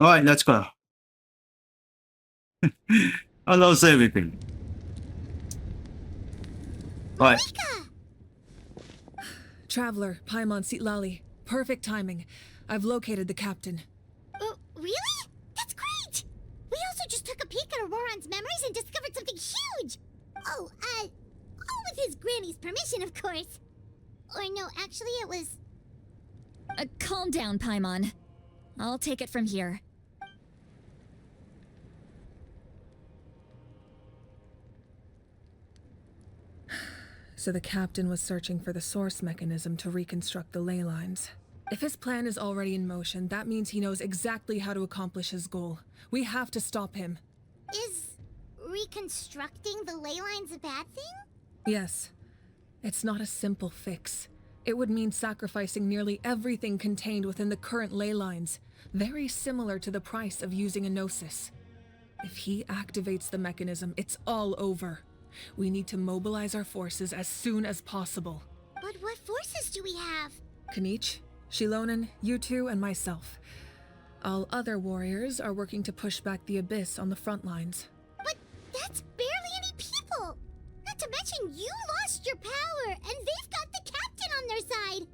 Alright, let's go. I lost everything. Alright. Traveler, Paimon Sitlali. Perfect timing. I've located the captain. Really? That's great! We also just took a peek at Auroron's memories and discovered something huge! All with his granny's permission, of course. Or no, actually it was... Calm down, Paimon. I'll take it from here. So the captain was searching for the source mechanism to reconstruct the ley lines. If his plan is already in motion, that means he knows exactly how to accomplish his goal. We have to stop him. Is reconstructing the ley lines a bad thing? Yes. It's not a simple fix. It would mean sacrificing nearly everything contained within the current ley lines, very similar to the price of using a gnosis. If he activates the mechanism, it's all over. We need to mobilize our forces as soon as possible. But what forces do we have? Kanich, Shilonen, you two, and myself. All other warriors are working to push back the Abyss on the front lines. But that's barely any people! Not to mention you lost your power, and they've got the captain on their side!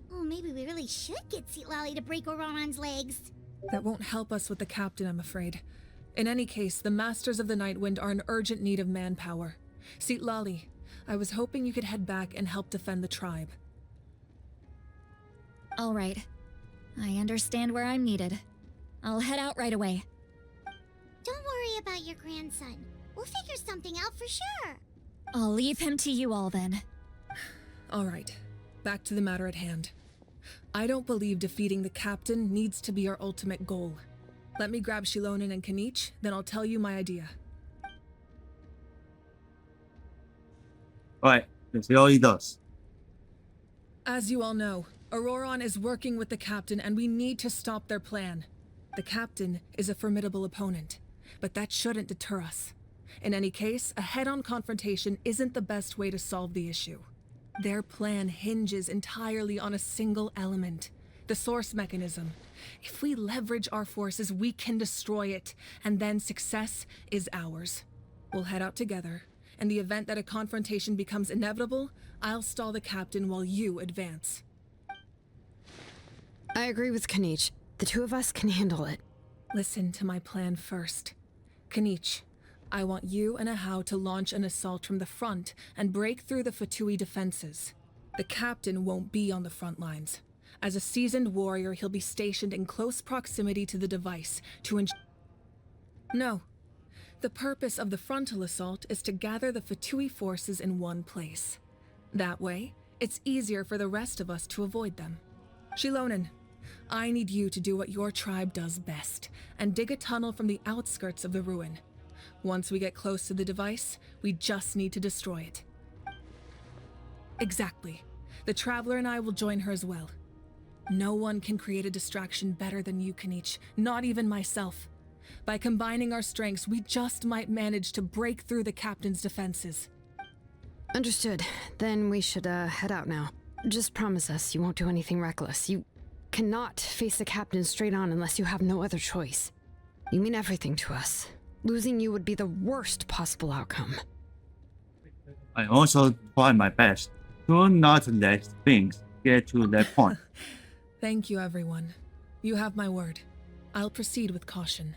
Oh, maybe we really should get Sitlali to break Auroron's legs. That won't help us with the captain, I'm afraid. In any case, the Masters of the Nightwind are in urgent need of manpower. Sitlali, I was hoping you could head back and help defend the tribe. All right. I understand where I'm needed. I'll head out right away. Don't worry about your grandson. We'll figure something out for sure. I'll leave him to you all then. All right, back to the matter at hand. I don't believe defeating the captain needs to be our ultimate goal. Let me grab Shilonen and Kanich, then I'll tell you my idea. Alright, let's see how he does. As you all know, Auroron is working with the captain and we need to stop their plan. The captain is a formidable opponent, but that shouldn't deter us. In any case, a head-on confrontation isn't the best way to solve the issue. Their plan hinges entirely on a single element, the source mechanism. If we leverage our forces, we can destroy it, and then success is ours. We'll head out together. In the event that a confrontation becomes inevitable, I'll stall the captain while you advance. I agree with Kanich. The two of us can handle it. Listen to my plan first. Kanich, I want you and Ahau to launch an assault from the front and break through the Fatui defenses. The captain won't be on the front lines. As a seasoned warrior, he'll be stationed in close proximity to the device to ensure... No. The purpose of the frontal assault is to gather the Fatui forces in one place. That way, it's easier for the rest of us to avoid them. Shilonen, I need you to do what your tribe does best, and dig a tunnel from the outskirts of the ruin. Once we get close to the device, we just need to destroy it. Exactly. The Traveler and I will join her as well. No one can create a distraction better than you, Kanich, not even myself. By combining our strengths, we just might manage to break through the captain's defenses. Understood. Then we should, head out now. Just promise us you won't do anything reckless. You cannot face the captain straight on unless you have no other choice. You mean everything to us. Losing you would be the worst possible outcome. I also try my best to not let things get to that point. Thank you, everyone. You have my word. I'll proceed with caution.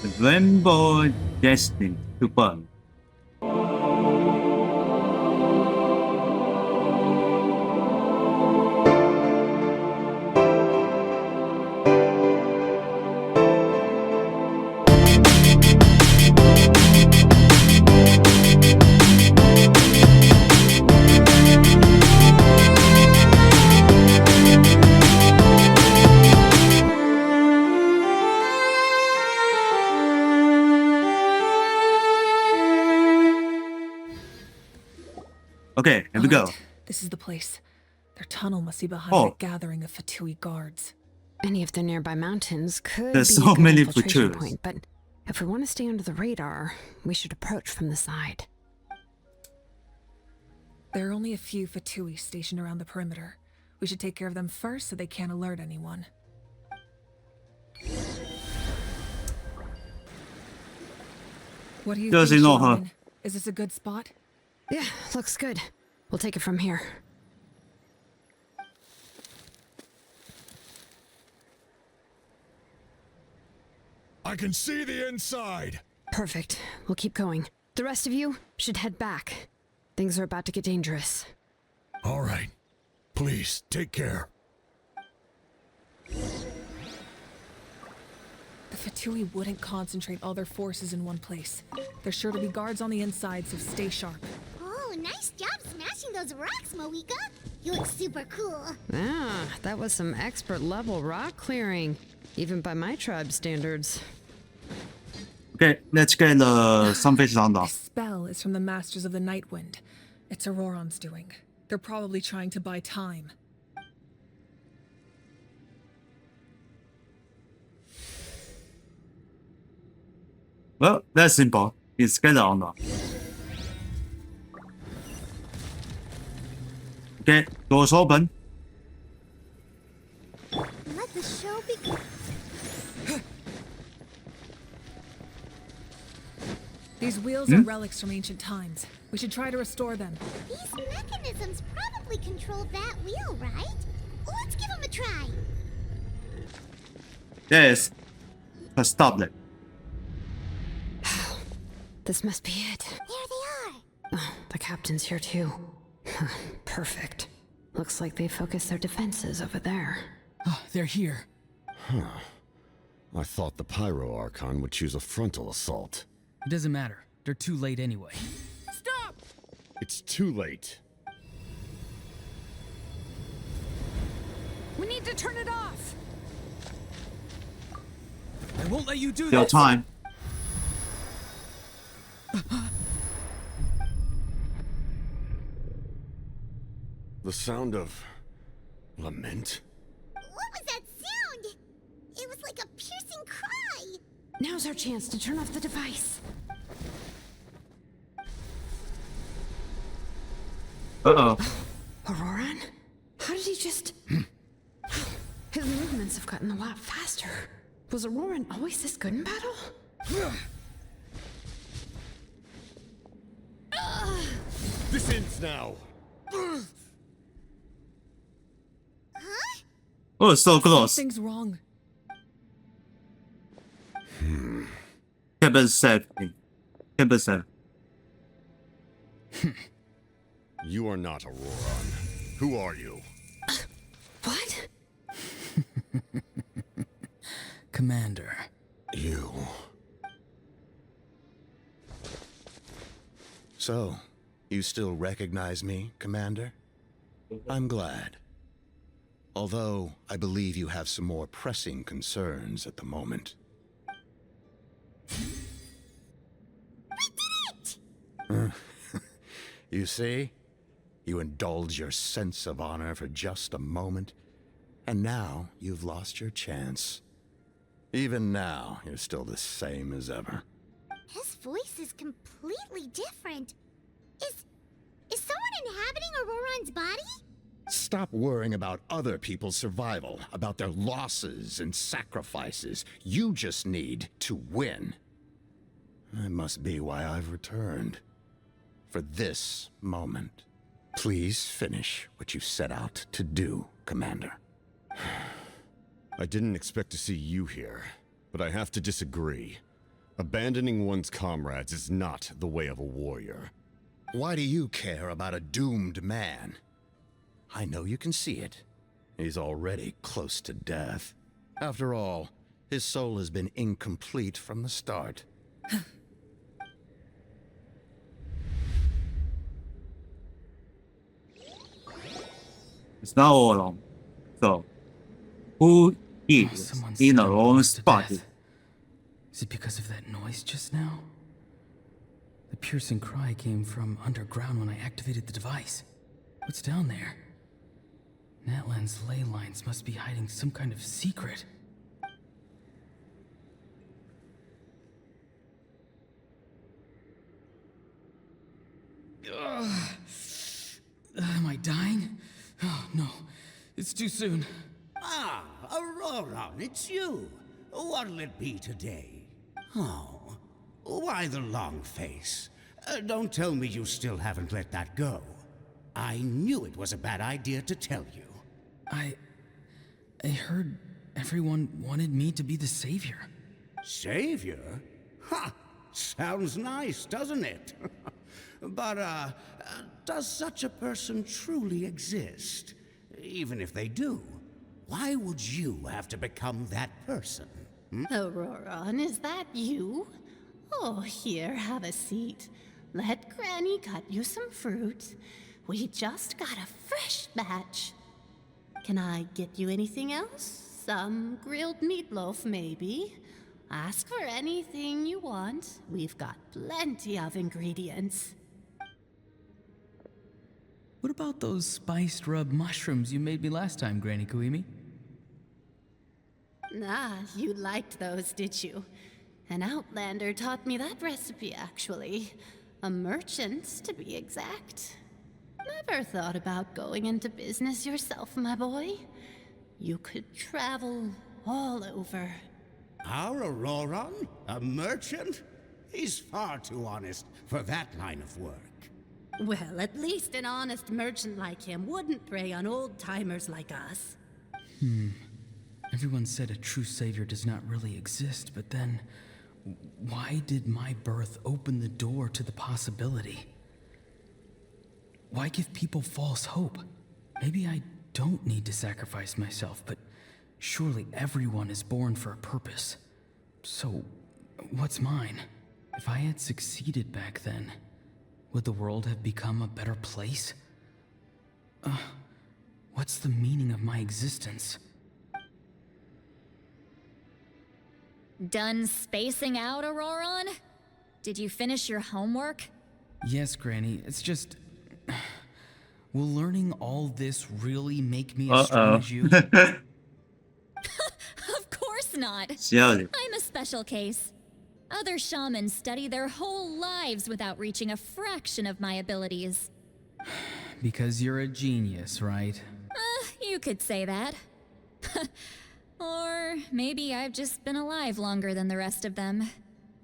The rainbow destined to burn. Okay, here we go. This is the place. Their tunnel must be behind the gathering of Fatui guards. Any of the nearby mountains could There's be so a good many infiltration Fatui. point, but if we want to stay under the radar, we should approach from the side. There are only a few Fatui stationed around the perimeter. We should take care of them first so they can't alert anyone. What do you Does think, he know her? Shaman? Is this a good spot? Yeah, looks good. We'll take it from here. I can see the inside! Perfect. We'll keep going. The rest of you should head back. Things are about to get dangerous. All right. Please, take care. The Fatui wouldn't concentrate all their forces in one place. There's sure to be guards on the inside, so stay sharp. Oh, nice job smashing those rocks, Moika. You look super cool. Ah, that was some expert level rock clearing. Even by my tribe standards. Okay, let's get sunfish round This off. spell is from the Masters of the Night Wind. It's Auroron's doing. They're probably trying to buy time. Well, that's simple. It's get round off. Okay, doors open. Let the show begin. These wheels are relics from ancient times. We should try to restore them. These mechanisms probably control that wheel, right? Let's give them a try. Yes. Stop it. This must be it. There they are. Oh, the captain's here too. Perfect. Looks like they focused their defenses over there. Oh, they're here. I thought the Pyro Archon would choose a frontal assault. It doesn't matter. They're too late anyway. Stop! It's too late. We need to turn it off! I won't let you do Your this! time. The sound of lament? What was that sound? It was like a piercing cry. Now's our chance to turn off the device. Uh-oh. Auroran? How did he just... His movements have gotten a lot faster. Was Auroran always this good in battle? This ends now! Oh, so close. Something's wrong. Keep it safe. Keep it safe. You are not Auroran. Who are you? What? Commander. You. So, you still recognize me, Commander? I'm glad. Although, I believe you have some more pressing concerns at the moment. You see? You indulge your sense of honor for just a moment, and now you've lost your chance. Even now, you're still the same as ever. His voice is completely different. Is someone inhabiting Auroran's body? Stop worrying about other people's survival, about their losses and sacrifices. You just need to win. That must be why I've returned. For this moment. Please finish what you set out to do, Commander. I didn't expect to see you here, but I have to disagree. Abandoning one's comrades is not the way of a warrior. Why do you care about a doomed man? I know you can see it. He's already close to death. After all, his soul has been incomplete from the start. It's not all along. So, who is Someone in sent a him wrong close to spot? death. Is it because of that noise just now? The piercing cry came from underground when I activated the device. What's down there? Natlan's ley lines must be hiding some kind of secret. Am I dying? Oh, no. It's too soon. Ah, Aurora, it's you. What'll it be today? Oh, why the long face? Don't tell me you still haven't let that go. I knew it was a bad idea to tell you. I heard everyone wanted me to be the savior. Savior? Ha! Sounds nice, doesn't it? But, does such a person truly exist? Even if they do, why would you have to become that person? Aurora, is that you? Oh, here, have a seat. Let Granny cut you some fruit. We just got a fresh batch. Can I get you anything else? Some grilled meatloaf, maybe? Ask for anything you want. We've got plenty of ingredients. What about those spiced rub mushrooms you made me last time, Granny Kuimi? Ah, you liked those, did you? An outlander taught me that recipe, actually. A merchant, to be exact. Never thought about going into business yourself, my boy? You could travel all over. Our Auroron? A merchant? He's far too honest for that line of work. Well, at least an honest merchant like him wouldn't prey on old-timers like us. Everyone said a true savior does not really exist, but then why did my birth open the door to the possibility? Why give people false hope? Maybe I don't need to sacrifice myself, but surely everyone is born for a purpose. So, what's mine? If I had succeeded back then, would the world have become a better place? What's the meaning of my existence? Done spacing out, Auroron? Did you finish your homework? Yes, Granny, it's just... Will learning all this really make me as strong as you? Of course not. Silly. I'm a special case. Other shamans study their whole lives without reaching a fraction of my abilities. Because you're a genius, right? You could say that. Or maybe I've just been alive longer than the rest of them,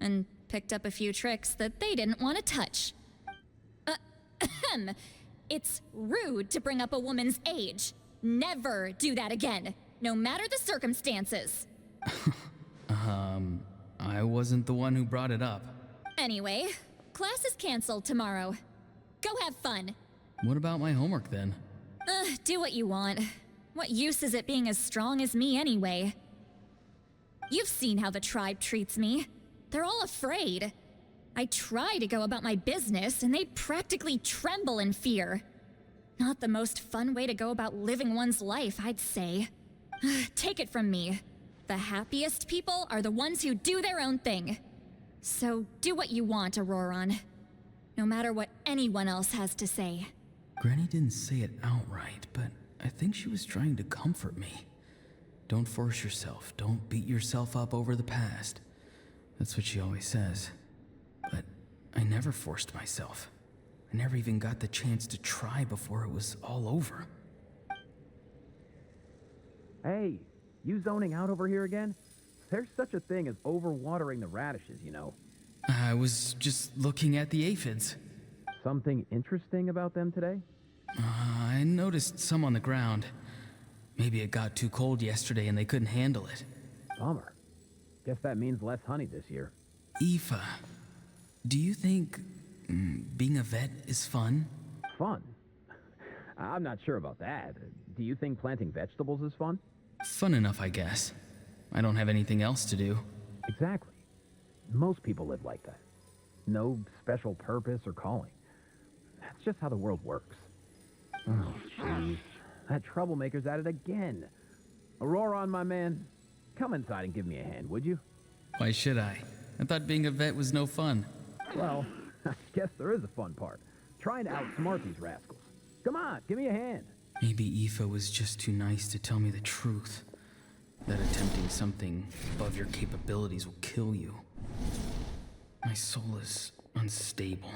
and picked up a few tricks that they didn't want to touch. It's rude to bring up a woman's age. Never do that again, no matter the circumstances. I wasn't the one who brought it up. Anyway, class is canceled tomorrow. Go have fun. What about my homework then? Do what you want. What use is it being as strong as me anyway? You've seen how the tribe treats me. They're all afraid. I try to go about my business, and they practically tremble in fear. Not the most fun way to go about living one's life, I'd say. Take it from me. The happiest people are the ones who do their own thing. So do what you want, Auroron. No matter what anyone else has to say. Granny didn't say it outright, but I think she was trying to comfort me. Don't force yourself. Don't beat yourself up over the past. That's what she always says. But I never forced myself. I never even got the chance to try before it was all over. Hey, you zoning out over here again? There's such a thing as overwatering the radishes, you know. I was just looking at the aphids. Something interesting about them today? I noticed some on the ground. Maybe it got too cold yesterday and they couldn't handle it. Bummer. Guess that means less honey this year. Aoife, do you think being a vet is fun? Fun? I'm not sure about that. Do you think planting vegetables is fun? Fun enough, I guess. I don't have anything else to do. Exactly. Most people live like that. No special purpose or calling. That's just how the world works. Oh, jeez. That troublemaker's at it again. Auroron, my man, come inside and give me a hand, would you? Why should I? I thought being a vet was no fun. Well, I guess there is a fun part. Trying to outsmart these rascals. Come on, give me a hand. Maybe Aoife was just too nice to tell me the truth. That attempting something above your capabilities will kill you. My soul is unstable.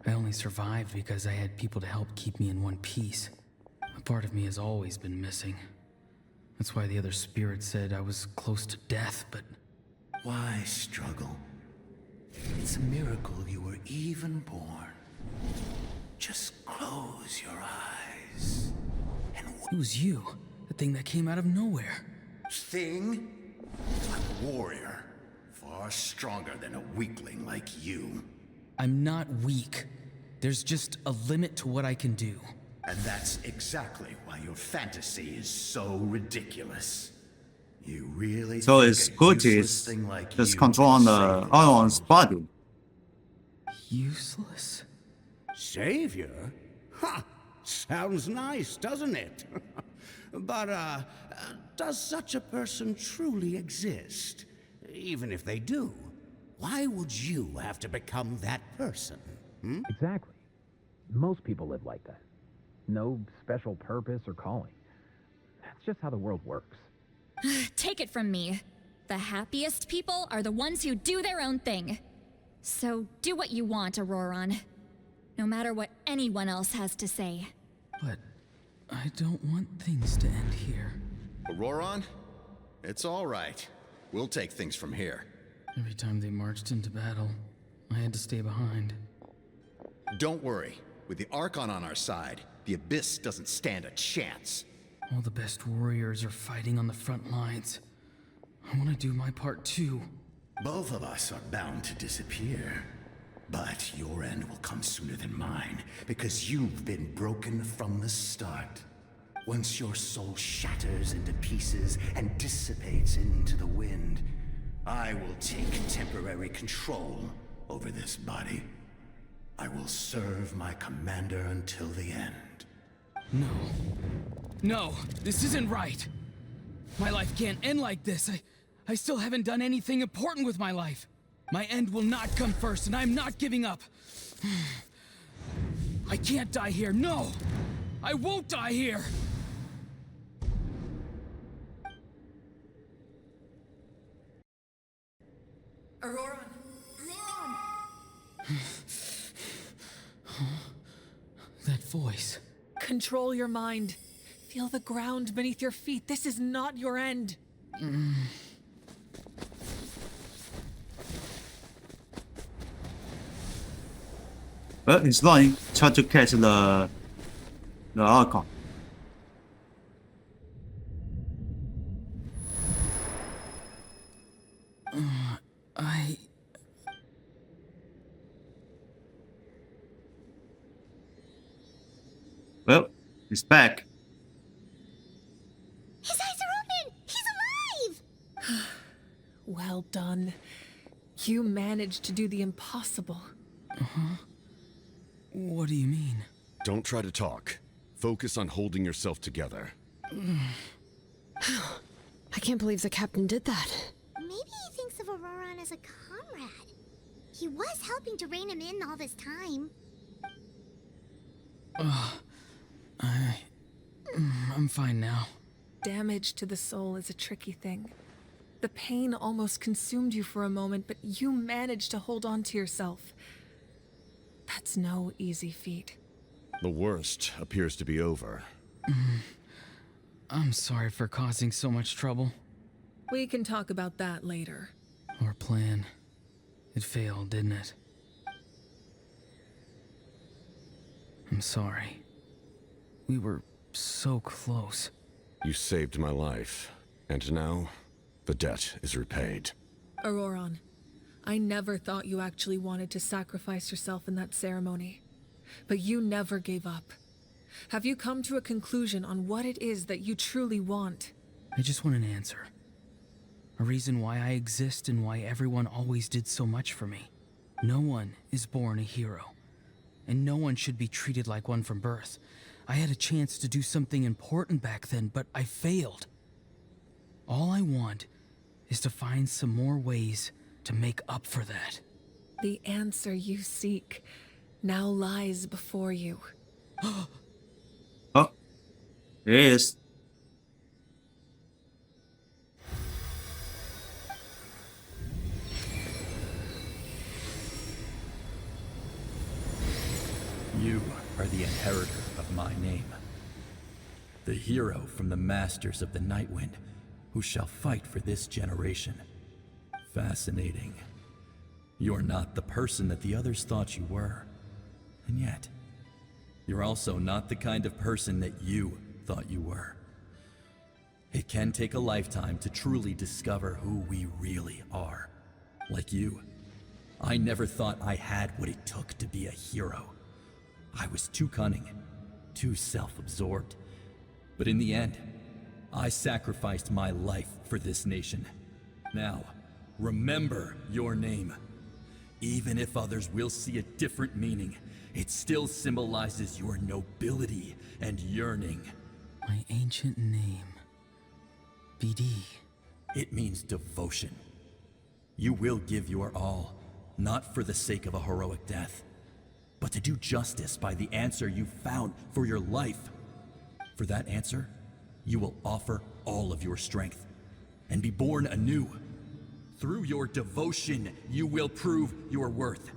I only survived because I had people to help keep me in one piece. A part of me has always been missing. That's why the other spirits said I was close to death, but... Why struggle? It's a miracle you were even born. Just close your eyes and... It was you, the thing that came out of nowhere. Thing? I'm a warrior. Far stronger than a weakling like you. I'm not weak. There's just a limit to what I can do. And that's exactly why your fantasy is so ridiculous. You really So think it's a good useless is thing like just you control on can the save Iron's body. Useless? Savior? Ha! Sounds nice, doesn't it? But, does such a person truly exist? Even if they do, why would you have to become that person? Hmm? Exactly. Most people live like that. No special purpose or calling. That's just how the world works. Take it from me. The happiest people are the ones who do their own thing. So do what you want, Auroron. No matter what anyone else has to say. But I don't want things to end here. Auroron? It's all right. We'll take things from here. Every time they marched into battle, I had to stay behind. Don't worry. With the Archon on our side, the Abyss doesn't stand a chance. All the best warriors are fighting on the front lines. I want to do my part too. Both of us are bound to disappear. But your end will come sooner than mine, because you've been broken from the start. Once your soul shatters into pieces and dissipates into the wind, I will take temporary control over this body. I will serve my commander until the end. No. No, this isn't right. My life can't end like this. I still haven't done anything important with my life. My end will not come first, and I'm not giving up. I can't die here, no! I won't die here! Auroron! Auroron! That voice. Control your mind. Feel the ground beneath your feet. This is not your end. Well, he's lying. Try to catch the Archon. Well, he's back. His eyes are open! He's alive! Well done. You managed to do the impossible. What do you mean? Don't try to talk. Focus on holding yourself together. I can't believe the captain did that. Maybe he thinks of Auroron as a comrade. He was helping to rein him in all this time. I'm fine now. Damage to the soul is a tricky thing. The pain almost consumed you for a moment, but you managed to hold on to yourself. That's no easy feat. The worst appears to be over. I'm sorry for causing so much trouble. We can talk about that later. Our plan. It failed, didn't it? I'm sorry. We were so close. You saved my life, and now the debt is repaid. Auroron, I never thought you actually wanted to sacrifice yourself in that ceremony. But you never gave up. Have you come to a conclusion on what it is that you truly want? I just want an answer. A reason why I exist and why everyone always did so much for me. No one is born a hero. And no one should be treated like one from birth. I had a chance to do something important back then, but I failed. All I want is to find some more ways to make up for that. The answer you seek now lies before you. Oh, it is. You are the inheritor of my name. the hero from the Masters of the Nightwind, who shall fight for this generation. Fascinating. You're not the person that the others thought you were. And yet, you're also not the kind of person that you thought you were. It can take a lifetime to truly discover who we really are. Like you, I never thought I had what it took to be a hero. I was too cunning, too self-absorbed. But in the end, I sacrificed my life for this nation. Now, remember your name. Even if others will see a different meaning, it still symbolizes your nobility and yearning. My ancient name. BD. It means devotion. You will give your all, not for the sake of a heroic death, but to do justice by the answer you found for your life. For that answer, you will offer all of your strength and be born anew. Through your devotion, you will prove your worth.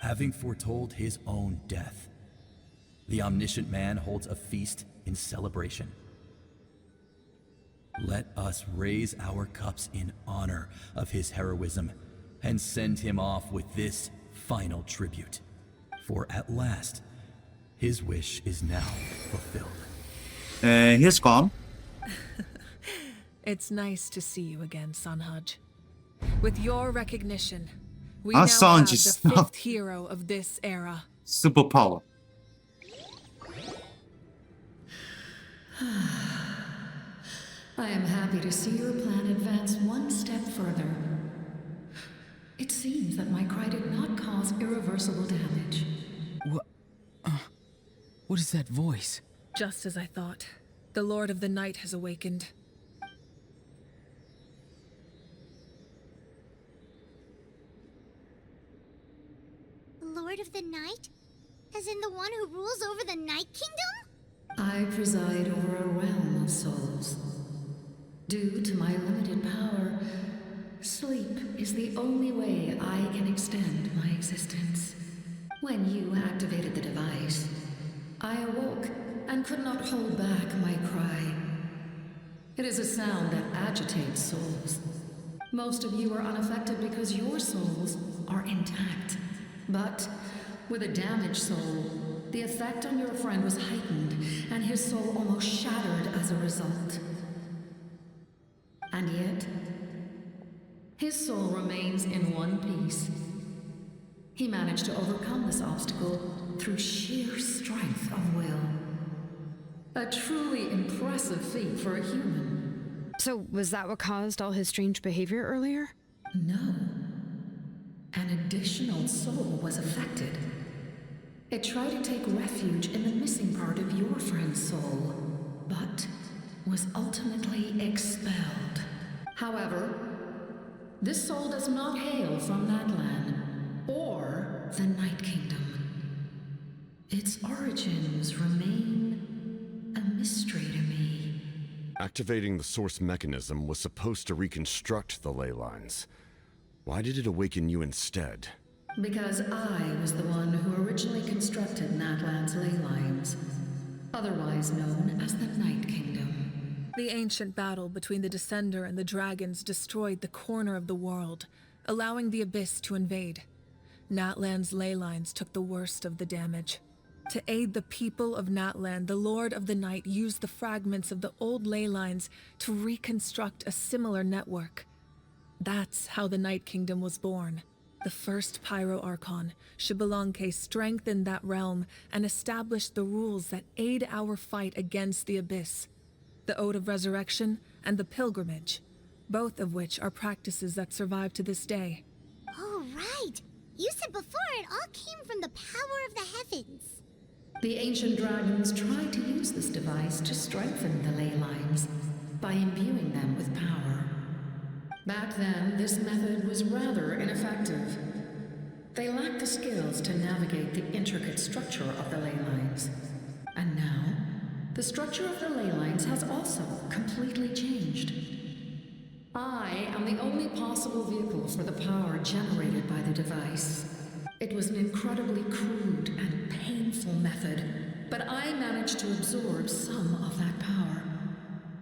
Having foretold his own death, the omniscient man holds a feast in celebration. Let us raise our cups in honor of his heroism and send him off with this final tribute. For at last, his wish is now fulfilled. He's gone. It's nice to see you again, Sanhaj. With your recognition, we Our now son have just- the fifth hero of this era. Superpower. I am happy to see your plan advance one step further. It seems that my cry did not cause irreversible damage. What is that voice? Just as I thought. The Lord of the Night has awakened. Lord of the Night? As in the one who rules over the Night Kingdom? I preside over a realm of souls. Due to my limited power, sleep is the only way I can extend my existence. When you activated the device, I awoke and could not hold back my cry. It is a sound that agitates souls. Most of you are unaffected because your souls are intact. But with a damaged soul, the effect on your friend was heightened, and his soul almost shattered as a result. And yet, his soul remains in one piece. He managed to overcome this obstacle through sheer strength of will. A truly impressive feat for a human. So, was that what caused all his strange behavior earlier? No. An additional soul was affected. It tried to take refuge in the missing part of your friend's soul, but was ultimately expelled. However, this soul does not hail from that land, or the Night Kingdom. Its origins remain a mystery to me. Activating the source mechanism was supposed to reconstruct the ley lines. Why did it awaken you instead? Because I was the one who originally constructed Natlan's ley lines, otherwise known as the Night Kingdom. The ancient battle between the Descender and the dragons destroyed the corner of the world, allowing the Abyss to invade. Natlan's ley lines took the worst of the damage. To aid the people of Natlan, the Lord of the Night used the fragments of the old ley lines to reconstruct a similar network. That's how the Night Kingdom was born. The first Pyro Archon, Xbalanque, strengthened that realm and established the rules that aid our fight against the Abyss. The Ode of Resurrection and the Pilgrimage, both of which are practices that survive to this day. Oh, right. You said before it all came from the power of the heavens. The ancient dragons tried to use this device to strengthen the ley lines by imbuing them with power. Back then, this method was rather ineffective. They lacked the skills to navigate the intricate structure of the ley lines. And now, the structure of the ley lines has also completely changed. I am the only possible vehicle for the power generated by the device. It was an incredibly crude and painful method, but I managed to absorb some of that power.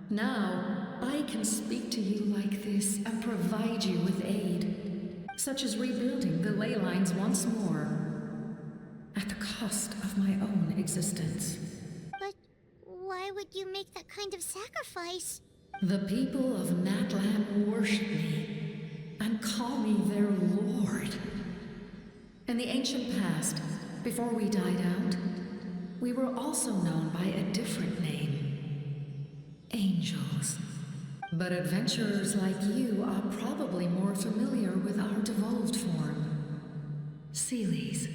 Now, I can speak to you like this and provide you with aid, such as rebuilding the ley lines once more, at the cost of my own existence. But why would you make that kind of sacrifice? The people of Natlan worship me and call me their lord. In the ancient past, before we died out, we were also known by a different name. Angels. But adventurers like you are probably more familiar with our devolved form. Seelies.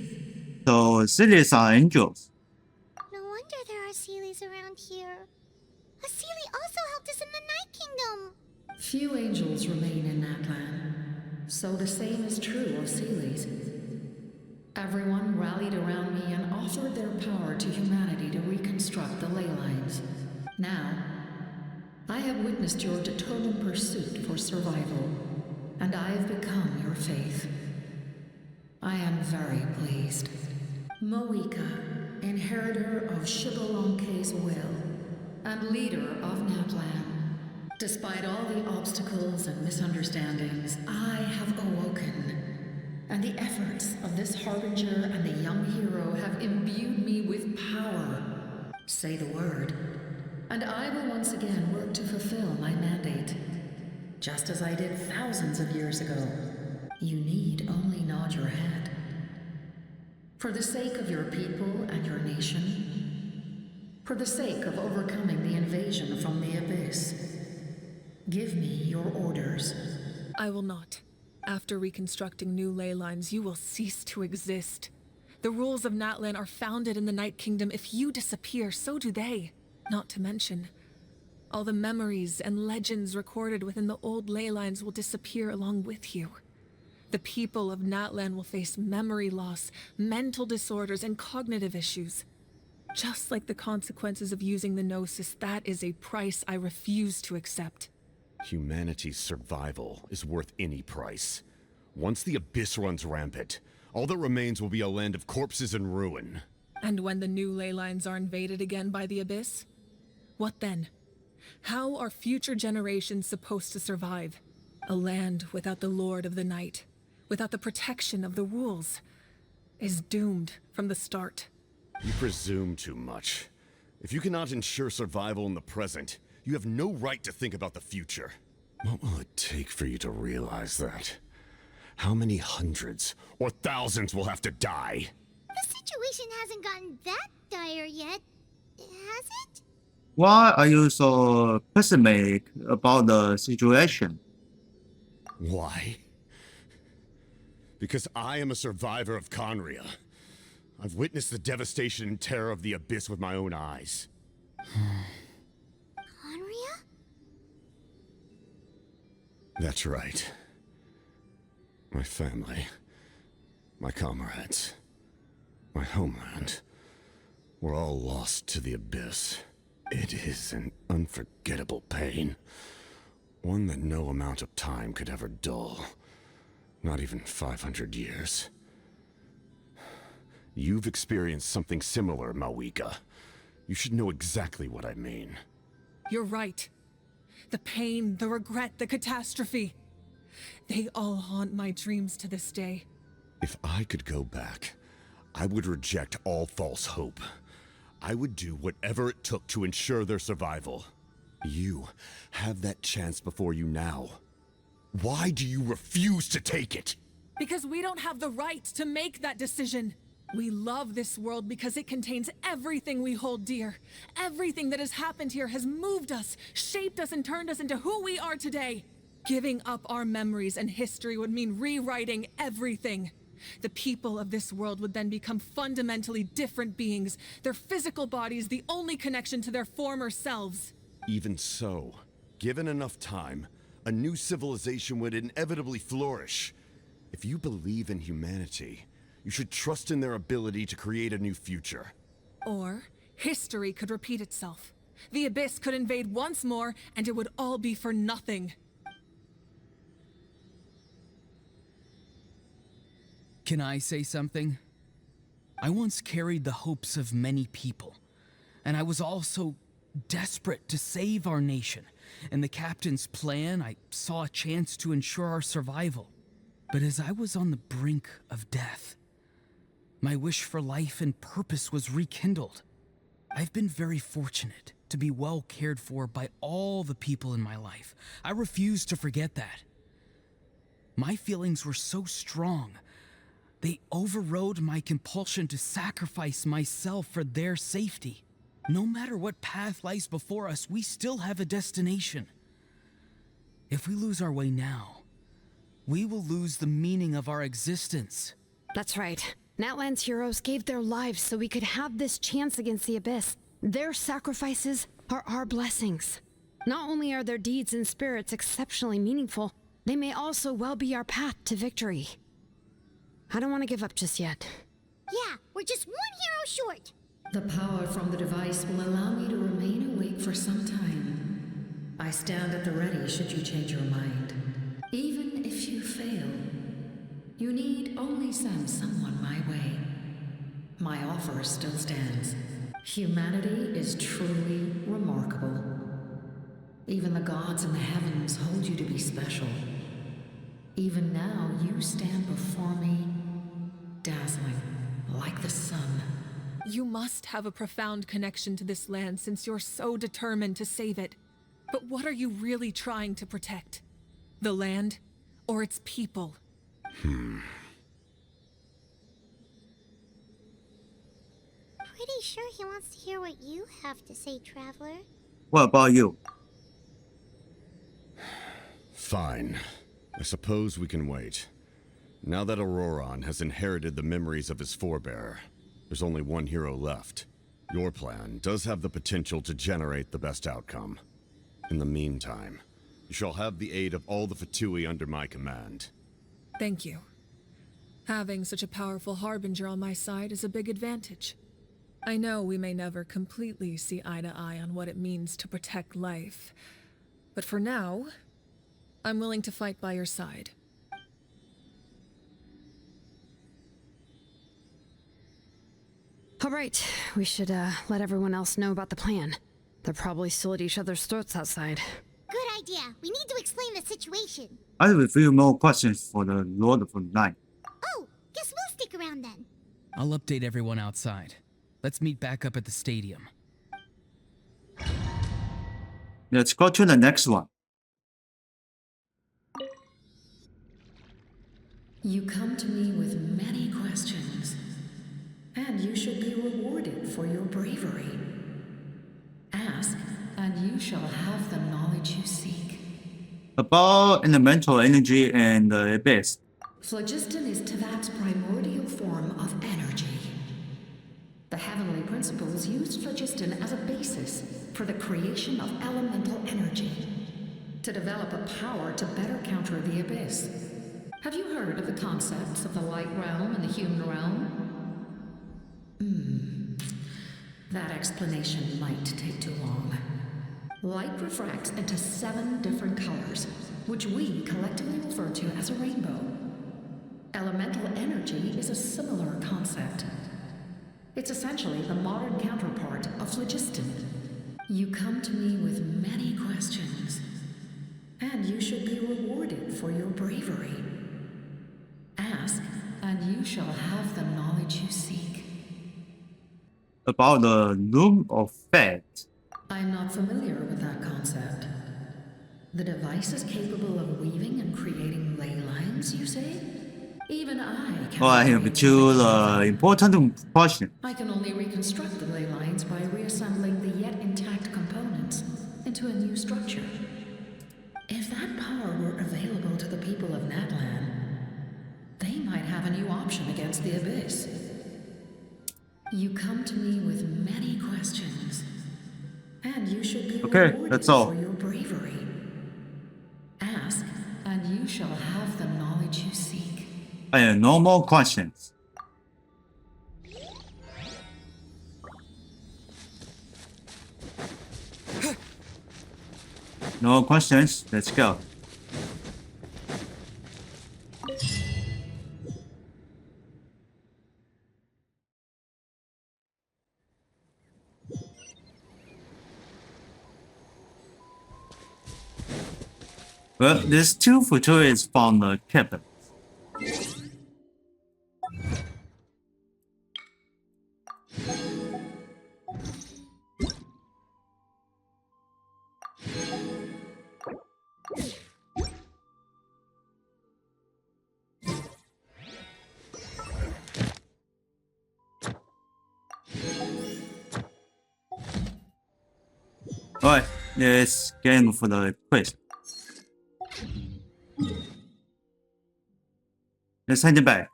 So Seelies are angels. No wonder there are Seelies around here. A Seelie also helped us in the Night Kingdom. Few angels remain in Natlan, so the same is true of Seelies. Everyone rallied around me and offered their power to humanity to reconstruct the ley lines. Now, I have witnessed your determined pursuit for survival, and I have become your faith. I am very pleased. Moika, inheritor of Shibalonke's will, and leader of Natlan. Despite all the obstacles and misunderstandings, I have awoken. And the efforts of this Harbinger and the young hero have imbued me with power. Say the word, and I will once again work to fulfill my mandate. Just as I did thousands of years ago. You need only nod your head. For the sake of your people and your nation, for the sake of overcoming the invasion from the Abyss, give me your orders. I will not. After reconstructing new ley lines, you will cease to exist. The rules of Natlan are founded in the Night Kingdom. If you disappear, so do they. Not to mention, all the memories and legends recorded within the old ley lines will disappear along with you. The people of Natlan will face memory loss, mental disorders, and cognitive issues. Just like the consequences of using the Gnosis, that is a price I refuse to accept. Humanity's survival is worth any price. Once the Abyss runs rampant, all that remains will be a land of corpses and ruin. And when the new ley lines are invaded again by the Abyss? What then? How are future generations supposed to survive? A land without the Lord of the Night, without the protection of the rules, is doomed from the start. You presume too much. If you cannot ensure survival in the present, you have no right to think about the future. What will it take for you to realize that? How many hundreds or thousands will have to die? The situation hasn't gotten that dire yet, has it? Why are you so pessimistic about the situation? Why? Because I am a survivor of Conria. I've witnessed the devastation and terror of the Abyss with my own eyes. Conria? That's right. My family, my comrades, my homeland, were all lost to the Abyss. It is an unforgettable pain. One that no amount of time could ever dull. Not even 500 years. You've experienced something similar, Mawika. You should know exactly what I mean. You're right. The pain, the regret, the catastrophe. They all haunt my dreams to this day. If I could go back, I would reject all false hope. I would do whatever it took to ensure their survival. You have that chance before you now. Why do you refuse to take it? Because we don't have the right to make that decision. We love this world because it contains everything we hold dear. Everything that has happened here has moved us, shaped us, and turned us into who we are today. Giving up our memories and history would mean rewriting everything. The people of this world would then become fundamentally different beings, their physical bodies the only connection to their former selves. Even so, given enough time, a new civilization would inevitably flourish. If you believe in humanity, you should trust in their ability to create a new future. Or history could repeat itself. The Abyss could invade once more, and it would all be for nothing. Can I say something? I once carried the hopes of many people, And I was also desperate to save our nation. In the captain's plan, I saw a chance to ensure our survival. But as I was on the brink of death, my wish for life and purpose was rekindled. I've been very fortunate to be well cared for by all the people in my life. I refuse to forget that. My feelings were so strong, they overrode my compulsion to sacrifice myself for their safety. No matter what path lies before us, we still have a destination. If we lose our way now, we will lose the meaning of our existence. That's right. Natlan's heroes gave their lives so we could have this chance against the Abyss. Their sacrifices are our blessings. Not only are their deeds and spirits exceptionally meaningful, they may also well be our path to victory. I don't want to give up just yet. Yeah, we're just one hero short. The power from the device will allow me to remain awake for some time. I stand at the ready should you change your mind. Even if you fail, you need only send someone my way. My offer still stands. Humanity is truly remarkable. Even the gods in the heavens hold you to be special. Even now, you stand before me, dazzling like the sun. You must have a profound connection to this land since you're so determined to save it. But what are you really trying to protect? The land or its people? Pretty sure he wants to hear what you have to say, Traveler. What about you? Fine. I suppose we can wait. Now that Auroron has inherited the memories of his forebear, there's only one hero left. Your plan does have the potential to generate the best outcome. In the meantime, you shall have the aid of all the Fatui under my command. Thank you. Having such a powerful harbinger on my side is a big advantage. I know we may never completely see eye to eye on what it means to protect life, but for now, I'm willing to fight by your side. All right, we should let everyone else know about the plan. They're probably still at each other's throats outside. Good idea. We need to explain the situation. I have a few more questions for the Lord of the Night. Oh, guess we'll stick around then. I'll update everyone outside. Let's meet back up at the stadium. Let's go to the next one. You come to me with many questions, and you should be rewarded for your bravery. Ask, and you shall have the knowledge you seek. About elemental energy and the abyss. Phlogiston is Teyvat's primordial form of energy. The heavenly principles used phlogiston as a basis for the creation of elemental energy, to develop a power to better counter the abyss. Have you heard of the concepts of the light realm and the human realm? That explanation might take too long. Light refracts into 7 different colors, which we collectively refer to as a rainbow. Elemental energy is a similar concept. It's essentially the modern counterpart of phlogiston. You come to me with many questions, and you should be rewarded for your bravery. Ask, and you shall have the knowledge you seek. About the Loom of Fate. I'm not familiar with that concept. The device is capable of weaving and creating ley lines, you say? Even I can. Oh, I have two important questions. I can only reconstruct the ley lines by reassembling the yet intact components into a new structure. If that power were available to the people of Natlan, they might have a new option against the Abyss. You come to me with many questions, and you should be rewarded that's all. for your bravery. Ask, and you shall have the knowledge you seek. I have no more questions. No questions. Let's go. Well, these two futurists found the captain. Alright, let's get in for the quest. Let's hand it back.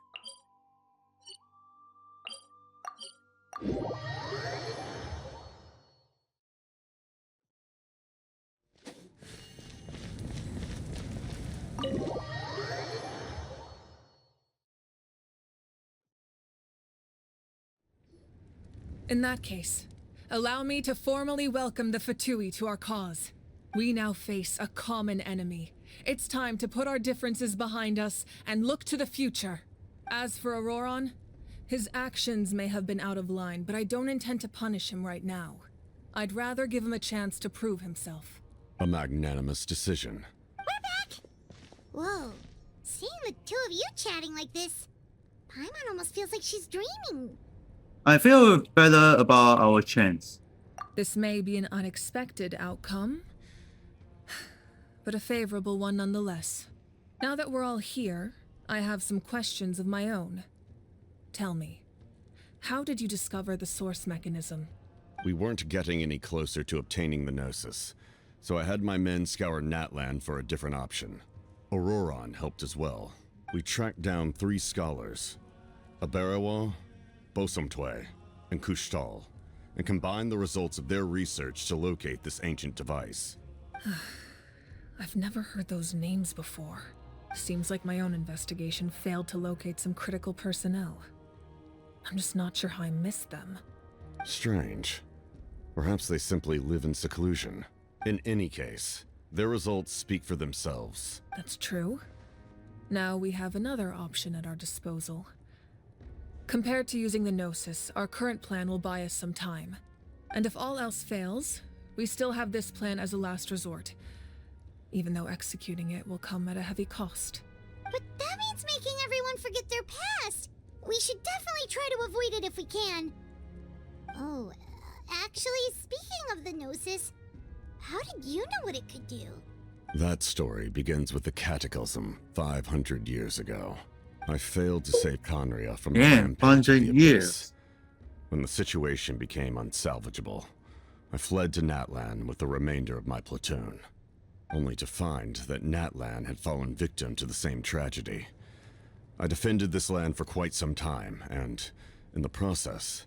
In that case, allow me to formally welcome the Fatui to our cause. We now face a common enemy. It's time to put our differences behind us and look to the future. As for Auroron, his actions may have been out of line, but I don't intend to punish him right now. I'd rather give him a chance to prove himself. A magnanimous decision. We're back! Whoa. Seeing the two of you chatting like this, Paimon almost feels like she's dreaming. I feel better about our chance. This may be an unexpected outcome, but a favorable one nonetheless. Now that we're all here, I have some questions of my own. Tell me, how did you discover the source mechanism? We weren't getting any closer to obtaining the Gnosis, so I had my men scour Natlan for a different option. Auroron helped as well. We tracked down 3 scholars, Aberawa, Bosomtwe, and Kushtal, and combined the results of their research to locate this ancient device. I've never heard those names before. Seems like my own investigation failed to locate some critical personnel. I'm just not sure how I missed them. Strange. Perhaps they simply live in seclusion. In any case, their results speak for themselves. That's true. Now we have another option at our disposal. Compared to using the Gnosis, our current plan will buy us some time. And if all else fails, we still have this plan as a last resort, even though executing it will come at a heavy cost. But that means making everyone forget their past! We should definitely try to avoid it if we can. Oh, actually, speaking of the Gnosis, how did you know what it could do? That story begins with the Cataclysm 500 years ago. I failed to save Conria from the rampage of the 100 Abyss. years. When the situation became unsalvageable, I fled to Natlan with the remainder of my platoon, only to find that Natlan had fallen victim to the same tragedy. I defended this land for quite some time, and, in the process,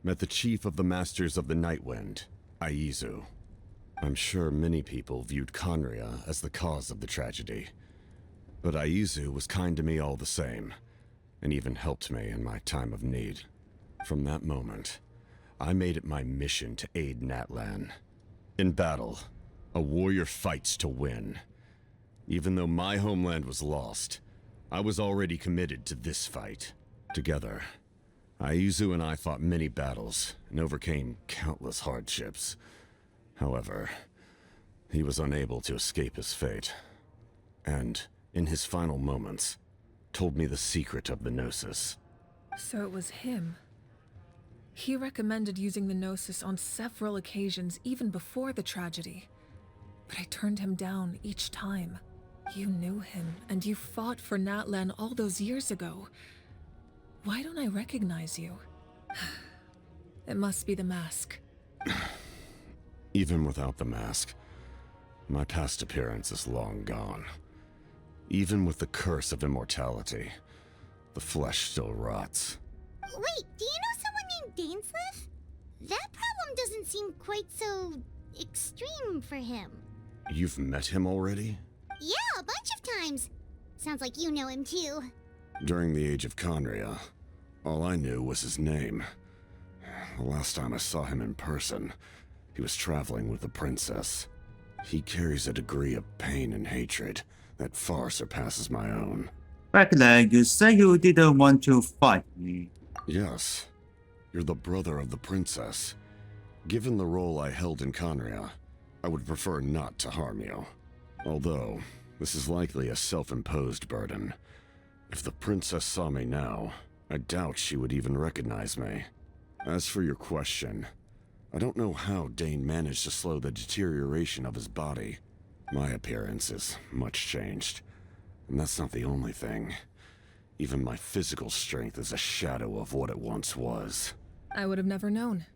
met the chief of the Masters of the Nightwind, Aizu. I'm sure many people viewed Conria as the cause of the tragedy, but Aizu was kind to me all the same, and even helped me in my time of need. From that moment, I made it my mission to aid Natlan. In battle, a warrior fights to win. Even though my homeland was lost, I was already committed to this fight. Together, Aizu and I fought many battles and overcame countless hardships. However, he was unable to escape his fate, and, in his final moments, told me the secret of the Gnosis. So it was him. He recommended using the Gnosis on several occasions, even before the tragedy. But I turned him down each time. You knew him, and you fought for Natlan all those years ago. Why don't I recognize you? It must be the mask. Even without the mask, my past appearance is long gone. Even with the curse of immortality, the flesh still rots. Wait, do you know someone named Dainsleif? That problem doesn't seem quite so extreme for him. You've met him already? Yeah, a bunch of times. Sounds like you know him too. During the age of Conria, all I knew was his name. The last time I saw him in person, he was traveling with the princess. He carries a degree of pain and hatred that far surpasses my own. Back then, you said you didn't want to fight me. Yes, you're the brother of the princess. Given the role I held in Conria, I would prefer not to harm you. Although, This is likely a self-imposed burden. If the princess saw me now, I doubt she would even recognize me. As for your question, I don't know how Dane managed to slow the deterioration of his body. My appearance is much changed, and that's not the only thing. Even my physical strength is a shadow of what it once was. I would have never known.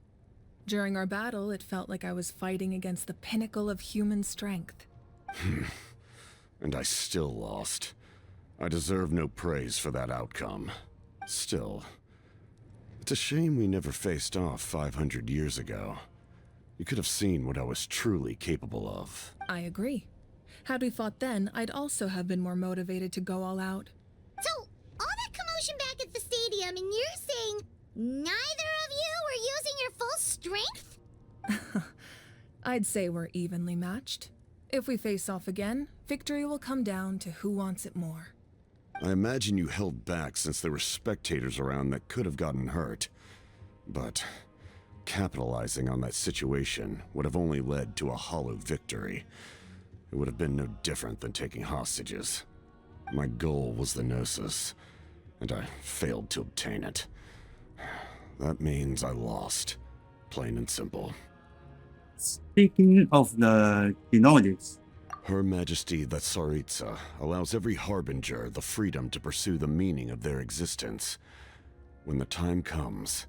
During our battle, it felt like I was fighting against the pinnacle of human strength. And I still lost. I deserve no praise for that outcome. Still, it's a shame we never faced off 500 years ago. You could have seen what I was truly capable of. I agree. Had we fought then, I'd also have been more motivated to go all out. So, all that commotion back at the stadium, and you're saying neither of you were using your full strength? I'd say we're evenly matched. If we face off again, victory will come down to who wants it more. I imagine you held back since there were spectators around that could have gotten hurt. But capitalizing on that situation would have only led to a hollow victory. It would have been no different than taking hostages. My goal was the Gnosis, and I failed to obtain it. That means I lost. Plain and simple. Speaking of the Gnosis, Her Majesty the Tsaritsa allows every harbinger the freedom to pursue the meaning of their existence. When the time comes,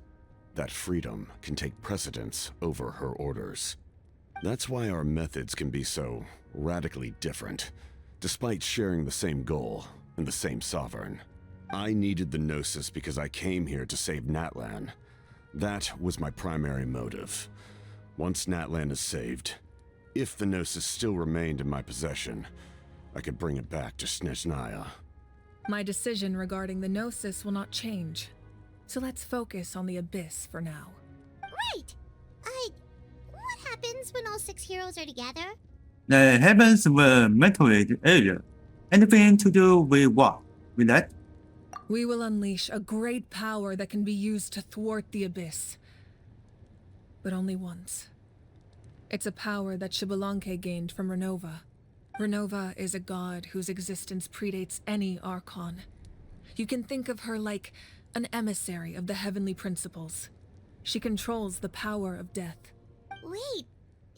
that freedom can take precedence over her orders. That's why our methods can be so radically different, despite sharing the same goal and the same sovereign. I needed the Gnosis because I came here to save Natlan. That was my primary motive. Once Natlan is saved, if the Gnosis still remained in my possession, I could bring it back to Snezhnaya. My decision regarding the Gnosis will not change. So let's focus on the Abyss for now. Right! What happens when all 6 heroes are together? the heavens were meteorite area. Anything to do with what? With that? We will unleash a great power that can be used to thwart the Abyss. But only once. It's a power that Xbalanque gained from Renova. Renova is a god whose existence predates any Archon. You can think of her like an emissary of the heavenly principles. She controls the power of death. Wait,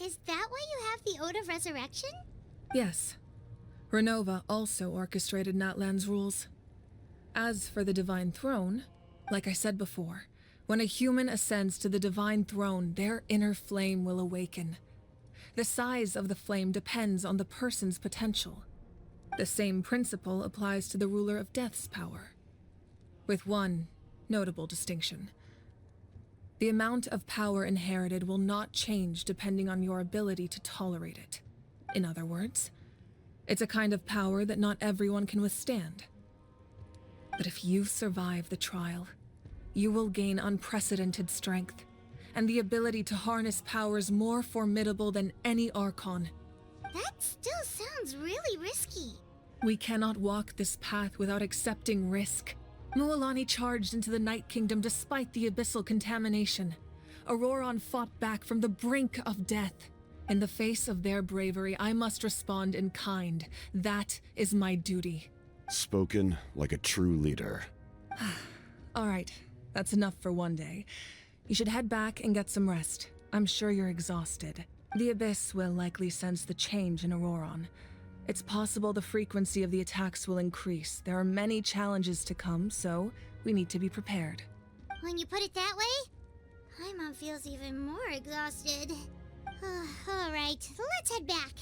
is that why you have the Ode of Resurrection? Yes. Renova also orchestrated Natlan's rules. As for the Divine Throne, like I said before, when a human ascends to the Divine Throne, their inner flame will awaken. The size of the flame depends on the person's potential. The same principle applies to the Ruler of Death's power, with one notable distinction. The amount of power inherited will not change depending on your ability to tolerate it. In other words, it's a kind of power that not everyone can withstand. But if you survive the trial, you will gain unprecedented strength, and the ability to harness powers more formidable than any Archon. That still sounds really risky. We cannot walk this path without accepting risk. Mualani charged into the Night Kingdom despite the abyssal contamination. Auroron fought back from the brink of death. In the face of their bravery, I must respond in kind. That is my duty. Spoken like a true leader. All right, that's enough for one day. You should head back and get some rest. I'm sure you're exhausted. The Abyss will likely sense the change in Auroron. It's possible the frequency of the attacks will increase. There are many challenges to come, so we need to be prepared. When you put it that way, Paimon feels even more exhausted. All right, let's head back.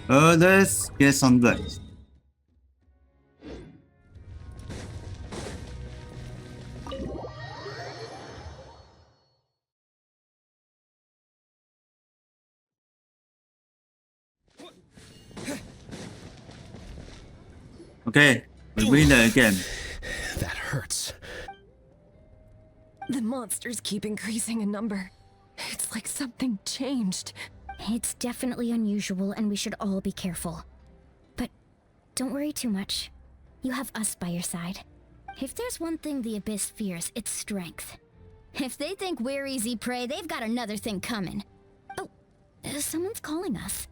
Let's get some rest. Okay, we win again. That hurts. The monsters keep increasing in number. It's like something changed. It's definitely unusual, and we should all be careful. But don't worry too much. You have us by your side. If there's one thing the Abyss fears, it's strength. If they think we're easy prey, they've got another thing coming. Oh, someone's calling us.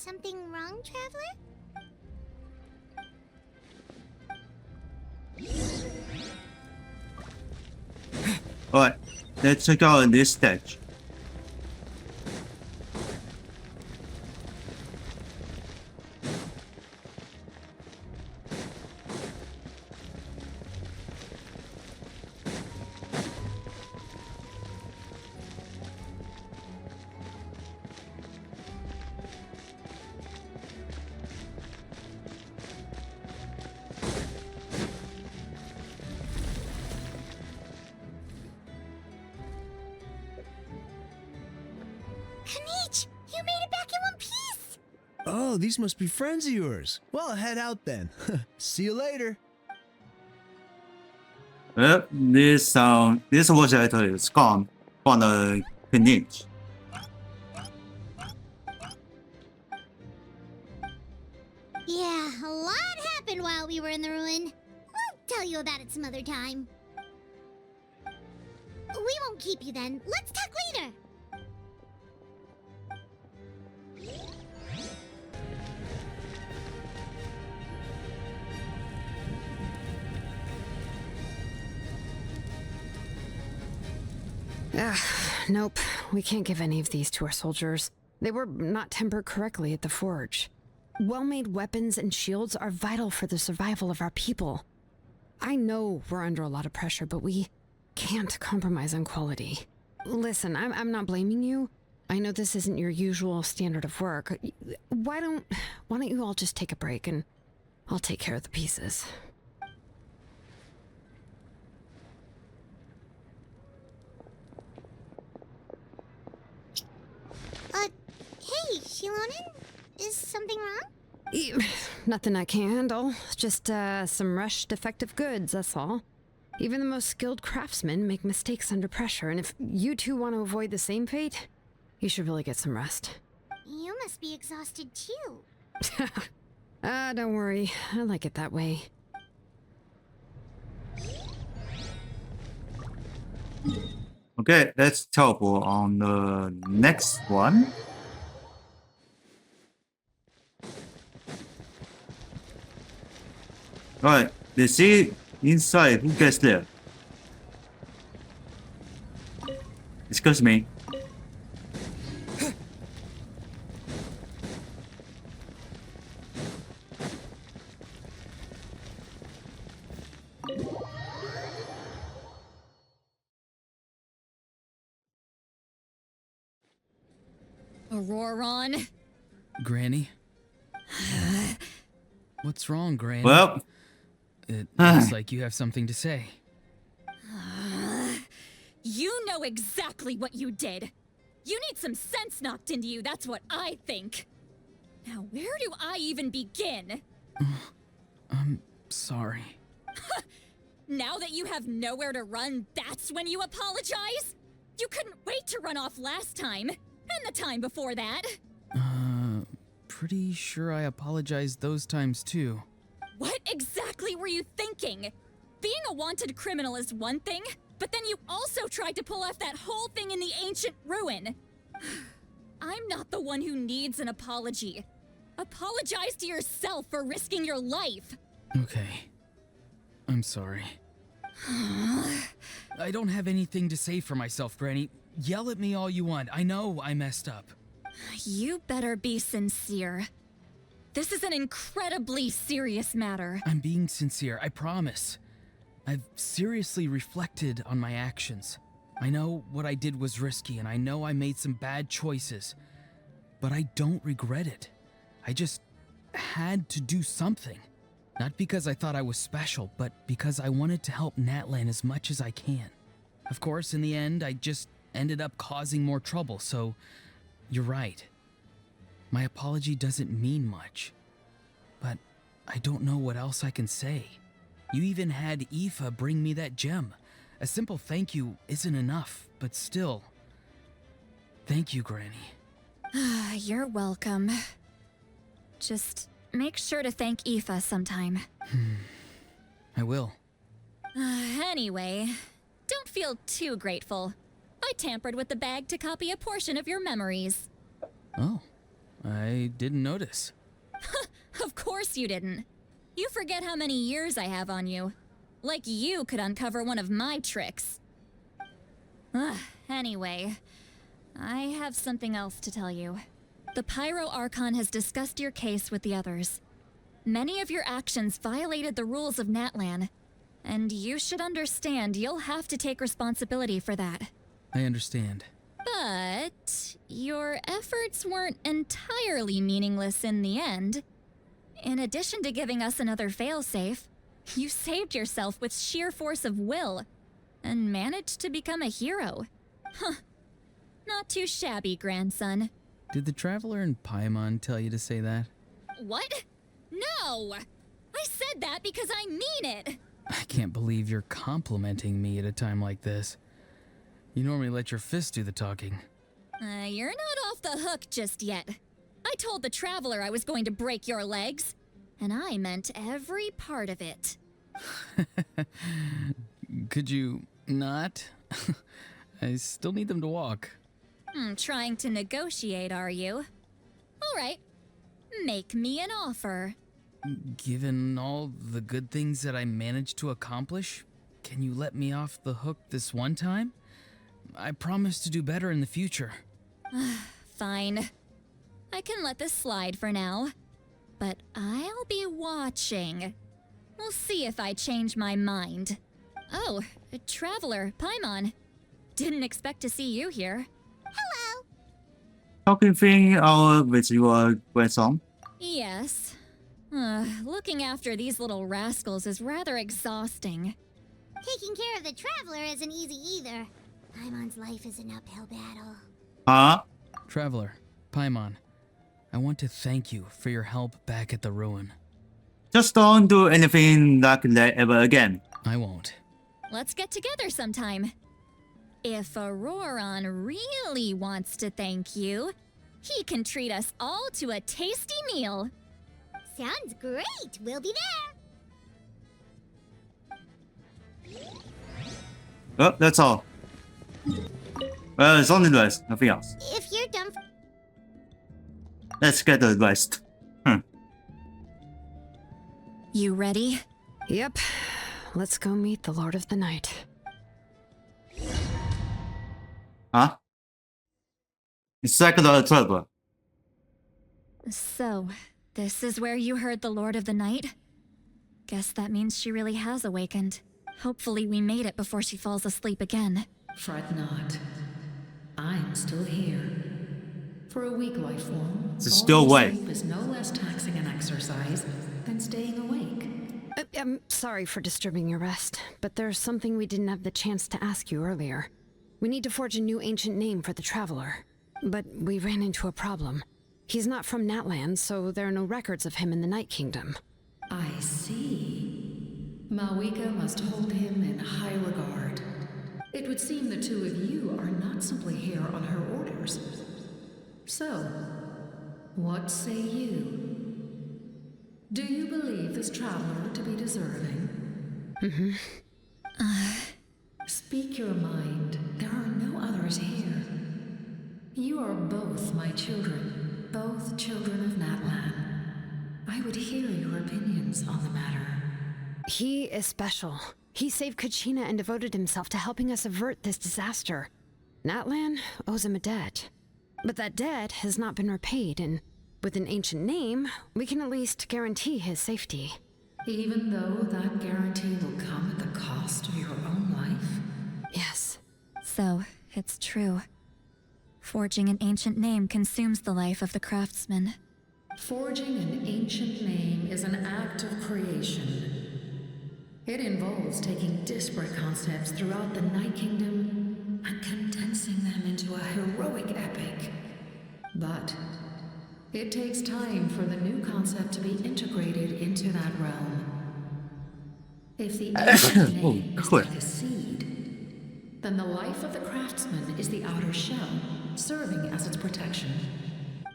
Something wrong, Traveler? Alright, let's check out this stage. Kanich, you made it back in one piece! Oh, these must be friends of yours. Well, head out then. See you later. Well, this was actually scam from the Knitch. Yeah, a lot happened while we were in the ruin. We'll tell you about it some other time. We won't keep you then. Let's talk later. Nope. We can't give any of these to our soldiers. They were not tempered correctly at the forge. Well-made weapons and shields are vital for the survival of our people. I know we're under a lot of pressure, but we can't compromise on quality. Listen, I'm not blaming you. I know this isn't your usual standard of work. Why don't you all just take a break and I'll take care of the pieces. Hey, Shilonen? Is something wrong? Nothing I can't handle. Just some rushed defective goods, that's all. Even the most skilled craftsmen make mistakes under pressure, and if you two want to avoid the same fate, you should really get some rest. You must be exhausted too. Don't worry. I like it that way. Okay, let's teleport on the next one. Alright, let's see inside who gets there. Excuse me. Auroron? Granny? What's wrong, Granny? Well, it looks like you have something to say. You know exactly what you did. You need some sense knocked into you, that's what I think. Now, where do I even begin? I'm sorry. Now that you have nowhere to run, that's when you apologize? You couldn't wait to run off last time, and the time before that. Pretty sure I apologized those times too. What exactly were you thinking? Being a wanted criminal is one thing, but then you also tried to pull off that whole thing in the ancient ruin. I'm not the one who needs an apology. Apologize to yourself for risking your life. Okay. I'm sorry. I don't have anything to say for myself, Granny. Yell at me all you want. I know I messed up. You better be sincere. This is an incredibly serious matter. I'm being sincere, I promise. I've seriously reflected on my actions. I know what I did was risky, and I know I made some bad choices. But I don't regret it. I just had to do something. Not because I thought I was special, but because I wanted to help Natlan as much as I can. Of course, in the end, I just ended up causing more trouble, so you're right. My apology doesn't mean much. But I don't know what else I can say. You even had Aoife bring me that gem. A simple thank you isn't enough, but still. Thank you, Granny. You're welcome. Just make sure to thank Aoife sometime. I will. Anyway, don't feel too grateful. I tampered with the bag to copy a portion of your memories. Oh, I didn't notice. Of course you didn't. You forget how many years I have on you. Like you could uncover one of my tricks. Anyway, I have something else to tell you. The Pyro Archon has discussed your case with the others. Many of your actions violated the rules of Natlan, and you should understand you'll have to take responsibility for that. I understand. But your efforts weren't entirely meaningless in the end. In addition to giving us another failsafe, you saved yourself with sheer force of will and managed to become a hero. Huh. Not too shabby, grandson. Did the Traveler in Paimon tell you to say that? What? No! I said that because I mean it! I can't believe you're complimenting me at a time like this. You normally let your fist do the talking. You're not off the hook just yet. I told the Traveler I was going to break your legs, and I meant every part of it. Could you not? I still need them to walk. Trying to negotiate, are you? All right. Make me an offer. Given all the good things that I managed to accomplish, can you let me off the hook this one time? I promise to do better in the future. Fine. I can let this slide for now. But I'll be watching. We'll see if I change my mind. Oh, Traveler, Paimon. Didn't expect to see you here. Hello. Talking thing with your grandson? Yes. Looking after these little rascals is rather exhausting. Taking care of the Traveler isn't easy either. Paimon's life is an uphill battle. Huh? Traveler, Paimon, I want to thank you for your help back at the ruin. Just don't do anything like that ever again. I won't. Let's get together sometime. If Auroron really wants to thank you, he can treat us all to a tasty meal. Sounds great. We'll be there. Oh, that's all. Well, it's only the rest, nothing else. If you're done. Let's get the rest. You ready? Yep. Let's go meet the Lord of the Night. Huh? It's like the trouble. So, this is where you heard the Lord of the Night? Guess that means she really has awakened. Hopefully we made it before she falls asleep again. Fret not. I'm still here. For a weak life form, It's still awake. sleep is no less taxing an exercise than staying awake. I'm sorry for disturbing your rest, but there's something we didn't have the chance to ask you earlier. We need to forge a new ancient name for the Traveler. But we ran into a problem. He's not from Natlan, so there are no records of him in the Night Kingdom. I see. Malwika must hold him in high regard. It would seem the two of you are not simply here on her orders. So, what say you? Do you believe this traveler to be deserving? Speak your mind. There are no others here. You are both my children, both children of Natlan. I would hear your opinions on the matter. He is special. He saved Kachina and devoted himself to helping us avert this disaster. Natlan owes him a debt. But that debt has not been repaid, and with an ancient name, we can at least guarantee his safety. Even though that guarantee will come at the cost of your own life? Yes. So, it's true. Forging an ancient name consumes the life of the craftsman. Forging an ancient name is an act of creation. It involves taking disparate concepts throughout the Night Kingdom and condensing them into a heroic epic. But it takes time for the new concept to be integrated into that realm. If the ancient name is like a seed, then the life of the craftsman is the outer shell, serving as its protection.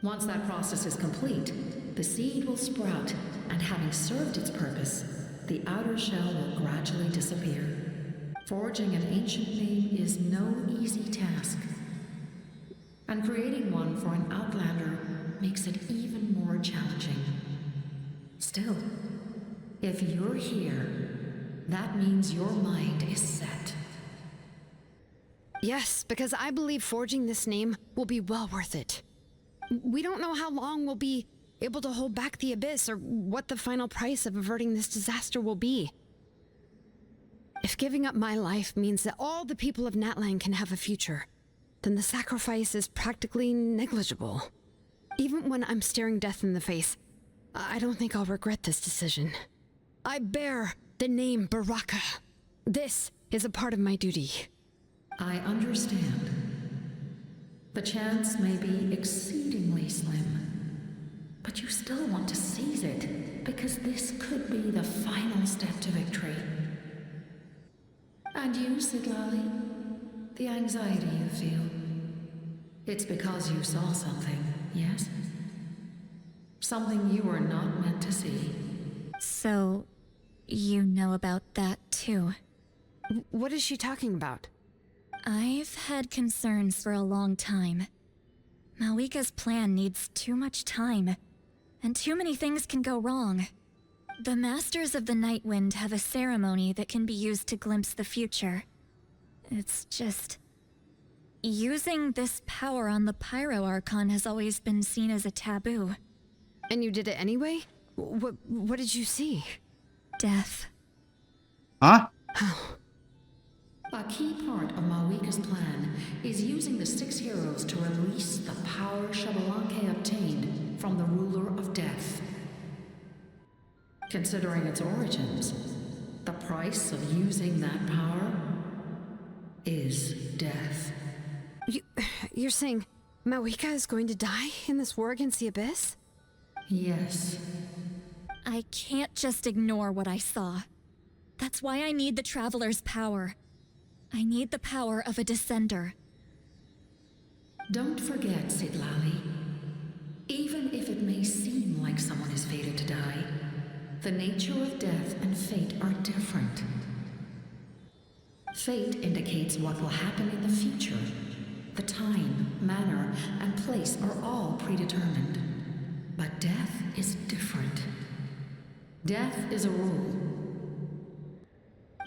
Once that process is complete, the seed will sprout, and having served its purpose, the outer shell will gradually disappear. Forging an ancient name is no easy task. And creating one for an outlander makes it even more challenging. Still, if you're here, that means your mind is set. Yes, because I believe forging this name will be well worth it. We don't know how long we'll be able to hold back the Abyss or what the final price of averting this disaster will be. If giving up my life means that all the people of Natlan can have a future, then the sacrifice is practically negligible. Even when I'm staring death in the face, I don't think I'll regret this decision. I bear the name Baraka. This is a part of my duty. I understand. The chance may be exceedingly slim, but you still want to seize it because this could be the final step to victory. And you, Sidlali, the anxiety you feel, it's because you saw something, yes? Something you were not meant to see. So, you know about that too. What is she talking about? I've had concerns for a long time. Malika's plan needs too much time, and too many things can go wrong. The Masters of the Nightwind have a ceremony that can be used to glimpse the future. It's just... using this power on the Pyro Archon has always been seen as a taboo. And you did it anyway? What did you see? Death. Huh? A key part of Malika's plan is using the 6 heroes to release the power Xbalanque obtained from the Ruler of Death. Considering its origins, the price of using that power is death. You're saying Malika is going to die in this war against the Abyss? Yes. I can't just ignore what I saw. That's why I need the Traveler's power. I need the power of a Descender. Don't forget, Sidlali. Even if it may seem like someone is fated to die, the nature of death and fate are different. Fate indicates what will happen in the future. The time, manner, and place are all predetermined. But death is different. Death is a rule.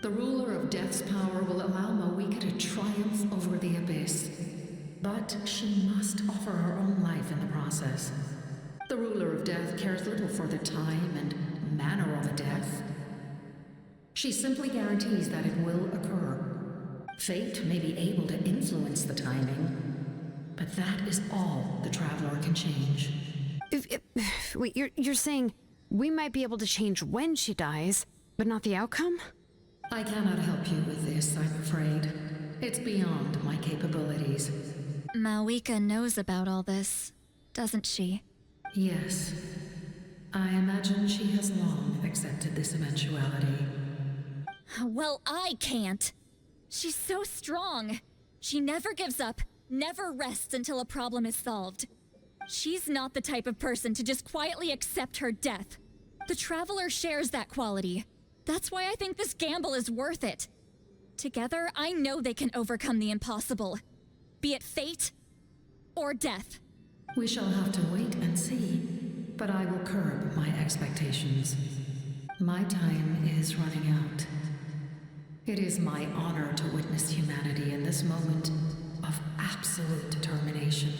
The ruler of Death's power will allow Malika to triumph over the Abyss. But she must offer her own life in the process. The ruler of Death cares little for the time and manner of a death. She simply guarantees that it will occur. Fate may be able to influence the timing, but that is all the Traveler can change. Wait, you're saying we might be able to change when she dies, but not the outcome? I cannot help you with this, I'm afraid. It's beyond my capabilities. Malika knows about all this, doesn't she? Yes. I imagine she has long accepted this eventuality. Well, I can't. She's so strong. She never gives up, never rests until a problem is solved. She's not the type of person to just quietly accept her death. The Traveler shares that quality. That's why I think this gamble is worth it. Together, I know they can overcome the impossible. Be it fate or death. We shall have to wait and see, but I will curb my expectations. My time is running out. It is my honor to witness humanity in this moment of absolute determination.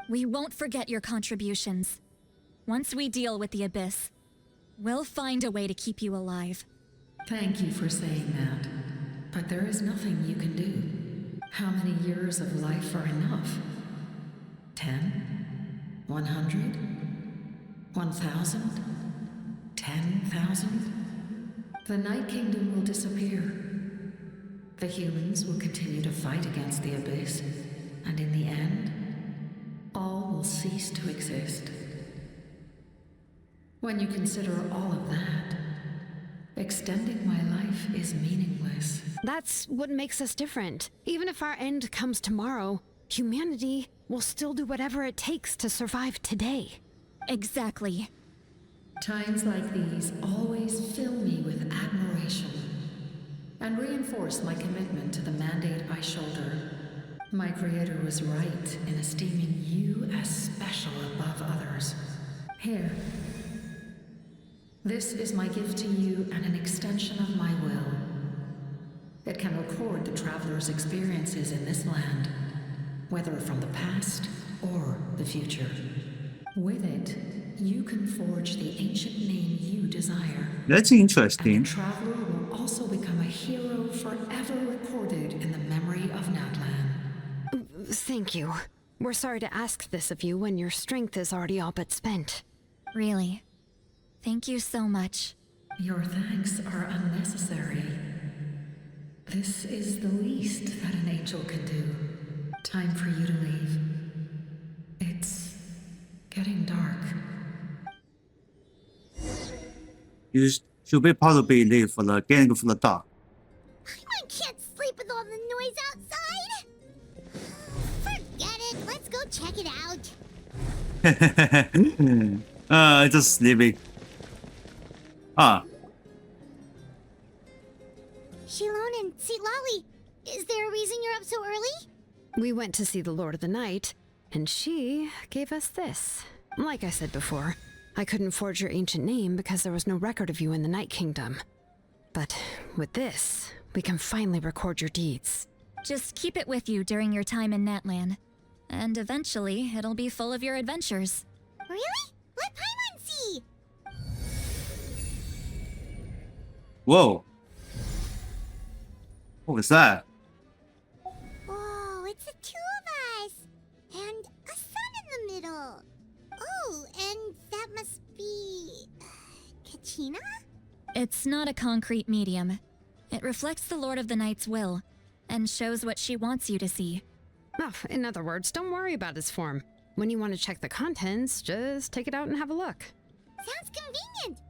We won't forget your contributions. Once we deal with the Abyss, we'll find a way to keep you alive. Thank you for saying that, but there is nothing you can do. How many years of life are enough? 10? 100? 1,000? 10,000? The Night Kingdom will disappear. The humans will continue to fight against the Abyss, and in the end, all will cease to exist. When you consider all of that, extending my life is meaningless. That's what makes us different. Even if our end comes tomorrow, humanity will still do whatever it takes to survive today. Exactly. Times like these always fill me with admiration and reinforce my commitment to the mandate I shoulder. My creator was right in esteeming you as special above others. Here. This is my gift to you and an extension of my will. It can record the traveler's experiences in this land, whether from the past or the future. With it, you can forge the ancient name you desire. That's And interesting. the traveler will also become a hero forever recorded in the memory of Natlan. Thank you. We're sorry to ask this of you when your strength is already all but spent. Really. Thank you so much. Your thanks are unnecessary. This is the least that an angel can do. Time for you to leave. It's getting dark. You should be probably leave for the getting for the dark. I can't sleep with all the noise outside. Forget it. Let's go check it out. Just sleeping. Ah, Shilon and Lolly, is there a reason you're up so early? We went to see the Lord of the Night, and she gave us this. Like I said before, I couldn't forge your ancient name because there was no record of you in the Night Kingdom. But with this, we can finally record your deeds. Just keep it with you during your time in Natlan. And eventually, it'll be full of your adventures. Really? Let Paimon see! whoa. What was that? Whoa, it's the two of us! And a sun in the middle! Oh, and that must be... Kachina? It's not a concrete medium. It reflects the Lord of the Night's will, and shows what she wants you to see. Oh, in other words, don't worry about its form. When you want to check the contents, just take it out and have a look. Sounds convenient!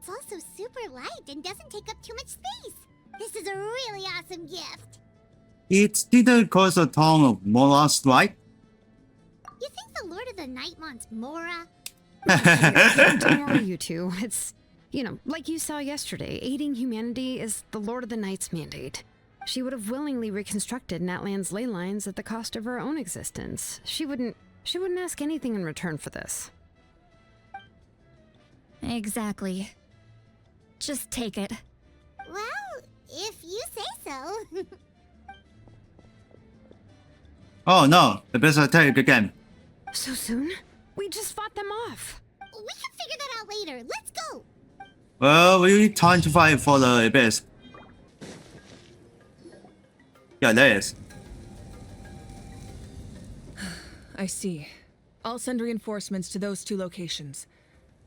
It's also super light and doesn't take up too much space. This is a really awesome gift. It didn't cause a ton of molas, right? You think the Lord of the Night wants Mora? Don't worry, you two. It's, like you saw yesterday, aiding humanity is the Lord of the Night's mandate. She would have willingly reconstructed Natlan's ley lines at the cost of her own existence. She wouldn't ask anything in return for this. Exactly. Just take it. Well, if you say so. Oh no, the best attack again. So soon? We just fought them off. We can figure that out later. Let's go. Well, we need time to fight for the abyss. Yeah, there is. I see. I'll send reinforcements to those 2 locations.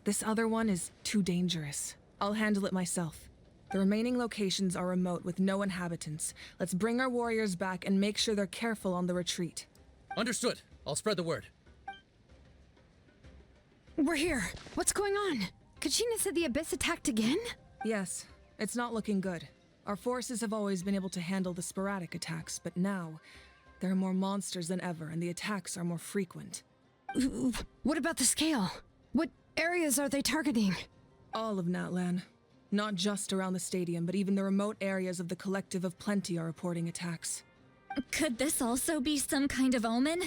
This other one is too dangerous. I'll handle it myself. The remaining locations are remote with no inhabitants. Let's bring our warriors back and make sure they're careful on the retreat. Understood. I'll spread the word. We're here. What's going on? Kachina said the Abyss attacked again? Yes, it's not looking good. Our forces have always been able to handle the sporadic attacks, but now there are more monsters than ever and the attacks are more frequent. What about the scale? What areas are they targeting? All of Natlan. Not just around the stadium, but even the remote areas of the Collective of Plenty are reporting attacks. Could this also be some kind of omen?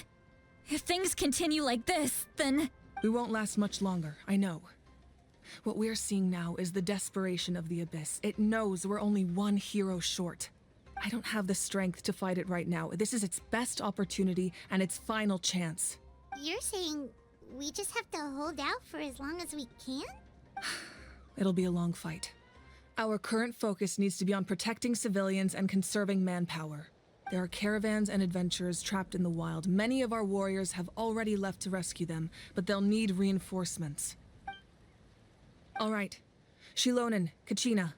If things continue like this, then... We won't last much longer, I know. What we're seeing now is the desperation of the Abyss. It knows we're only one hero short. I don't have the strength to fight it right now. This is its best opportunity and its final chance. You're saying we just have to hold out for as long as we can? It'll be a long fight. Our current focus needs to be on protecting civilians and conserving manpower. There are caravans and adventurers trapped in the wild. Many of our warriors have already left to rescue them, but they'll need reinforcements. All right. Shilonen, Kachina,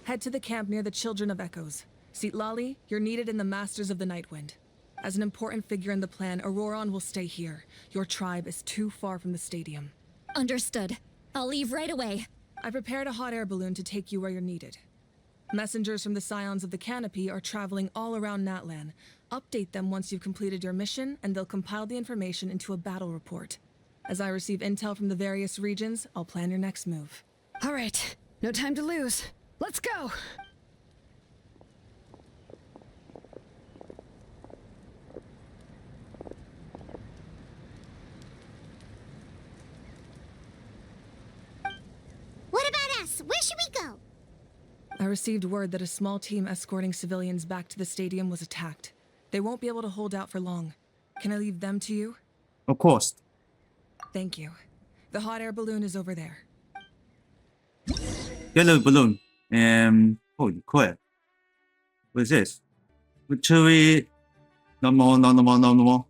head to the camp near the Children of Echoes. Lolly, you're needed in the Masters of the Nightwind. As an important figure in the plan, Auroron will stay here. Your tribe is too far from the stadium. Understood. I'll leave right away. I prepared a hot air balloon to take you where you're needed. Messengers from the Scions of the Canopy are traveling all around Natlan. Update them once you've completed your mission, and they'll compile the information into a battle report. As I receive intel from the various regions, I'll plan your next move. All right. No time to lose. Let's go! Anyways, where should we go? I received word that a small team escorting civilians back to the stadium was attacked. They won't be able to hold out for long. Can I leave them to you? Of course. Thank you. The hot air balloon is over there. Yellow balloon. Holy crap. What is this? Chewy. No more. And we're off!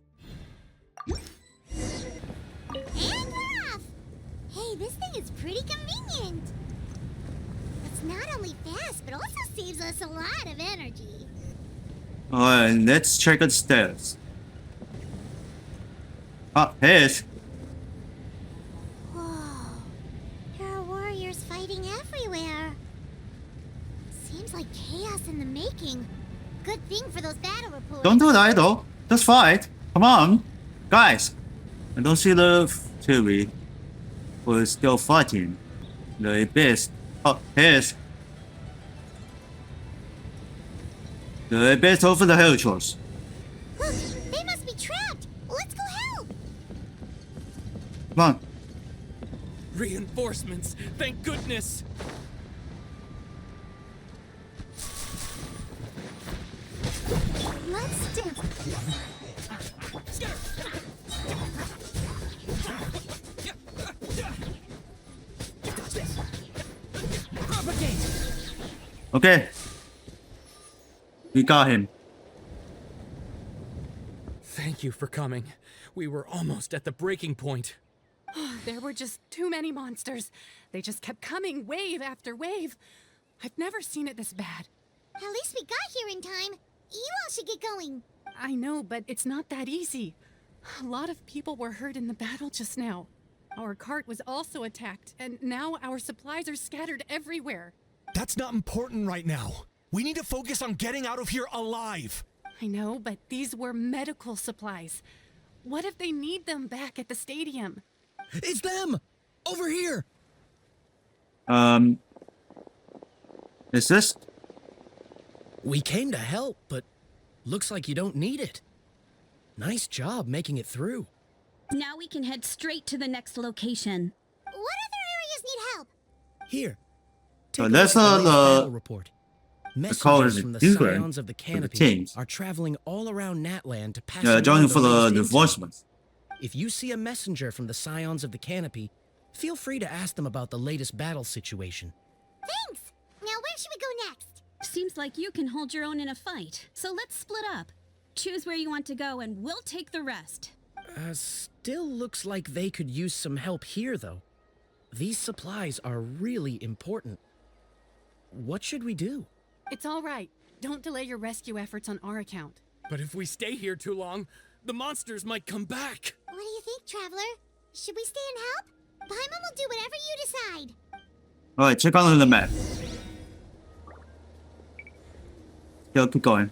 Hey, this thing is pretty convenient. It's not only fast, but also saves us a lot of energy. Alright, let's check the stairs. Ah, here's. Whoa. There are warriors fighting everywhere. Seems like chaos in the making. Good thing for those battle reports. Don't do that though. Just fight. Come on. Guys. I don't see the Chewy who is still fighting. The abyss. Oh, here's. The abyss over the hilltores. Look, they must be trapped. Let's go help. Come on. Reinforcements! Thank goodness! Let's do. Okay. We got him. Thank you for coming. We were almost at the breaking point. There were just too many monsters. They just kept coming, wave after wave. I've never seen it this bad. At least we got here in time. You all should get going. I know, but it's not that easy. A lot of people were hurt in the battle just now. Our cart was also attacked, and now our supplies are scattered everywhere. That's not important right now. We need to focus on getting out of here alive. I know, but these were medical supplies. What if they need them back at the stadium? It's them! Over here! Is this? We came to help, but looks like you don't need it. Nice job making it through. Now we can head straight to the next location. What other areas need help? Here. So that's battle the report. colors Messengers from the different Scions of the for the Canopy teams. are traveling all around Natland to pass. Joining for the latest intel. reinforcements. If you see a messenger from the Scions of the Canopy, feel free to ask them about the latest battle situation. Thanks. Now where should we go next? Seems like you can hold your own in a fight, so let's split up. Choose where you want to go and we'll take the rest. Still looks like they could use some help here, though. These supplies are really important. What should we do? It's all right. Don't delay your rescue efforts on our account. But if we stay here too long, the monsters might come back. What do you think, Traveler? Should we stay and help? Paimon will do whatever you decide. Alright, check on the map. Yo, keep going.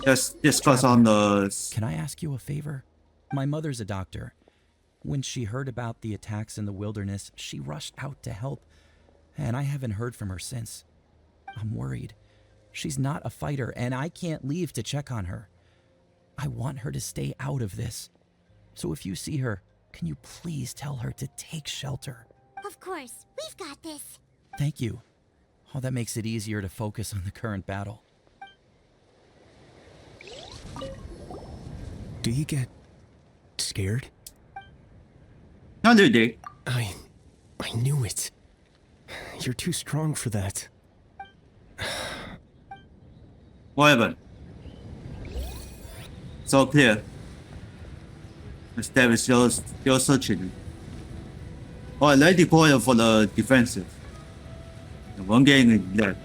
Just discuss on the... Can I ask you a favor? My mother's a doctor. When she heard about the attacks in the wilderness, she rushed out to help, and I haven't heard from her since. I'm worried. She's not a fighter, and I can't leave to check on her. I want her to stay out of this. So if you see her, can you please tell her to take shelter? Of course. We've got this. Thank you. Oh, that makes it easier to focus on the current battle. Do you get scared? No, dude. I knew it. You're too strong for that. Whatever. It's all clear. The step is still searching. Alright, let's deploy for the defensive. The one game is left.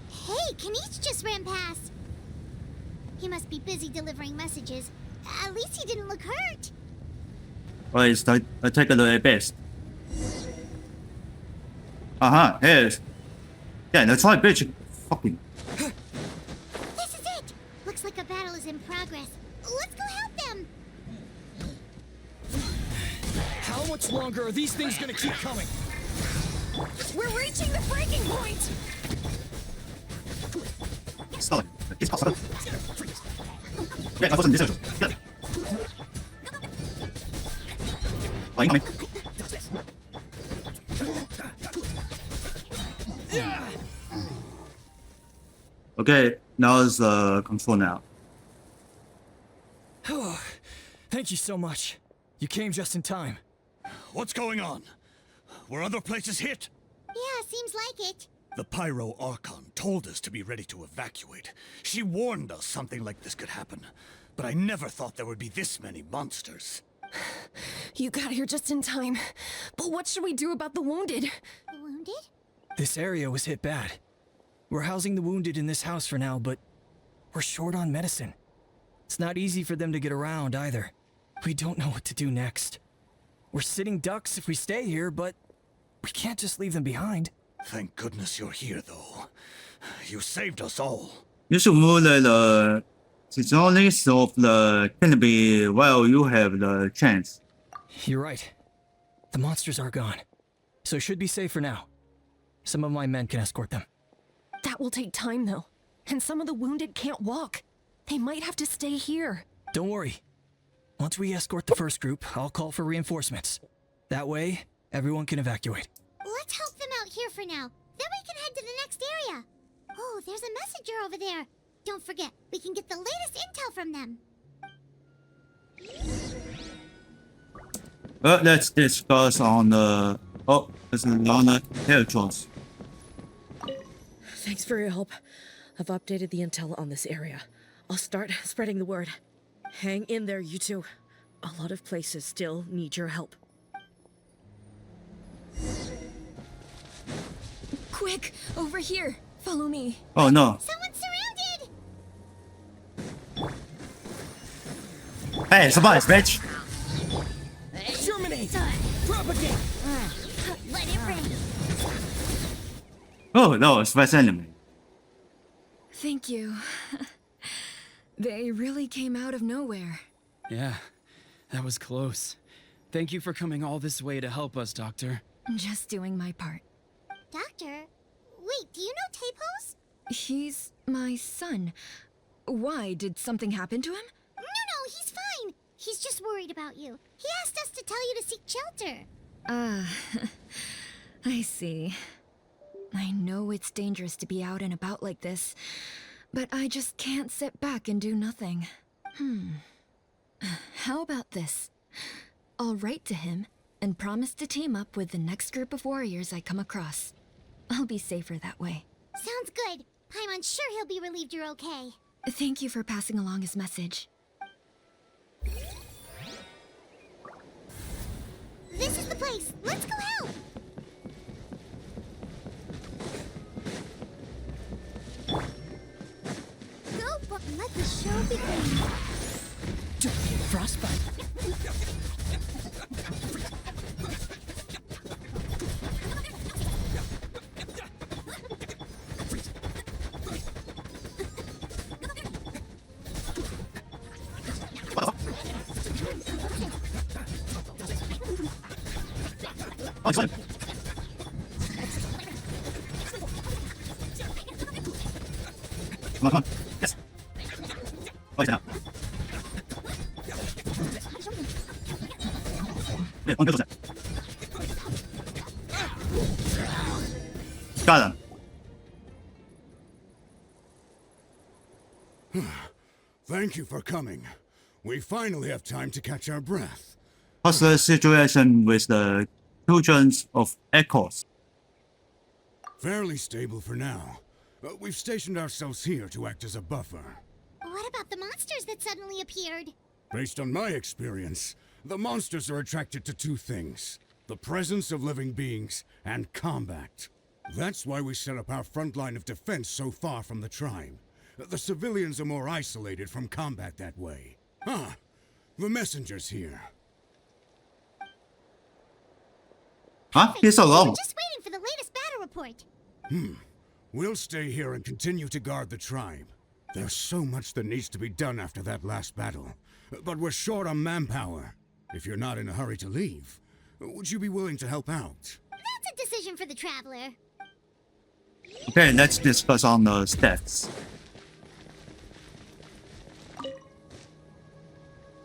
Hey, Kanish just ran past. He must be busy delivering messages. At least he didn't look hurt. Alright, it's the attack of the best. Here's. Yeah, the tri bitch. Fucking. This is it. Looks like a battle is in progress. Let's go help them. How much longer are these things gonna keep coming? We're reaching the breaking point! Stop. It's possible. Yeah, I wasn't this. Yeah. Okay, now it's control now. Thank you so much. You came just in time. What's going on? Were other places hit? Yeah, seems like it. The Pyro Archon told us to be ready to evacuate. She warned us something like this could happen. But I never thought there would be this many monsters. You got here just in time. But what should we do about the wounded? The wounded? This area was hit bad. We're housing the wounded in this house for now, but we're short on medicine. It's not easy for them to get around either. We don't know what to do next. We're sitting ducks if we stay here, but we can't just leave them behind. Thank goodness you're here, though. You saved us all. You should move the zones of the canopy while you have the chance. You're right. The monsters are gone, so it should be safe for now. Some of my men can escort them. That will take time, though. And some of the wounded can't walk. They might have to stay here. Don't worry. Once we escort the first group, I'll call for reinforcements. That way, everyone can evacuate. Let's help them out here for now. Then we can head to the next area. Oh, there's a messenger over there. Don't forget, we can get the latest intel from them. Well, let's discuss on the... Oh, there's another territories. Thanks for your help. I've updated the intel on this area. I'll start spreading the word. Hang in there, you two. A lot of places still need your help. Quick, over here. Follow me. Oh no. Someone's surrounded! Hey, surprise, bitch! Terminate! Propagate! Let it rain. Oh no, surprise enemy. Thank you. They really came out of nowhere. Yeah, that was close. Thank you for coming all this way to help us, Doctor. Just doing my part. Doctor? Wait, do you know Tapos? He's my son. Why? Did something happen to him? No, he's fine. He's just worried about you. He asked us to tell you to seek shelter. I see. I know it's dangerous to be out and about like this, but I just can't sit back and do nothing. How about this? I'll write to him and promise to team up with the next group of warriors I come across. I'll be safer that way. Sounds good. Paimon's sure he'll be relieved you're okay. Thank you for passing along his message. This is the place. Let's go help. Go, but let the show begin. Frostbite. Come on. Yes. Oh, now. Yeah, one goes. Got him. Thank you for coming. We finally have time to catch our breath. What's the situation with the children of Echoes? Fairly stable for now. We've stationed ourselves here to act as a buffer. What about the monsters that suddenly appeared? Based on my experience, the monsters are attracted to two things: the presence of living beings and combat. That's why we set up our front line of defense so far from the tribe. The civilians are more isolated from combat that way. Ah, the messenger's here. Huh? He's alone. We're just waiting for the latest battle report. We'll stay here and continue to guard the tribe. There's so much that needs to be done after that last battle. But we're short on manpower. If you're not in a hurry to leave, would you be willing to help out? That's a decision for the traveler. Okay, let's discuss on the stats.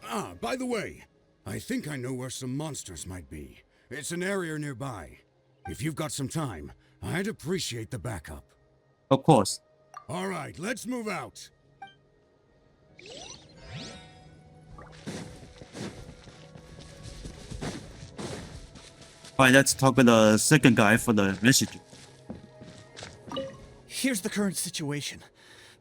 Ah, by the way, I think I know where some monsters might be. It's an area nearby. If you've got some time, I'd appreciate the backup. Of course. All right, let's move out. Alright, let's talk with the second guy for the message. Here's the current situation.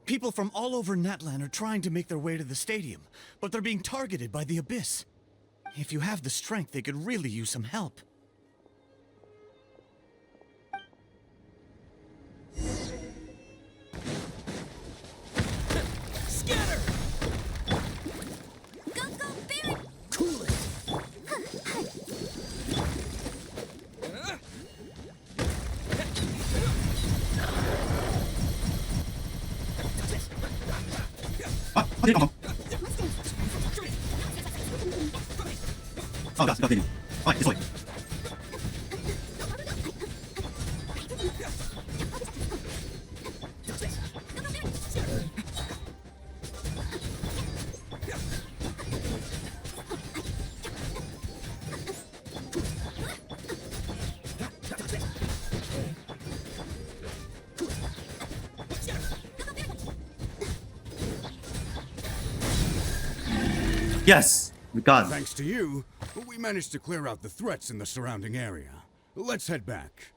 People from all over Natlan are trying to make their way to the stadium, but they're being targeted by the Abyss. If you have the strength, they could really use some help. Scatter! Go, go, Baron! Cool it! Oh, that's continue. Alright, this way. Yes, we got it. Thanks to you, we managed to clear out the threats in the surrounding area. Let's head back.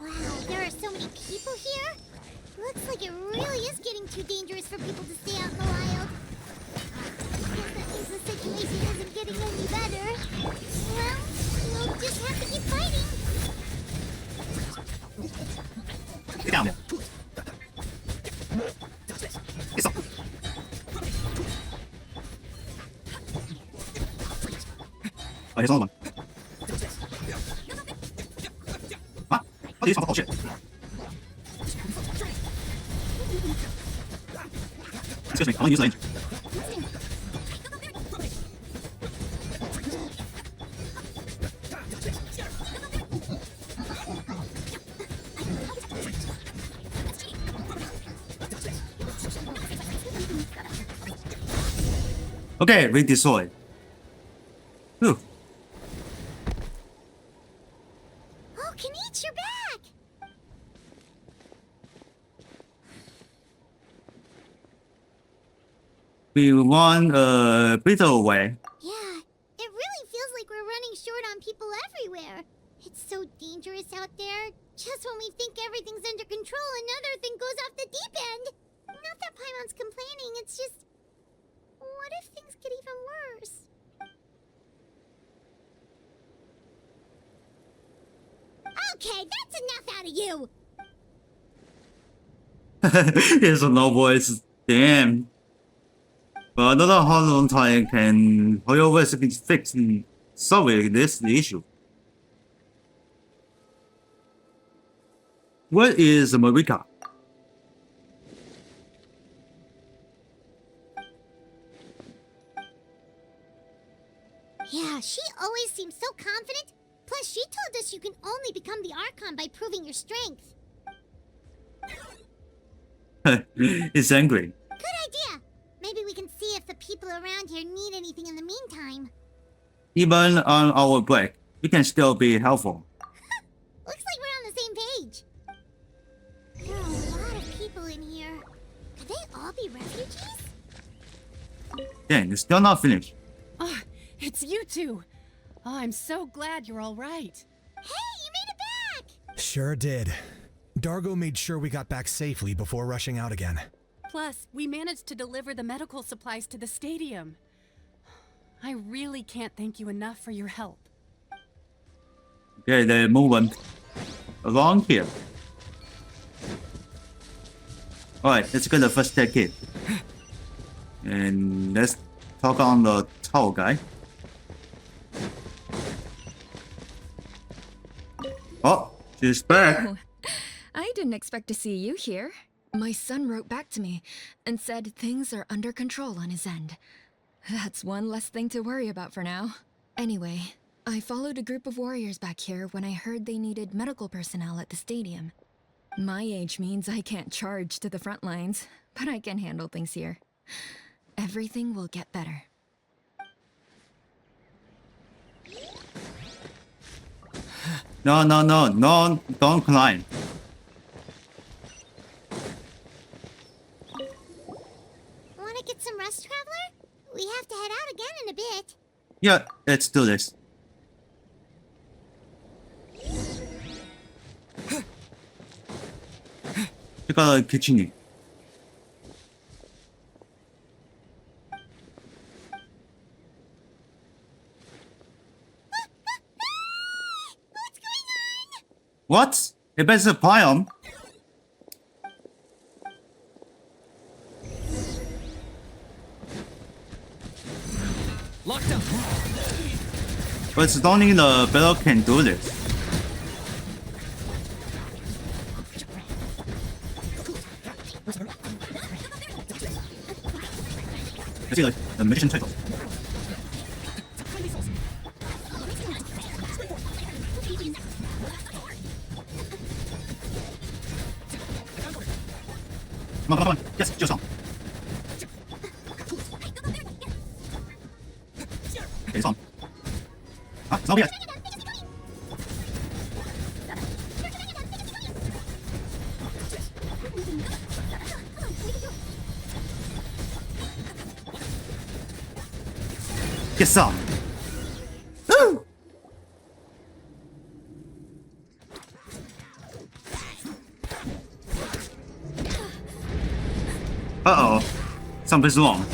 Wow, there are so many people here. Looks like it really is getting too dangerous for people to stay out in the wild. I guess that means the situation isn't getting any better. Well, we'll just have to keep fighting. Get down there. Get up. Oh, here's another one. What? Oh, these oh shit. Excuse me, I'm gonna use range. Okay, ring destroyed. Whew. Oh, Kanich, you're back! We won a bit away. Yeah, it really feels like we're running short on people everywhere. It's so dangerous out there. Just when we think everything's under control, another thing goes off the deep end. Not that Paimon's complaining, it's just... What if things get even worse? Okay, that's enough out of you! There's no voice. Damn. But I don't know how long time can Hoyoverse be fixed and solving this issue. What is Marika? Yeah, she always seems so confident. Plus, she told us you can only become the Archon by proving your strength. It's angry. Good idea. Maybe we can see if the people around here need anything in the meantime. Even on our break, we can still be helpful. Looks like we're on the same page. There are a lot of people in here. Could they all be refugees? Dang, it's still not finished. Oh, it's you two. Oh, I'm so glad you're all right. Hey, you made it back! Sure did. Dargo made sure we got back safely before rushing out again. Plus, we managed to deliver the medical supplies to the stadium. I really can't thank you enough for your help. Okay, they're moving along here. Alright, let's get the first aid kit. And let's talk on the tall guy. Oh, she's back. Oh, I didn't expect to see you here. My son wrote back to me and said things are under control on his end. That's one less thing to worry about for now. Anyway, I followed a group of warriors back here when I heard they needed medical personnel at the stadium. My age means I can't charge to the front lines, but I can handle things here. Everything will get better. No, no, no, no, don't climb. Wanna get some rest, Traveler? We have to head out again in a bit. Yeah, let's do this. You got a kitchen. What? It better supply them. Locked up. But it's only the battle can do this. I see the mission title. Come on, come on, yes, just on. Okay, it's on. Ah, it's not yet. Get some. Woo! Uh-oh. Something's wrong.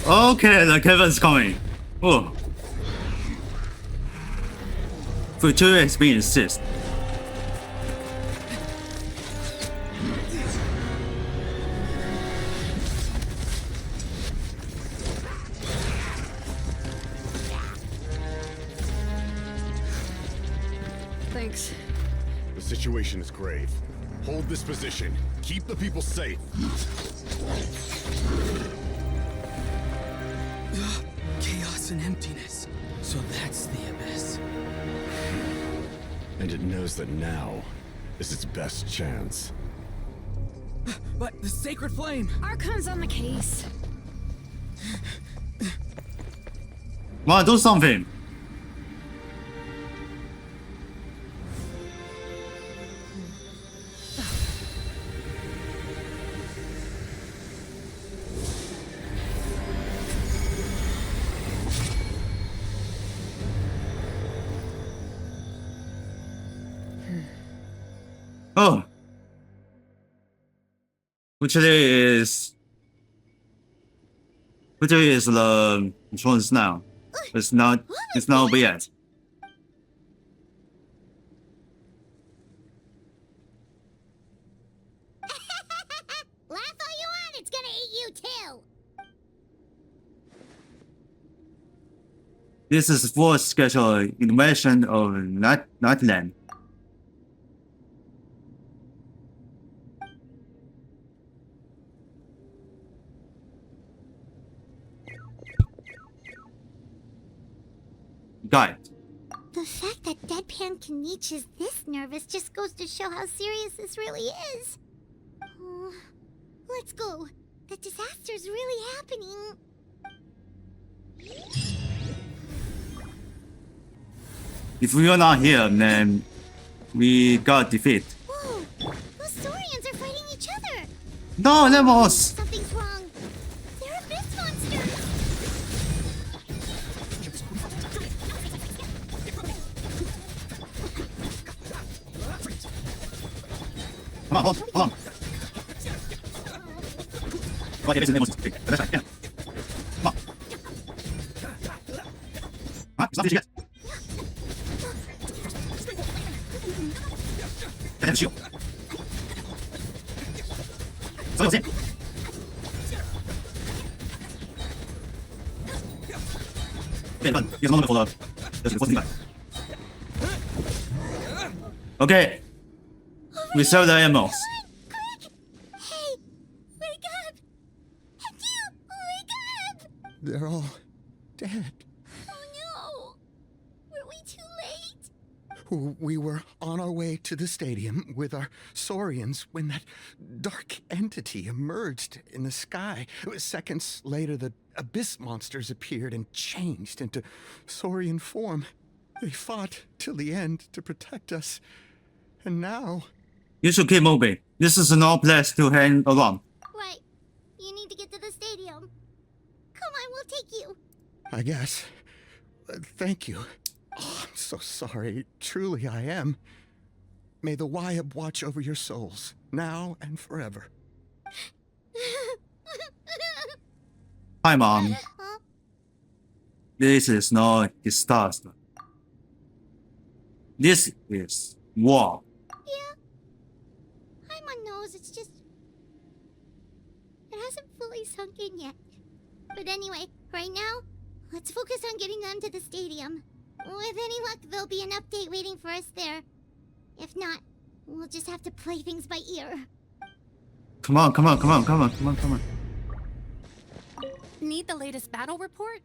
Okay, the Kevin's coming. Oh. Future has been insist. Thanks. The situation is grave. Hold this position. Keep the people safe. Chaos and emptiness. So that's the abyss. And it knows that now is its best chance. But the sacred flame! Archon's on the case. Wanna do something? Oh. Which is the insurance now. It's not over yet. Laugh all you want, it's gonna eat you too. This is for schedule invasion of Nightland. Guide. The fact that Deadpan Kenichi is this nervous just goes to show how serious this really is. Let's go. The disaster's really happening. If we are not here, then we got defeat. Whoa! Those Saurians are fighting each other! No, Lemos! Something's wrong. They're abyss monsters! Come on, hold on. Come on, yeah, this is the most. That's right, yeah. Come on. Huh? Stop this yet. Get the shield. So that's it. Okay. We sell the ammo. Hey, wake up! You, wake up! They're all dead. Oh no! Were we too late? We were on our way to the stadium with our Saurians when that dark entity emerged in the sky. Seconds later, the abyss monsters appeared and changed into Saurian form. They fought till the end to protect us. And now... You should keep moving. This is no place to hang around. Right. You need to get to the stadium. Come on, we'll take you. I guess. Thank you. Oh, I'm so sorry. Truly I am. May the Wyab watch over your souls, now and forever. Hi, Mom. Huh? This is not disaster. This is war. Yeah. Paimon knows, it's just... It hasn't fully sunk in yet. But anyway, right now, let's focus on getting them to the stadium. With any luck, there'll be an update waiting for us there. If not, we'll just have to play things by ear. Come on, come on, come on, come on, come on, come on. Need the latest battle report?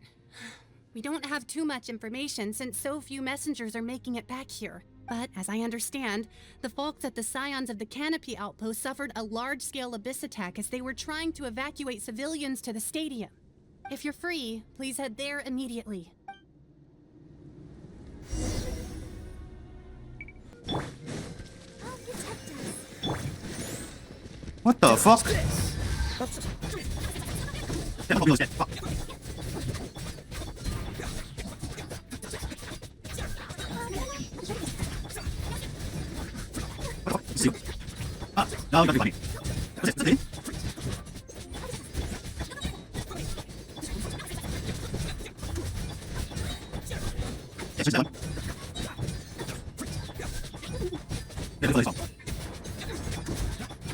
We don't have too much information since so few messengers are making it back here. But as I understand, the folks at the Scions of the Canopy Outpost suffered a large-scale abyss attack as they were trying to evacuate civilians to the stadium. If you're free, please head there immediately. What the fuck? Now you got me. What's it? Yes, that one. Yeah, this one.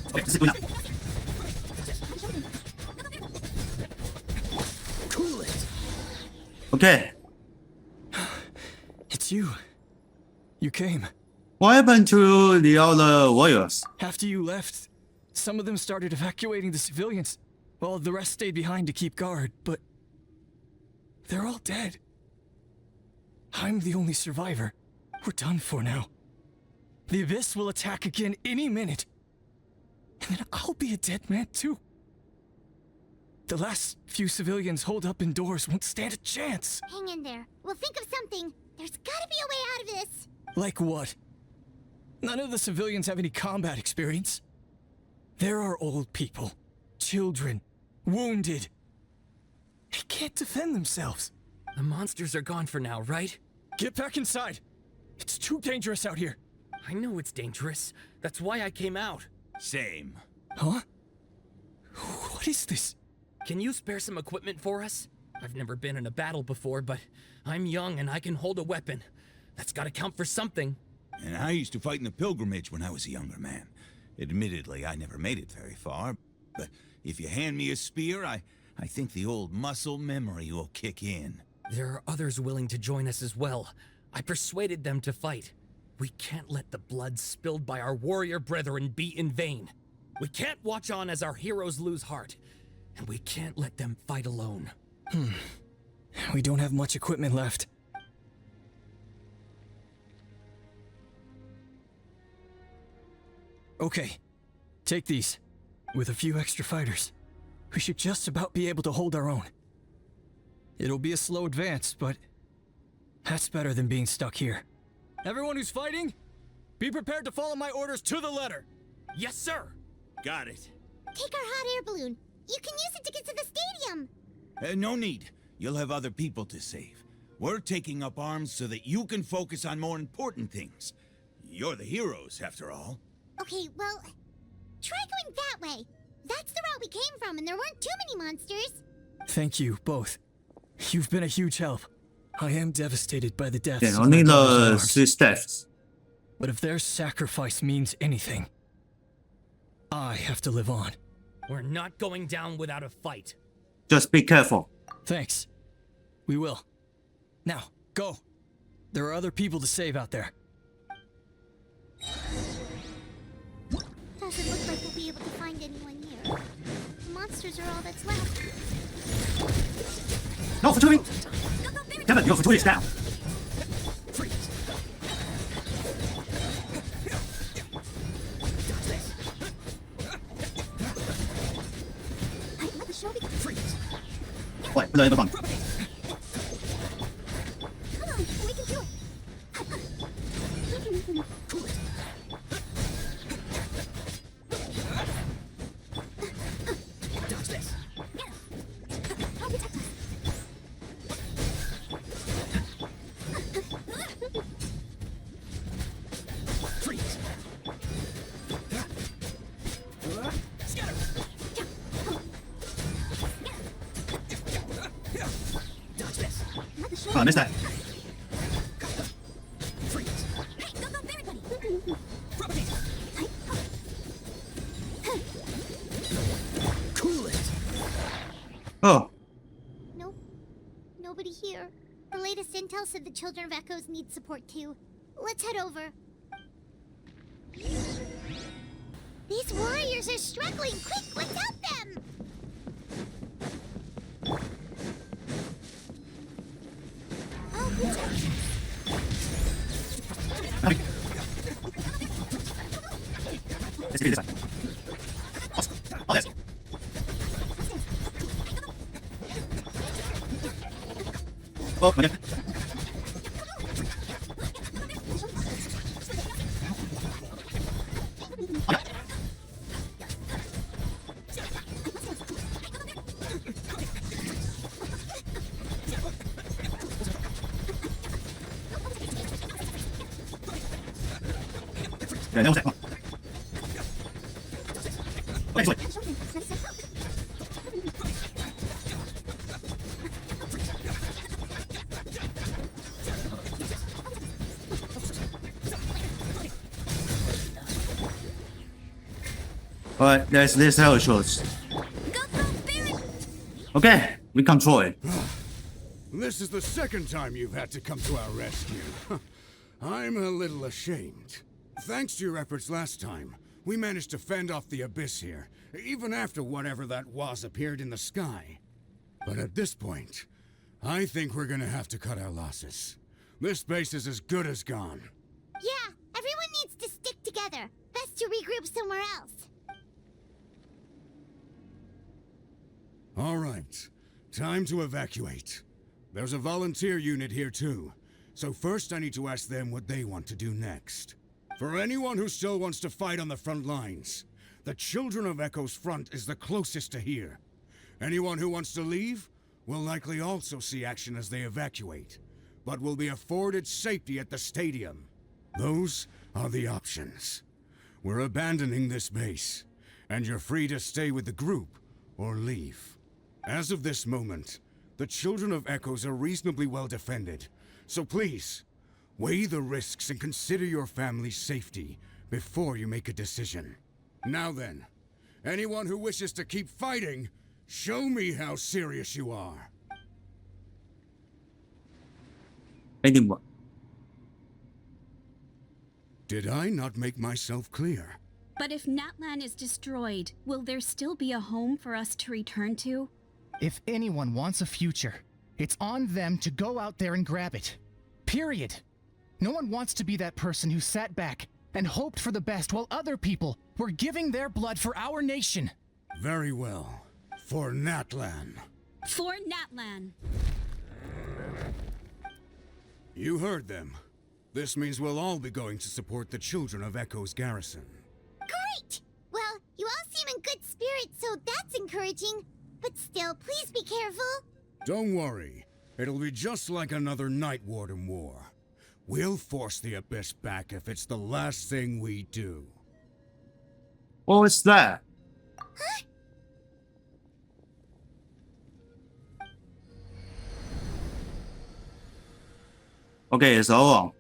Okay, this is good now. Cool it. Okay. It's you. You came. What happened to the other warriors? After you left, some of them started evacuating the civilians, while the rest stayed behind to keep guard, but they're all dead. I'm the only survivor. We're done for now. The Abyss will attack again any minute. And then I'll be a dead man too. The last few civilians holed up indoors won't stand a chance. Hang in there. We'll think of something. There's gotta be a way out of this. Like what? None of the civilians have any combat experience. There are old people, children, wounded. They can't defend themselves. The monsters are gone for now, right? Get back inside. It's too dangerous out here. I know it's dangerous. That's why I came out. Same. Huh? What is this? Can you spare some equipment for us? I've never been in a battle before, but I'm young and I can hold a weapon. That's gotta count for something. And I used to fight in the pilgrimage when I was a younger man. Admittedly, I never made it very far, but if you hand me a spear, I think the old muscle memory will kick in. There are others willing to join us as well. I persuaded them to fight. We can't let the blood spilled by our warrior brethren be in vain. We can't watch on as our heroes lose heart, and we can't let them fight alone. We don't have much equipment left. Okay, take these. With a few extra fighters, we should just about be able to hold our own. It'll be a slow advance, but that's better than being stuck here. Everyone who's fighting, be prepared to follow my orders to the letter. Yes, sir. Got it. Take our hot air balloon. You can use it to get to the stadium. No need. You'll have other people to save. We're taking up arms so that you can focus on more important things. You're the heroes, after all. Okay, well, Try going that way. That's the route we came from, and there weren't too many monsters. Thank you, both. You've been a huge help. I am devastated by the deaths Yeah, of only my brothers in the arms. 3 steps. But if their sacrifice means anything, I have to live on. We're not going down without a fight. Just be careful. Thanks. We will. Now, go. There are other people to save out there. Doesn't look like we'll be able to find anyone here. The monsters are all that's left. No, Fatui! Kevin, your Fatui is down. Wait, put it in the bunk. Come on, we can do it. Dodge this. I'll protect us. Freeze. Scatter. Dodge this. Oh, I missed that. Freeze. Hey, go everybody. Propagate. Cool it. Oh, Nope. Nobody here. The latest intel said the Children of Echoes need support too. Let's head over. These warriors are struggling. Quick, let's help them! Oh, protect us. let's do this side. Awesome. Oh, yes. Oh, my God. Yeah, that was it. Come on. Wait, wait. Alright, this is how it shows. Okay, we control it. This is the second time you've had to come to our rescue. I'm a little ashamed. Thanks to your efforts last time, we managed to fend off the abyss here, even after whatever that was appeared in the sky. But at this point, I think we're gonna have to cut our losses. This base is as good as gone. Yeah, everyone needs to stick together. Best to regroup somewhere else. All right, time to evacuate. There's a volunteer unit here too, so first I need to ask them what they want to do next. For anyone who still wants to fight on the front lines, the Children of Echo's front is the closest to here. Anyone who wants to leave will likely also see action as they evacuate, but will be afforded safety at the stadium. Those are the options. We're abandoning this base, and you're free to stay with the group or leave. As of this moment, the Children of Echoes are reasonably well defended, so please, weigh the risks and consider your family's safety before you make a decision. Now then, anyone who wishes to keep fighting, show me how serious you are. Anyone? Did I not make myself clear? But if Natlan is destroyed, will there still be a home for us to return to? If anyone wants a future, it's on them to go out there and grab it. Period. No one wants to be that person who sat back and hoped for the best while other people were giving their blood for our nation. Very well. For Natlan. For Natlan. You heard them. This means we'll all be going to support the Children of Echo's garrison. Great! Well, you all seem in good spirits, so that's encouraging. But still, please be careful. Don't worry. It'll be just like another Night Warden war. We'll force the Abyss back if it's the last thing we do. What was that? Okay, it's all.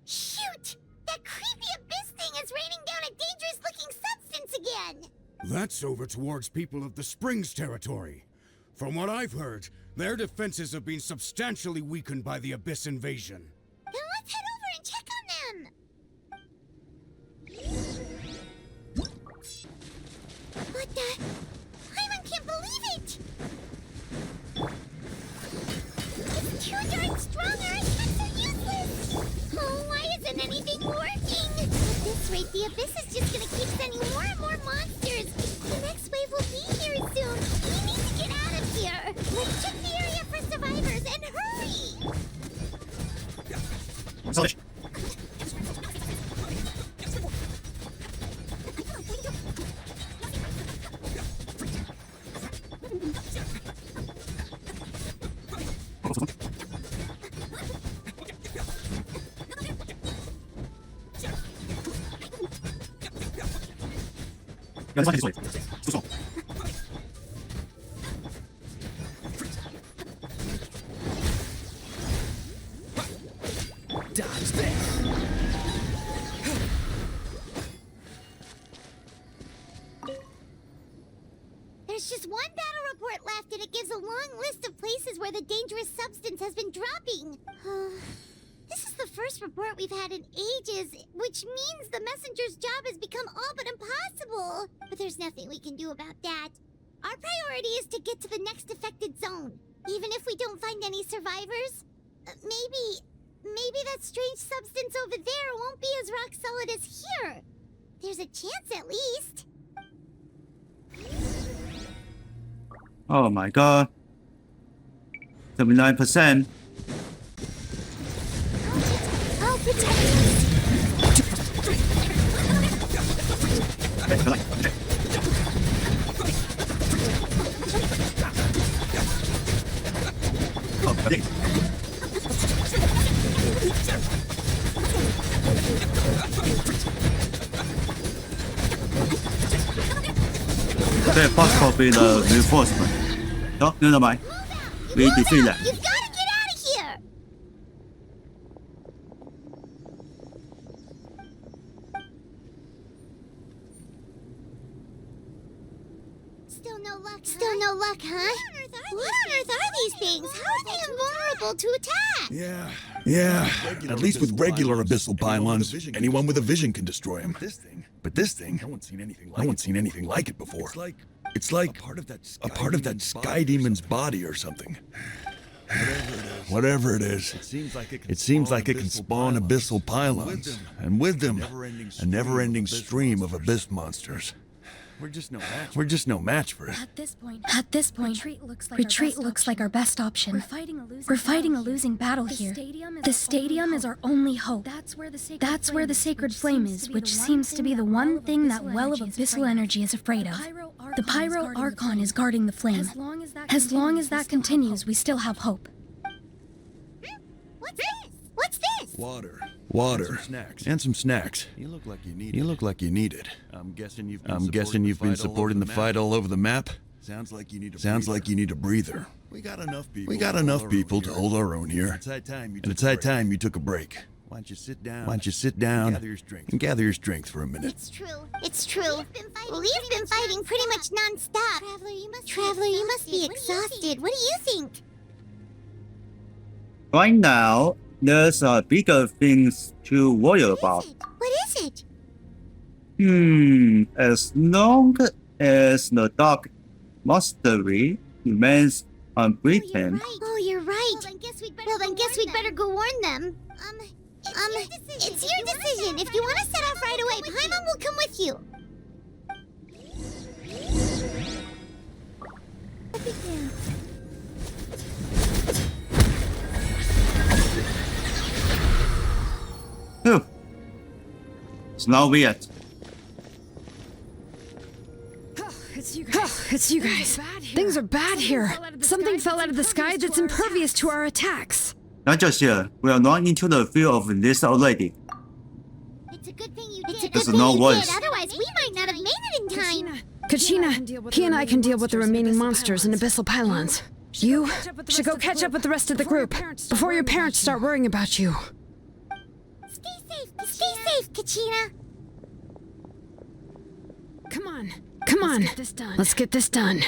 Shoot! That creepy abyss thing is raining down a dangerous-looking substance again! That's over towards people of the Springs territory. From what I've heard, their defenses have been substantially weakened by the Abyss invasion. Then let's head over and check on them! What the? Paimon can't believe it! It's too darn strong, our attacks are useless! Oh, why isn't anything working? At this rate, the Abyss is just gonna keep sending more and more monsters! The next wave will be here soon! We need to get out of here! Let's check the area for survivors, and hurry! Dodge this. There's just one battle report left, and it gives a long list of places where the dangerous substance has been dropping. This is the first report we've had in ages, which means the messenger's job has become all but impossible. But there's nothing we can do about that. Our priority is to get to the next affected zone. Even if we don't find any survivors, maybe that strange substance over there won't be as rock solid as here. There's a chance at least. Oh my god. 79%. Oh, protect us! That possibly the reinforcement. No, never mind. We defeat that. You've got to get out of here! Still no luck, huh? What on earth are these things? How are they invulnerable to attack? Yeah. At least with regular abyssal pylons, anyone with a vision can destroy them. But this thing, no one's seen anything like it before. It's like a part of that sky demon's body or something. Whatever it is, it seems like it can spawn abyssal pylons, and with them, a never-ending stream of abyss monsters. We're just no match for it. At this point, retreat looks like our best option. We're fighting a losing battle here. The stadium is our only hope. That's where the sacred flame is, which seems to be the one thing that well of abyssal energy is afraid of. The Pyro Archon is guarding the flame. As long as that continues, we still have hope. What's this? Water. And some snacks. You look like you need it. I'm guessing you've been supporting the fight all over the map. Sounds like you need a breather. We got enough people to hold our own here. And it's high time you took a break. Why don't you sit down and gather your strength for a minute. It's true. We've been fighting pretty much non-stop. Traveler, you must be exhausted. What do you think? Right now, there's bigger things to worry about. What is it? As long as the dark mastery remains unbeaten. Oh, you're right. Well, then guess we'd better go warn them. It's your decision. If you want to set off right away, Paimon will come with you. Phew. It's not weird. It's you guys. Things are bad here. Something fell out of the sky that's impervious to our attacks. Not just here. We are not into the field of this already. It's a good thing There's no voice. Otherwise, we might not have made it in time. Kachina, he and I can deal with the remaining monsters and abyssal pylons. You should go catch up with the rest of the group before your parents start worrying about you. Stay safe, Kachina. Come on. Let's get this done.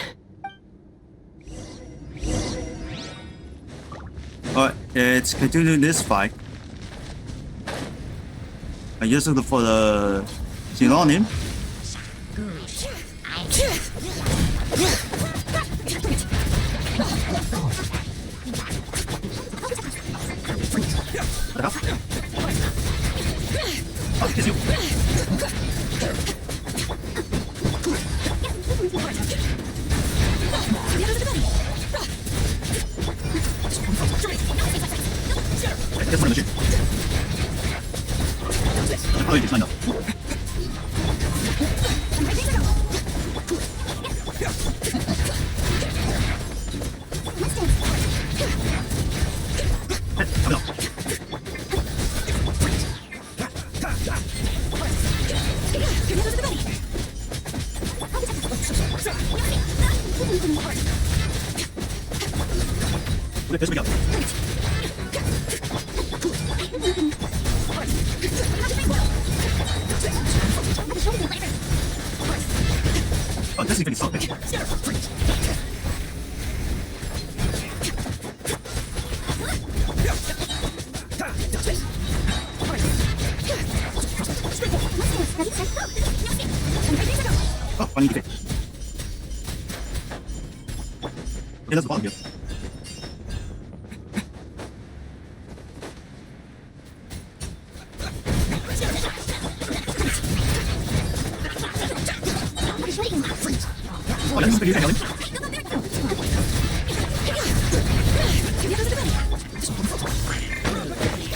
Alright, let's continue this fight. I use it for the synonym.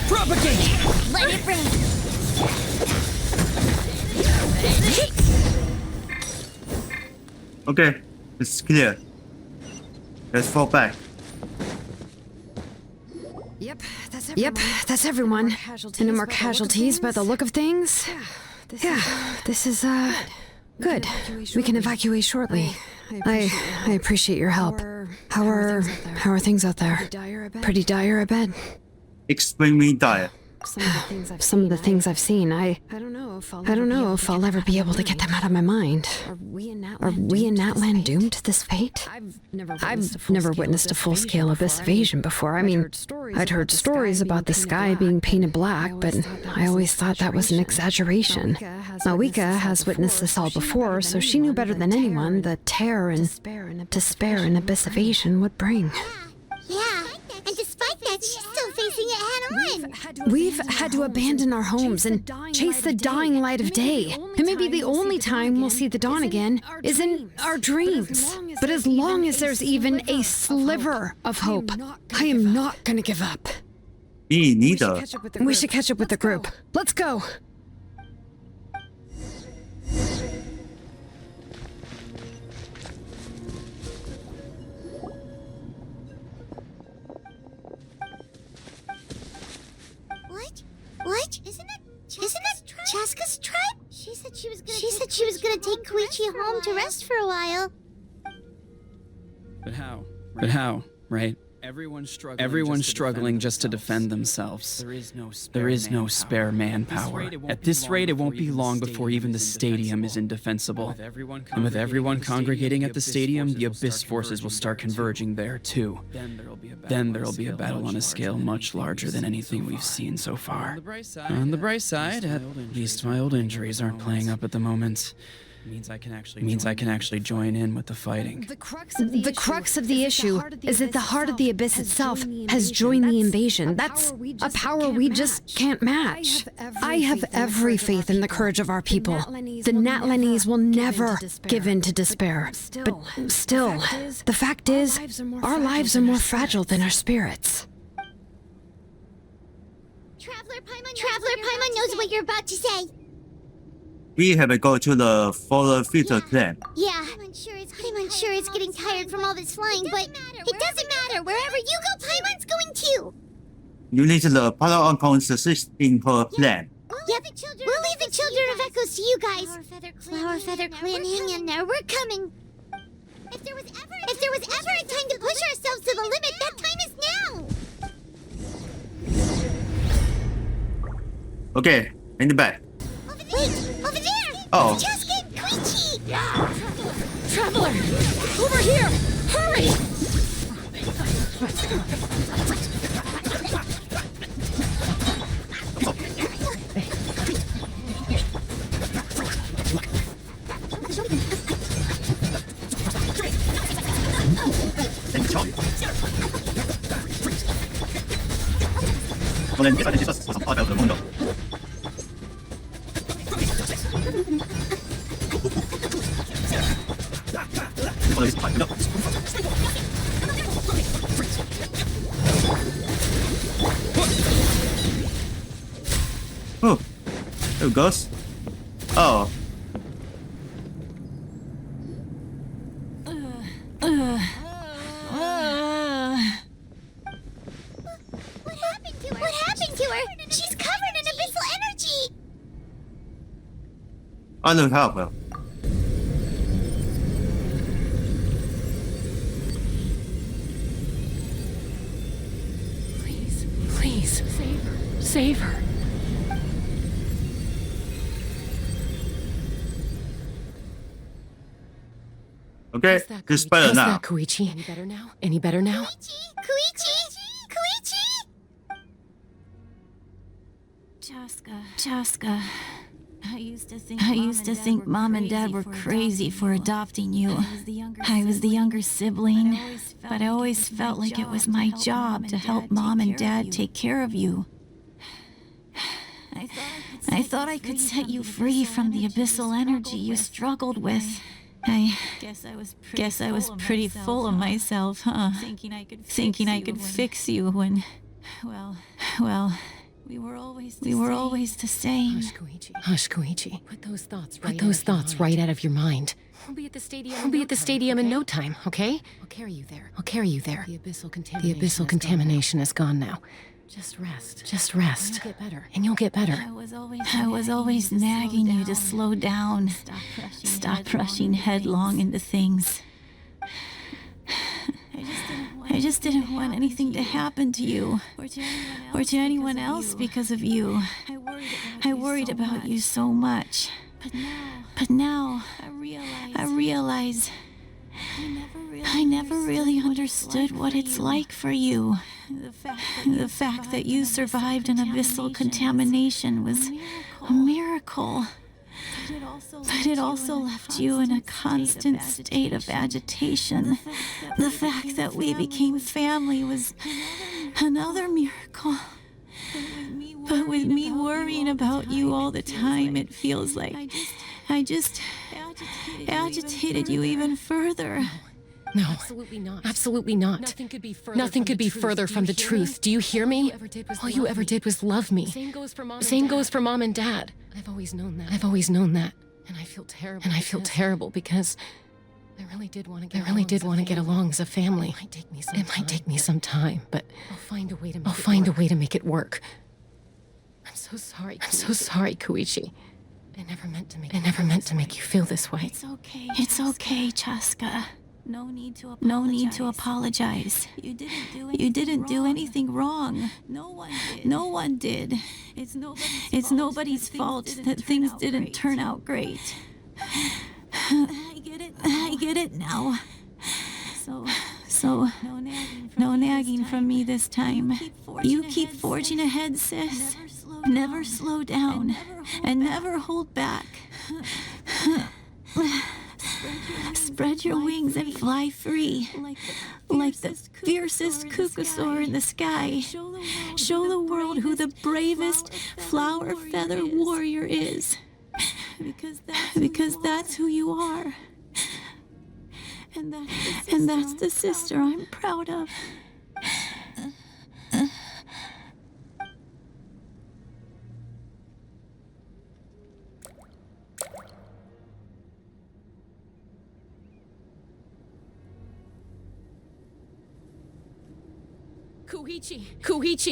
Propagate! Let it rain! Okay, it's clear. Let's fall back. Yep, that's everyone. And no more casualties by the look of things. Yeah, this is, good. We can evacuate shortly. I appreciate your help. How are things out there? Pretty dire, I bet. Extremely dire. Some of the things I've seen, I don't know if I'll ever be able to get them out of my mind. Are we in Natlan doomed to this fate? I've never witnessed a full-scale abyss invasion before. I mean, I'd heard stories about the sky being painted black, but I always thought that was an exaggeration. Mawika has witnessed this all before, so she knew better than anyone the terror and despair an abyss invasion would bring. Yeah, and despite that, she's still facing it head-on. We've had to abandon our homes and chase the dying light of day. And maybe the only time we'll see the dawn again is in our dreams. But as long as there's even a sliver of hope, I am not gonna give up. Me neither. We should catch up with the group. Let's go. What? Isn't it Chaska's tribe? She said she was gonna take Koichi home to rest for a while. But how, right? Everyone's struggling just to defend themselves. There is no spare manpower. At this rate, it won't be long before even the stadium is indefensible. And with everyone congregating at the stadium, the Abyss forces will start converging there too. Then there'll be a battle on a scale much larger than anything we've seen so far. On the bright side, at least my old injuries aren't playing up at the moment. Means I can actually join in with the fighting. The crux of the issue is that the heart of the Abyss itself has joined the invasion. That's a power we just can't match. I have every faith in the courage of our people. The Natlanese will never give in to despair. But still, the fact is, our lives are more fragile than our spirits. Traveler Paimon knows what you're about to say. We have to go to the Fuller Filter Clan. Yeah, Paimon's sure is getting tired from all this flying, but it doesn't matter. Wherever you go, Paimon's going too. You need the power unconscious in her plan. Yep, we'll leave the Children of Echoes to you guys. Flower Feather Clan, hang in there. We're coming. If there was ever a time to push ourselves to the limit, that time is now. Okay, in the back. Wait, over there. Oh. Chaska and Koichi. Traveler! Over here! Hurry! Oh, there it goes. Oh. What happened to her? She's covered in abyssal energy. I know how well. Please, save her. Save her. Okay, just better How's now. that, Koichi? Any better now? Any better now? Koichi! Chaska. I used to think Mom and Dad were crazy for adopting you. I was the younger sibling, but I always felt like it was my job to help Mom and Dad take care of you. I thought I could set you free from the abyssal energy you struggled with. I guess I was pretty full of myself, huh? Thinking I could fix you when, well, we were always the same. Hush, Koichi. Put those thoughts right out of your mind. We'll be at the stadium in no time, okay? I'll carry you there. The abyssal contamination is gone now. Just rest. And you'll get better. I was always nagging you to slow down. Stop rushing headlong into things. I just didn't want anything to happen to you or to anyone else because of you. I worried about you so much. But now I realize I never really understood what it's like for you. The fact that you survived an abyssal contamination was a miracle. But it also left you in a constant state of agitation. The fact that we became family was another miracle. But with me worrying about you all the time, it feels like I just agitated you even further. No, absolutely not. Nothing could be further from the truth. Do you hear me? All you ever did was love me. Same goes for Mom and Dad. I've always known that. And I feel terrible because I really did want to get along as a family. It might take me some time, but I'll find a way to make it work. I'm so sorry, Koichi. I never meant to make you feel this way. It's okay, Chaska. No need to apologize. You didn't do anything wrong. No one did. It's nobody's fault that things didn't turn out great. I get it now. So no nagging from me this time. You keep forging ahead, sis. Never slow down and never hold back. Spread your wings and fly free, like the fiercest cuckoosaur in the sky. Show the world who the bravest flower feather warrior is. Because that's who you are. And that's the sister I'm proud of. Koichi!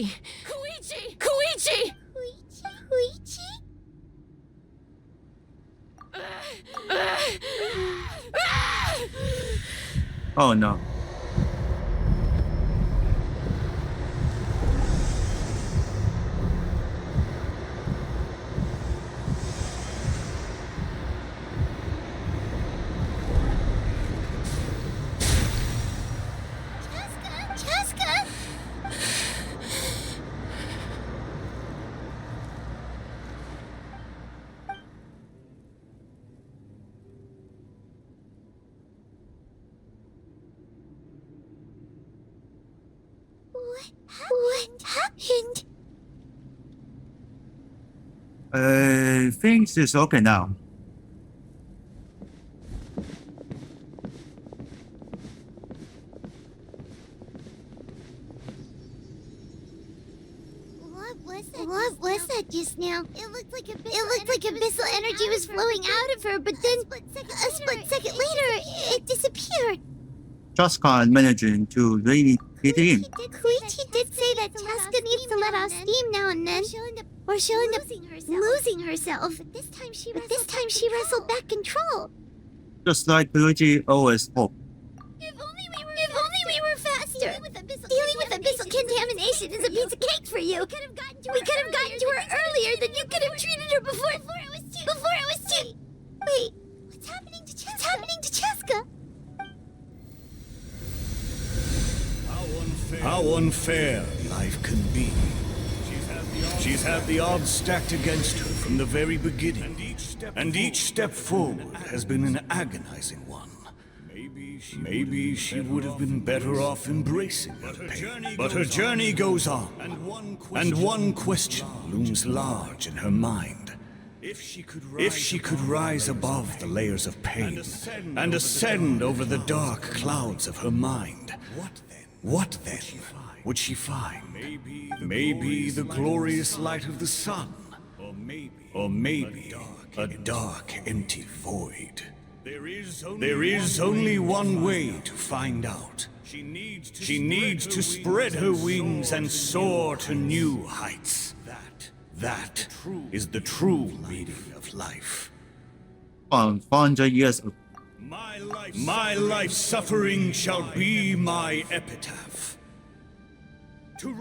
Oh no. Chaska! What happened? Things is okay now. What was that just now? It looked like abyssal energy was flowing out of her, but then a split second later, it disappeared. Chaska is managing to really get in. Koichi did say that Chaska needs to let off steam now and then, or she'll end up losing herself. But this time she wrestled back control. Just like Luigi always hoped. If only we were faster. Dealing with abyssal contamination is a piece of cake for you. We could have gotten to her earlier, then you could have treated her before it was too. Wait, what's happening to Chaska? How unfair life can be. She's had the odds stacked against her from the very beginning, and each step forward has been an agonizing one. Maybe she would have been better off embracing her pain. But her journey goes on, and one question looms large in her mind. If she could rise above the layers of pain and ascend over the dark clouds of her mind, what then would she find? Maybe the glorious light of the sun, or maybe a dark, empty void. There is only one way to find out. She needs to spread her wings and soar to new heights. That is the true meaning of life. 400 years ago. My life suffering shall be my epitaph. To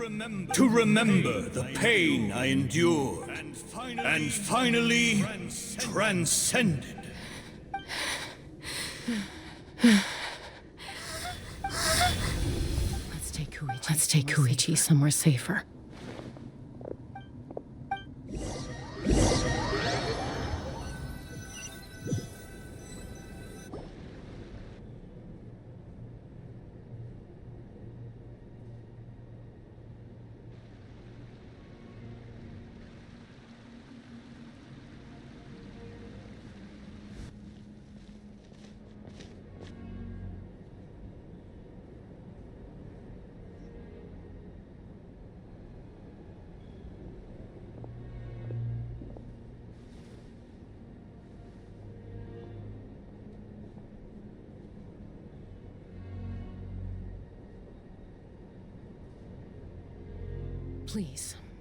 remember the pain I endured and finally transcended. Let's take Koichi somewhere safer.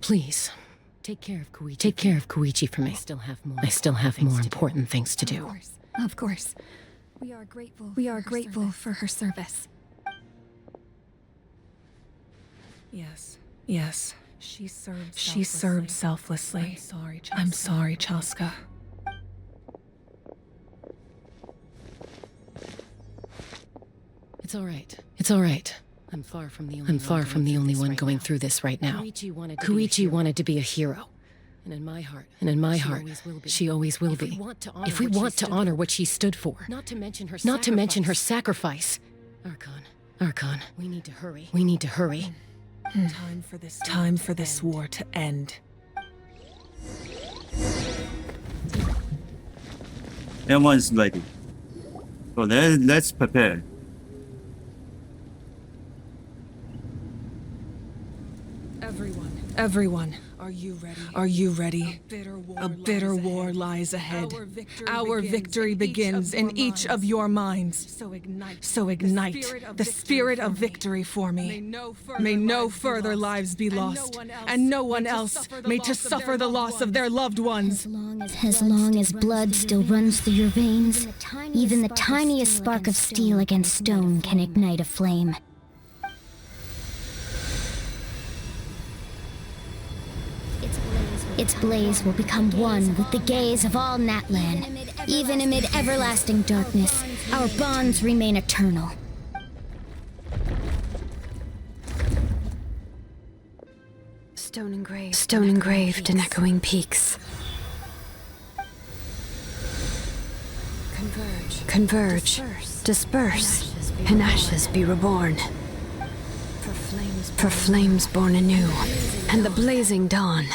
Please. Take care of Koichi for me. I still have more important things to do. Of course. We are grateful for her service. Yes. She served selflessly. I'm sorry, Chaska. It's all right. I'm far from the only one going through this right now. Koichi wanted to be a hero. And in my heart, she always will be. If we want to honor what she stood for, not to mention her sacrifice. Archon, we need to hurry. Time for this war to end. Everyone's ready. So let's prepare. Everyone, Are you ready? A bitter war lies ahead. Our victory begins in each of your minds. So ignite the spirit of victory for me. May no further lives be lost, and no one else may to suffer the loss of their loved ones. As long as blood still runs through your veins, even the tiniest spark of steel against stone can ignite a flame. Its blaze will become one with the gaze of all Natlan. Even amid everlasting darkness, our bonds remain eternal. Stone engraved in echoing peaks. Converge, disperse, in ashes be reborn. For flames born anew, and the blazing dawn.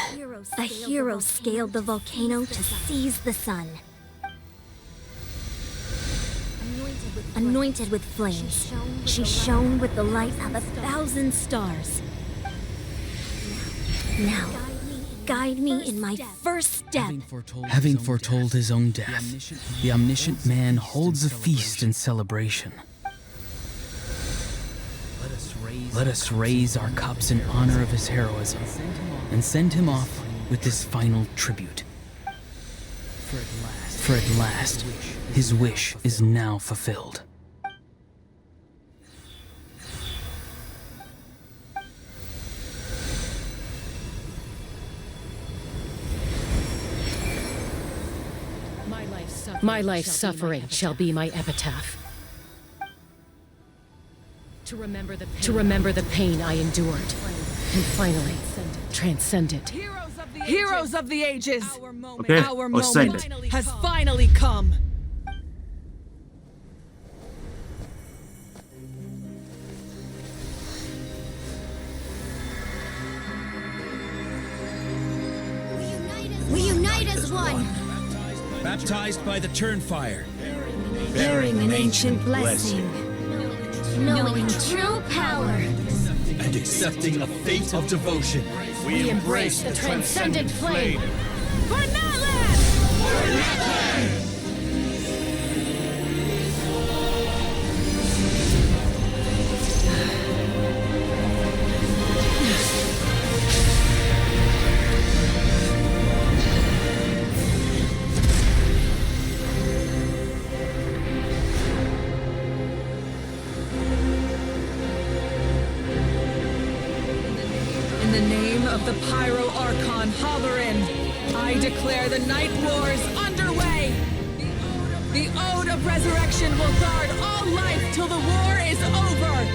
A hero scaled the volcano to seize the sun. Anointed with flames, she shone with the light of 1,000 stars. Now, guide me in my first step. Having foretold his own death, the omniscient man holds a feast in celebration. Let us raise our cups in honor of his heroism and send him off with this final tribute. For at last, his wish is now fulfilled. My life's suffering shall be my epitaph. To remember the pain I endured, and finally transcend it. Heroes of the ages, Okay, our I'll say moment that. has finally come. We unite as one, Baptized by the Turnfire. bearing an ancient blessing, knowing true power. And accepting a fate of devotion. We embrace the transcendent flame. For Natlan! In the name of the Pyro Archon Halloran, I declare the Night Wars underway! The Ode of Resurrection will guard all life till the war is over!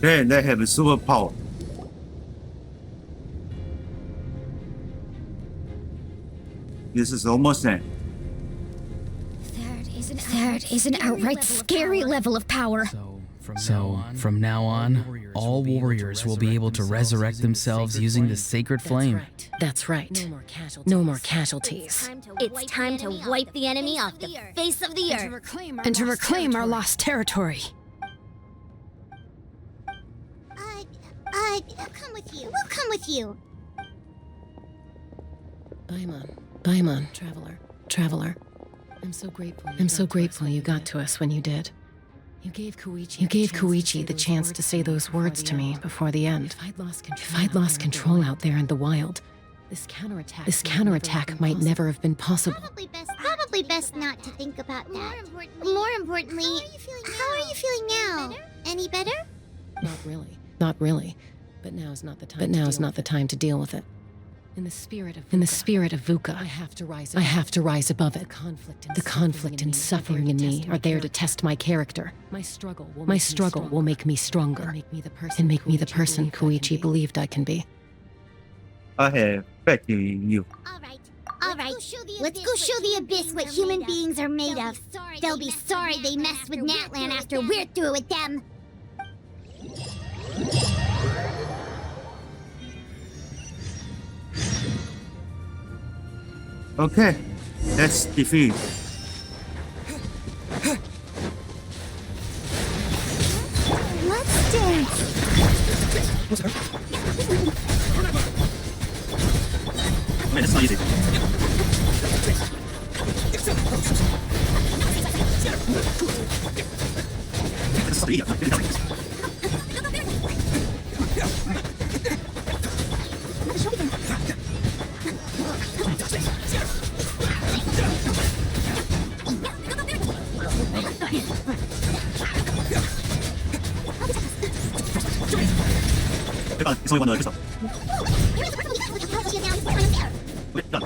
Then they have a superpower. This is almost end. That is an outright scary level of power. So, from now on, all warriors will be able to resurrect themselves using the sacred flame. That's right. No more casualties. It's time to wipe the enemy off the face of the earth. And to reclaim our lost territory. We'll come with you. We'll come with you. Baimon, traveler. I'm so grateful you got to us when you did. You gave Koichi the chance to say those words to me before the end. If I'd lost control out there in the wild, this counterattack might never have been possible. Probably best not to think about that. More importantly, how are you feeling now? Any better? Not really. But now is not the time to deal with it. In the spirit of VUCA, I have to rise above it. The conflict and suffering in me are there to test my character. My struggle will make me stronger and make me the person Koichi believed I can be. I have faith in you. All right. Let's go show the Abyss what human beings are made of. They'll be sorry they messed with Natlan after we're through with them. Okay, let's defeat. Okay, that's not easy. That's not easy. It's only one crystal. Okay, done.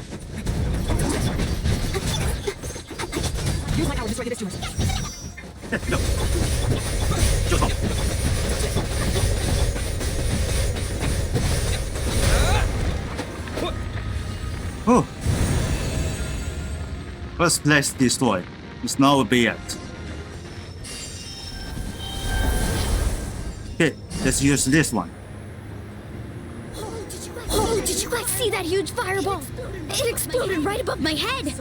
Use my power to destroy the destroyers. Okay, go. Just go. Oh. First place destroyed. It's now a bad. Okay, let's use this one. Oh, did you guys see that huge fireball? It exploded right above my head.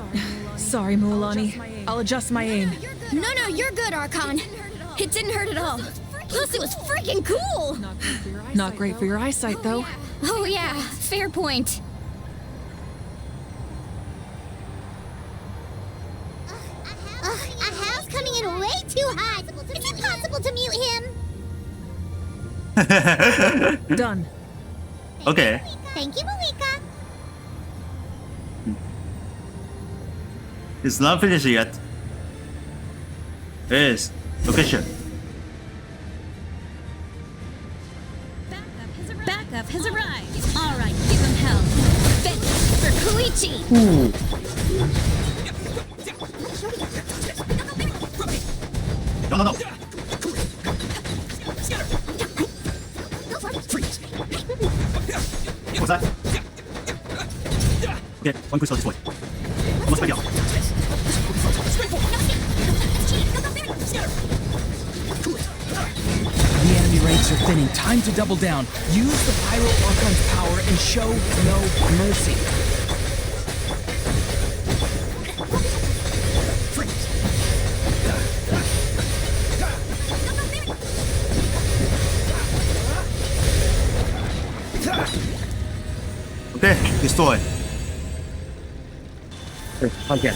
Sorry, Mualani. I'll adjust my aim. No, you're good, Archon. It didn't hurt at all. Plus, it was freaking cool. Not great for your eyesight, though. Oh yeah, fair point. Ahal's coming in way too hot. Is it possible to mute him? Done. Okay. Thank you, Malika. It's not finished yet. It is. Location. Backup has arrived. All right, give him hell. Vengeance for Koichi. No. What's that? Okay, one crystal destroyed. Almost ready out. The enemy ranks are thinning. Time to double down. Use the Pyro Archon's power and show no mercy. Okay, destroy. Again.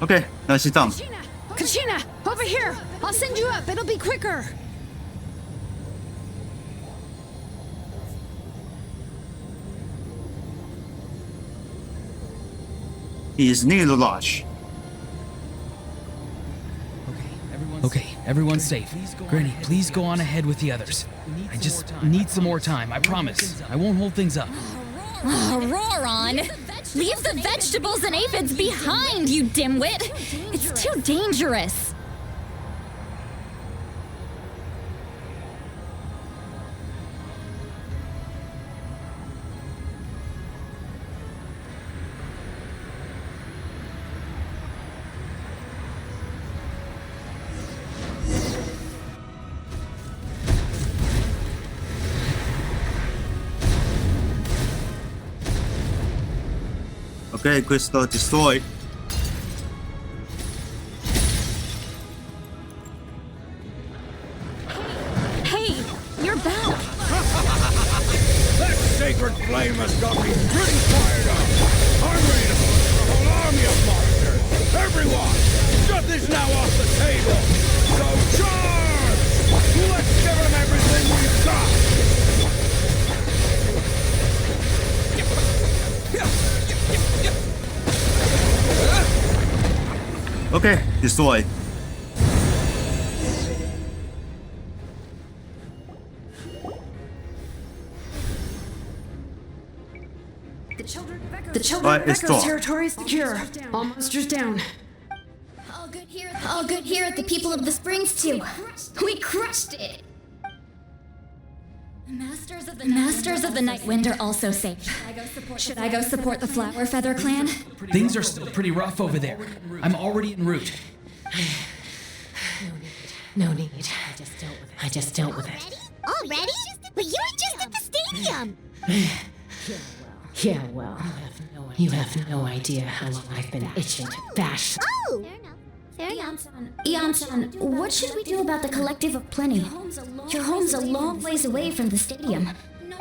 Okay, now she's done. Kachina, over here! I'll send you up. It'll be quicker. He is near the lodge. Okay, everyone's safe. Granny, please go on ahead with the others. I just need some more time, I promise. I won't hold things up. Roron! Leave the vegetables and aphids behind, you dimwit! It's too dangerous! Okay, crystal destroyed. Hey, you're back! That sacred flame has got me pretty fired up. I'm ready to push the whole army of monsters. Everyone, shut this now off the table. So charge! Let's give them everything we've got. Okay, destroyed. The children Right, of it's Echo's gone. territory is secure. All monsters down. All good here at the people of the Springs too. We crushed it. The Masters of the Night Wind are also safe. Should I go support the Flower Feather clan? Things are still pretty rough over there. I'm already en route. No need. I just dealt with it. Already? But you were just at the stadium. Yeah, well, you have no idea how long I've been itching to bash. Oh! Eon-san, what should we do about the Collective of Plenty? Your home's a long ways away from the stadium.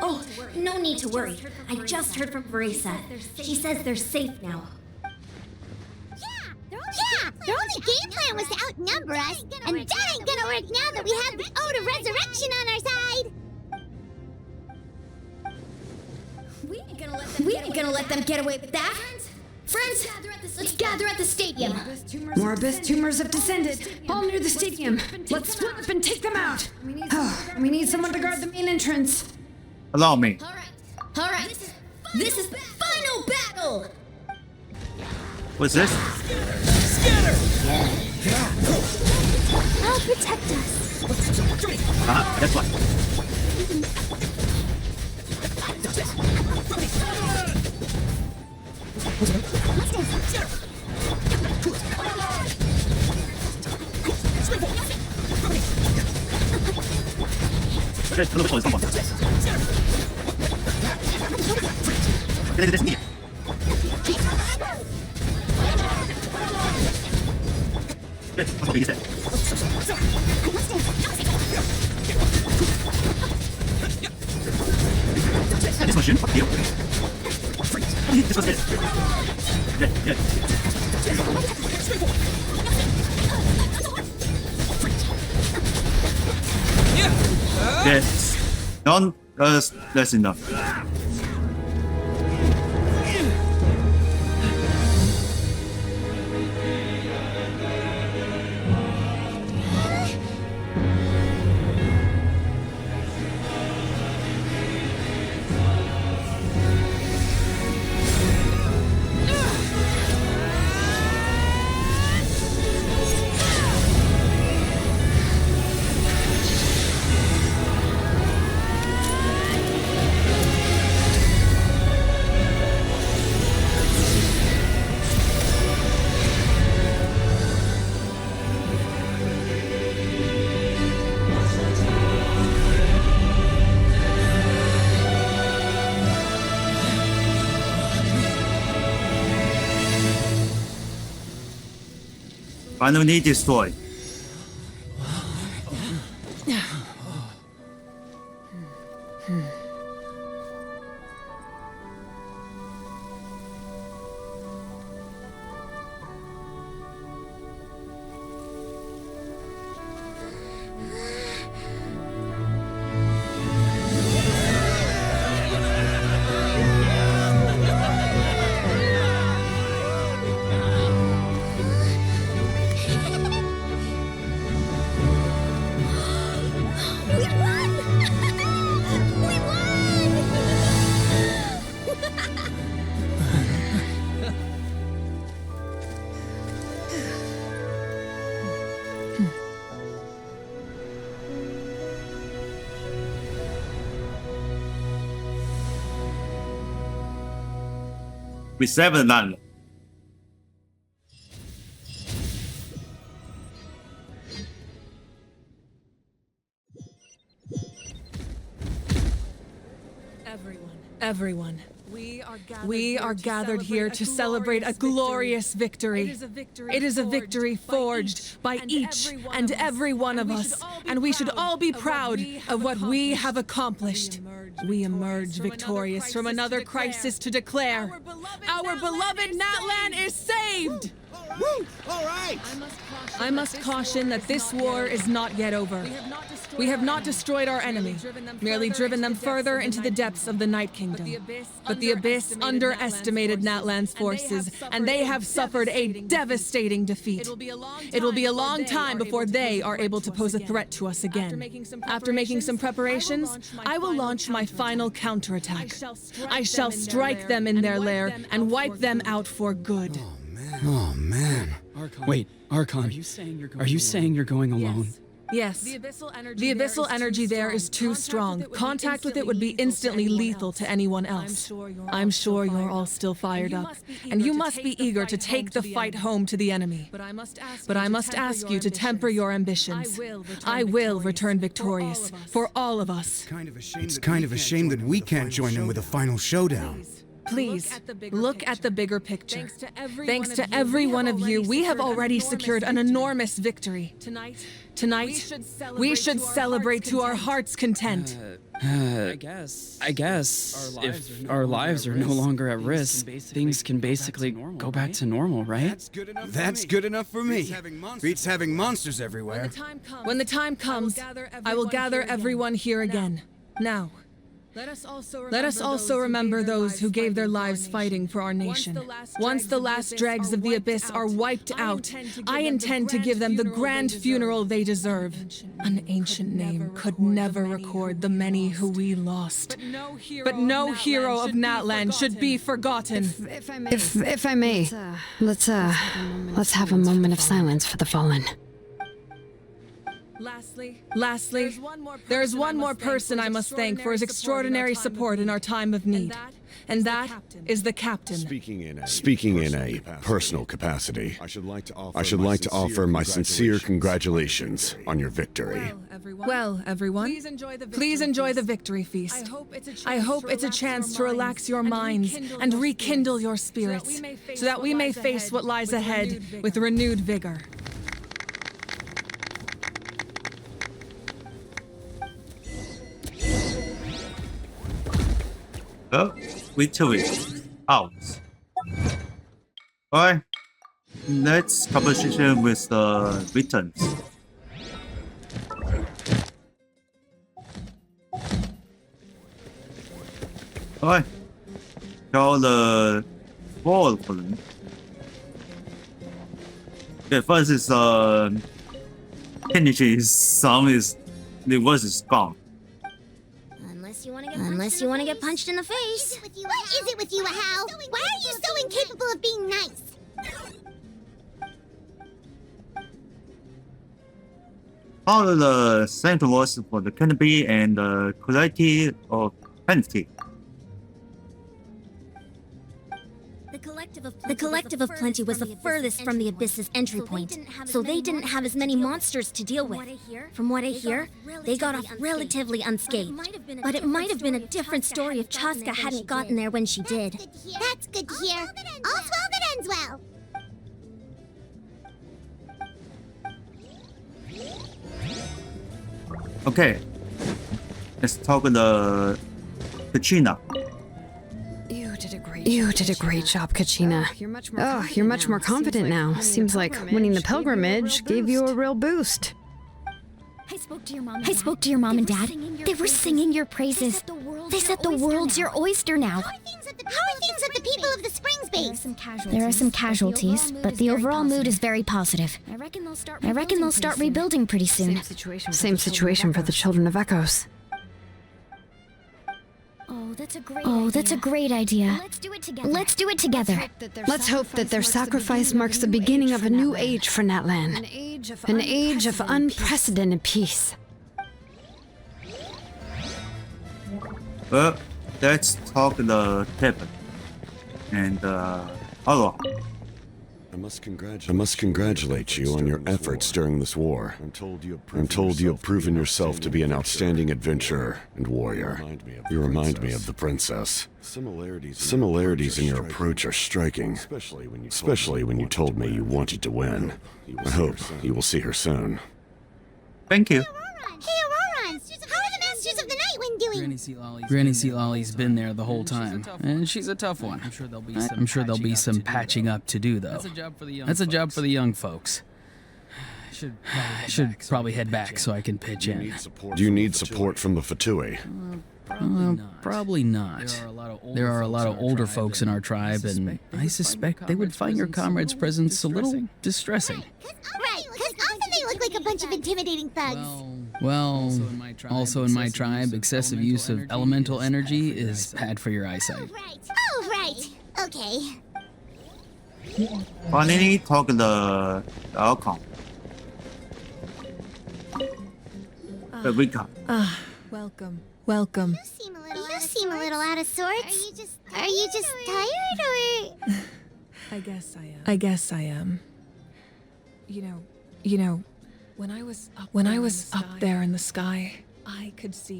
Oh, no need to worry. I just heard from Verisa. She says they're safe now. Yeah, their only game plan was to outnumber us, and that ain't gonna work now that we have the Ode of Resurrection on our side! We ain't gonna let them get away with that! Friends, let's gather at the stadium! More abyss tumors have descended, all near the stadium. Let's split up and take them out! We need someone to guard the main entrance. Allow me. Alright, this is the final battle! What's this? I'll protect us. That's why. Okay, a little bit close, come on. Destined. Good, that's what he said. This one shouldn't fuck you. This one's good. Good. Yes. None, that's enough. Finally destroyed. With 7 land. Everyone. We are gathered here to celebrate a glorious victory. It is a victory forged by each and every one of us, and we should all be proud of what we have accomplished. We emerge victorious from another crisis to declare, our beloved Natlan is saved! Woo! All right! I must caution that this war is not yet over. We have not destroyed our enemy, merely driven them further into the depths of the Night Kingdom. But the Abyss underestimated Natlan's forces, and they have suffered a devastating defeat. It will be a long time before they are able to pose a threat to us again. After making some preparations, I will launch my final counterattack. I shall strike them in their lair and wipe them out for good. Oh man. Wait, Archon, are you saying you're going alone? Yes. The abyssal energy there is too strong. Contact with it would be instantly lethal to anyone else. I'm sure you're all still fired up, and you must be eager to take the fight home to the enemy. But I must ask you to temper your ambitions. I will return victorious for all of us. It's kind of a shame that we can't join in with a final showdown. Please, look at the bigger picture. Thanks to every one of you, we have already secured an enormous victory. Tonight, we should celebrate to our heart's content. I guess if our lives are no longer at risk, things can basically go back to normal, right? That's good enough for me. Beats having monsters everywhere. When the time comes, I will gather everyone here again. Now, let us also remember those who gave their lives fighting for our nation. Once the last dregs of the Abyss are wiped out, I intend to give them the grand funeral they deserve. An ancient name could never record the many who we lost. But no hero of Natlan should be forgotten. If I may, let's have a moment of silence for the fallen. Lastly, there is one more person I must thank for his extraordinary support in our time of need. And that is the captain. Speaking in a personal capacity, I should like to offer my sincere congratulations on your victory. Well, everyone, please enjoy the victory feast. I hope it's a chance to relax your minds and rekindle your spirits, so that we may face what lies ahead with renewed vigor. Oh, victory. Out. Alright. Let's competition with the returns. Alright. Call the ball for them. Okay, first is Terengineer's song is the voice is gone. Unless you want to get punched in the face. What is it with you, Hal? Why are you so incapable of being nice? All of the central was for the canopy and the quality of penalty. The Collective of Plenty was the furthest from the Abyss's entry point, so they didn't have as many monsters to deal with. From what I hear, they got off relatively unscathed. But it might have been a different story if Chaska hadn't gotten there when she did. That's good to hear. All's well that ends well. Okay. Let's talk the Kachina. You did a great job, Kachina. Oh, you're much more confident now. Seems like winning the pilgrimage gave you a real boost. I spoke to your mom and dad. They were singing your praises. They said the world's your oyster now. How are things at the people of the Springs base? There are some casualties, but the overall mood is very positive. I reckon they'll start rebuilding pretty soon. Same situation for the Children of Echoes. Oh, that's a great idea. Let's do it together. Let's hope that their sacrifice marks the beginning of a new age for Natlan. An age of unprecedented peace. Well, let's talk the tip. And hello. I must congratulate you on your efforts during this war. I'm told you have proven yourself to be an outstanding adventurer and warrior. You remind me of the princess. Similarities in your approach are striking, especially when you told me you wanted to win. I hope you will see her soon. Thank you. Hey, Auroran! How are the Masters of the Nightwind doing? Granny Sea Lolly's been there the whole time, and she's a tough one. I'm sure there'll be some patching up to do, though. That's a job for the young folks. I should probably head back so I can pitch in. Do you need support from the Fatui? Probably not. There are a lot of older folks in our tribe, and I suspect they would find your comrade's presence a little distressing. Right, because often they look like a bunch of intimidating thugs. Well, also in my tribe, excessive use of elemental energy is bad for your eyesight. Oh, right. Okay. Finally, talk the outcome. The recap. Welcome. You seem a little out of sorts. Are you just tired, or? I guess I am. You know, when I was up there in the sky, I could see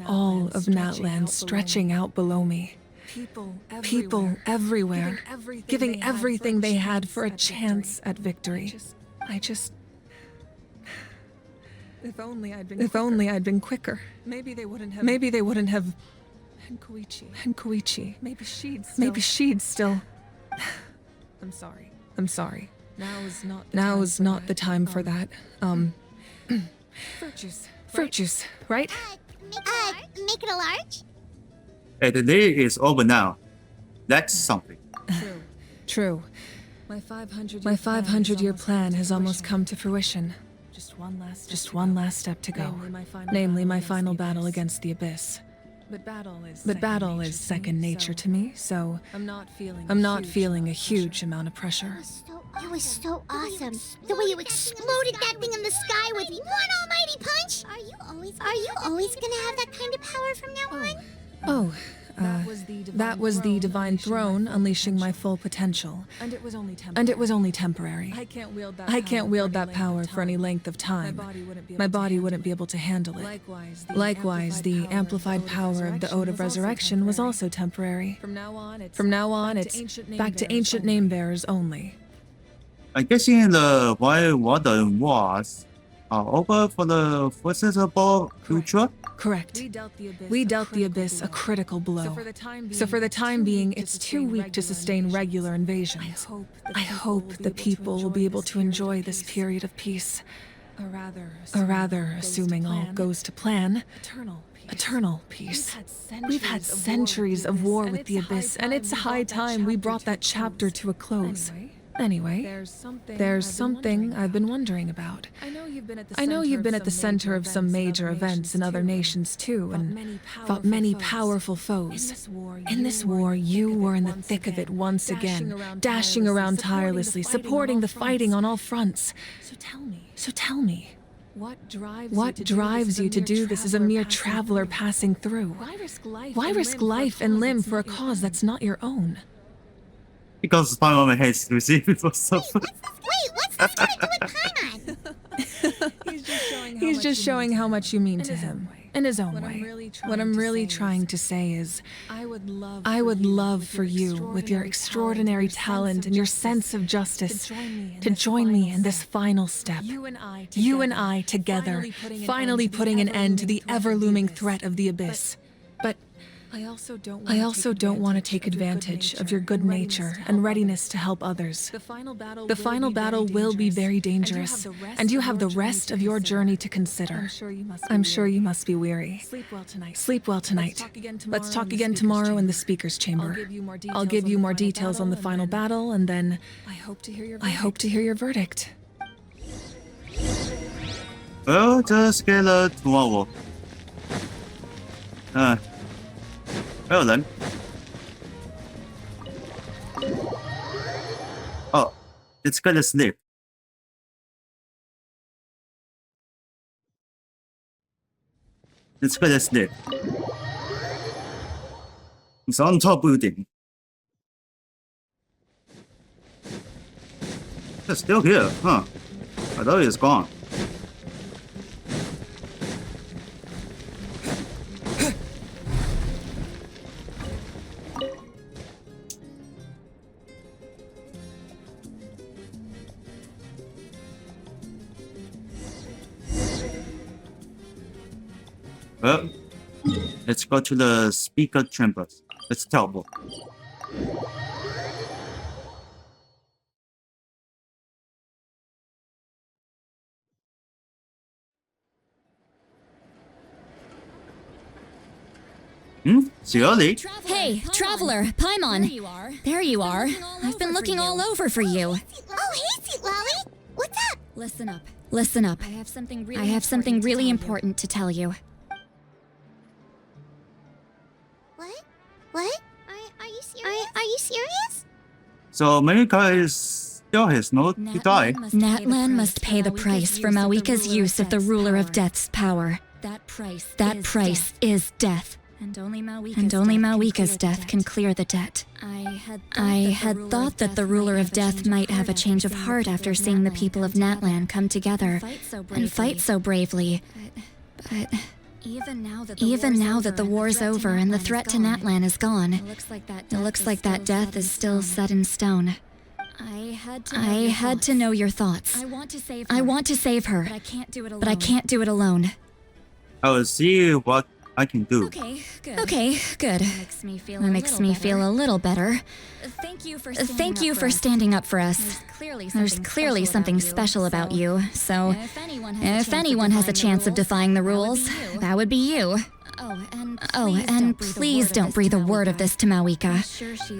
all of Natlan stretching out below me. People everywhere, giving everything they had for a chance at victory. If only I'd been quicker. Maybe they wouldn't have. And Koichi. Maybe she'd still. I'm sorry. Now is not the time for that. Fruit juice, right? Make it a large? Hey, the day is over now. That's something. True. My 500-year plan has almost come to fruition. Just one last step to go. Namely, my final battle against the Abyss. But battle is second nature to me, so I'm not feeling a huge amount of pressure. It was so awesome. The way you exploded that thing in the sky with one almighty punch. Are you always gonna have that kind of power from now on? That was the divine throne unleashing my full potential. And it was only temporary. I can't wield that power for any length of time. My body wouldn't be able to handle it. Likewise, the amplified power of the Ode of Resurrection was also temporary. From now on, it's back to ancient name bearers only. I'm guessing the while water wars are over for the foreseeable future? Correct. We dealt the Abyss a critical blow. So for the time being, it's too weak to sustain regular invasions. I hope the people will be able to enjoy this period of peace. Or rather, assuming all goes to plan, eternal peace. We've had centuries of war with the Abyss, and it's high time we brought that chapter to a close. Anyway, there's something I've been wondering about. I know you've been at the center of some major events in other nations too, and fought many powerful foes. In this war, you were in the thick of it once again, dashing around tirelessly, supporting the fighting on all fronts. So tell me, what drives you to do this as a mere traveler passing through? Why risk life and limb for a cause that's not your own? Because Paimon hates to receive it for stuff. Wait, what's this got to do with Paimon? He's just showing how much you mean to him. In his own way. What I'm really trying to say is, I would love for you, with your extraordinary talent and your sense of justice, to join me in this final step. You and I together, finally putting an end to the ever-looming threat of the Abyss. But I also don't want to take advantage of your good nature and readiness to help others. The final battle will be very dangerous, and you have the rest of your journey to consider. I'm sure you must be weary. Sleep well tonight. Let's talk again tomorrow in the speaker's chamber. I'll give you more details on the final battle, and then I hope to hear your verdict. Well, just get tomorrow. Well then. Oh, it's gonna sleep. It's gonna sleep. It's on top building. It's still here, huh? I thought it's gone. Well, let's go to the speaker chambers. Let's teleport. Surely. Hey, traveler, Paimon. There you are. I've been looking all over for you. Oh, hey, Sweet Lolly. What's up? Listen up. I have something really important to tell you. What? Are you serious? Are you serious? So Marika is still his note to die. Natlan must pay the price for Mawika's use of the Ruler of Death's power. That price is death. And only Mawika's death can clear the debt. I had thought that the Ruler of Death might have a change of heart after seeing the people of Natlan come together and fight so bravely. But Even now that the war's over and the threat to Natlan is gone, it looks like that death is still set in stone. I had to know your thoughts. I want to save her, but I can't do it alone. I will see what I can do. Okay, good. That makes me feel a little better. Thank you for standing up for us. There's clearly something special about you, so if anyone has a chance of defying the rules, that would be you. Oh, and please don't breathe a word of this to Mawika.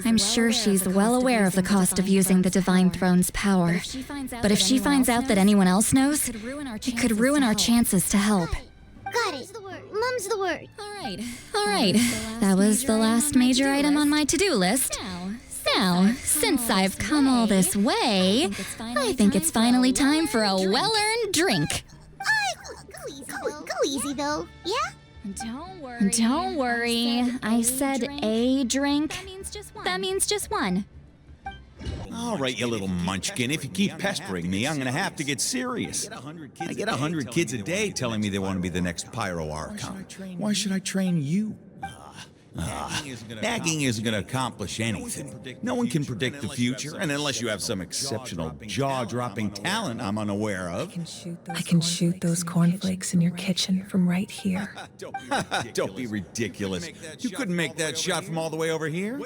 I'm sure she's well aware of the cost of using the Divine Throne's power. But if she finds out that anyone else knows, it could ruin our chances to help. Got it. Mum's the word. All right. That was the last major item on my to-do list. Now, since I've come all this way, I think it's finally time for a well-earned drink. Go easy, though. Yeah? Don't worry. I said a drink. That means just one. All right, you little munchkin. If you keep pestering me, I'm gonna have to get serious. I get 100 kids a day telling me they want to be the next Pyro Archon. Why should I train you? Nagging isn't going to accomplish anything. No one can predict the future, and unless you have some exceptional jaw-dropping talent I'm unaware of. I can shoot those cornflakes in your kitchen from right here. Don't be ridiculous. You couldn't make that shot from all the way over here?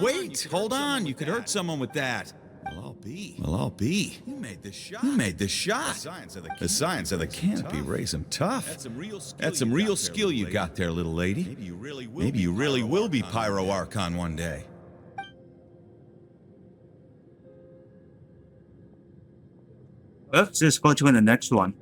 Wait, hold on. You could hurt someone with that. Well, I'll be. You made the shot. The science of the canopy raise him tough. That's some real skill you got there, little lady. Maybe you really will be Pyro Archon one day. Let's just go to the next one.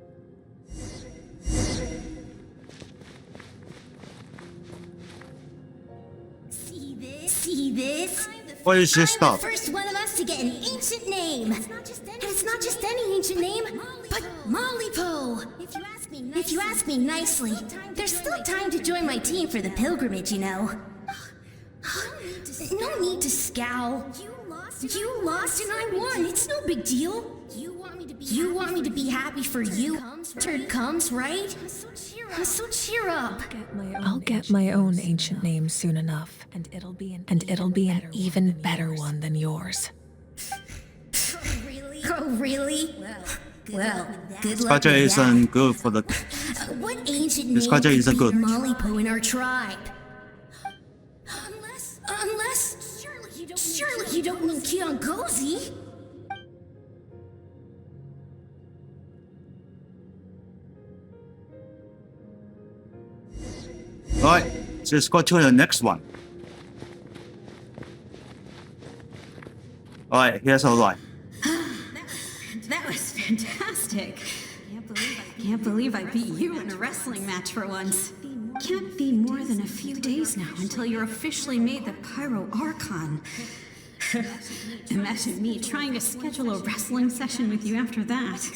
See this? What is this I'm stuff? the first one of us to get an ancient name. And it's not just any ancient name, but Mollypo. If you ask me nicely, there's still time to join my team for the pilgrimage, you know. No need to scowl. You lost and I won. It's no big deal. You want me to be happy for you? Turn comes, right? So cheer up. I'll get my own ancient name soon enough, and it'll be an even better one than yours. Oh, really? Well, good This luck gacha with isn't that. good for the. What ancient This name gacha could isn't be good. Mollypo in our tribe? Unless surely you don't mean Kiangozi. Alright, let's go to the next one. Alright, here's our line. That was fantastic. Can't believe I beat you in a wrestling match for once. Can't be more than a few days now until you're officially made the Pyro Archon. Imagine me trying to schedule a wrestling session with you after that.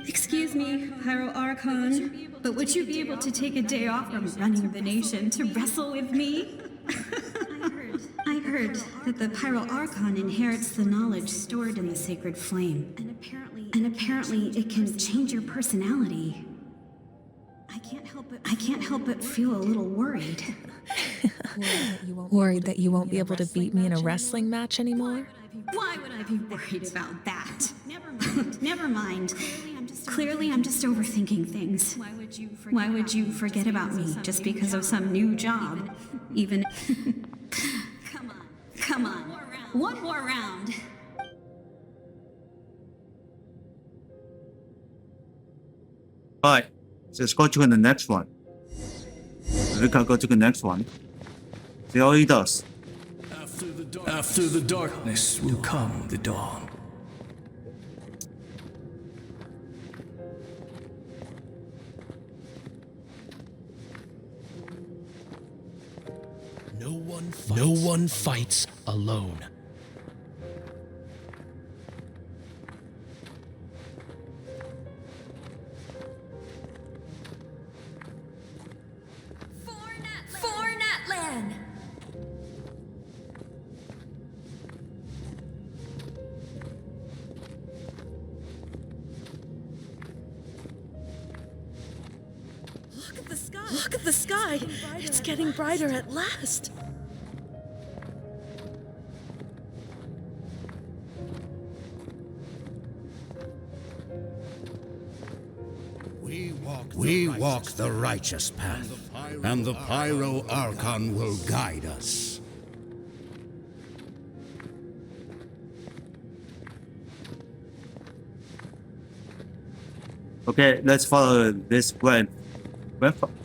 Excuse me, Pyro Archon, but would you be able to take a day off from running the nation to wrestle with me? I heard that the Pyro Archon inherits the knowledge stored in the sacred flame. And apparently it can change your personality. I can't help but feel a little worried. Worried that you won't be able to beat me in a wrestling match anymore? Why would I be worried about that? Never mind. Clearly, I'm just overthinking things. Why would you forget about me just because of some new job? Even. Come on. One more round. Alright, let's go to the next one. We can go to the next one. See how he does. After the darkness will come the dawn. No one fights alone. For Natlan! the sky! It's getting brighter at last! We walk the righteous path, and the Pyro Archon will guide us. Okay, let's follow this plan.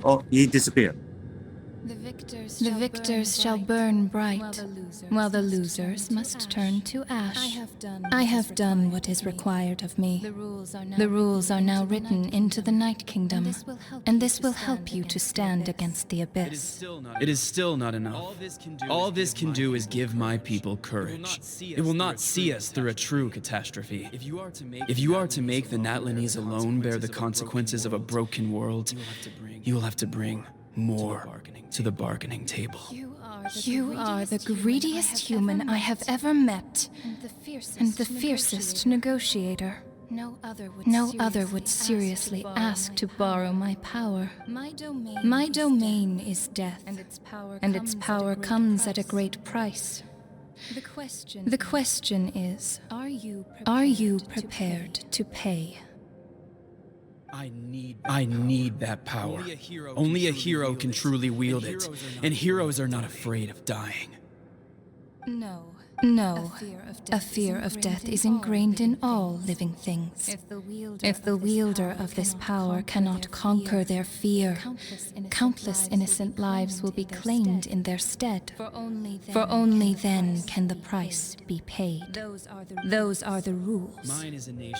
Oh, he disappeared. The victors shall burn bright, while the losers must turn to ash. I have done what is required of me. The rules are now written into the Night Kingdom, and this will help you to stand against the abyss. It is still not enough. All this can do is give my people courage. It will not see us through a true catastrophe. If you are to make the Natlanese alone bear the consequences of a broken world, you will have to bring more to the bargaining table. You are the greediest human I have ever met, and the fiercest negotiator. No other would seriously ask to borrow my power. My domain is death, and its power comes at a great price. The question is, are you prepared to pay? I need that power. Only a hero can truly wield it, and heroes are not afraid of dying. No, a fear of death is ingrained in all living things. If the wielder of this power cannot conquer their fear, countless innocent lives will be claimed in their stead. For only then can the price be paid. Those are the rules.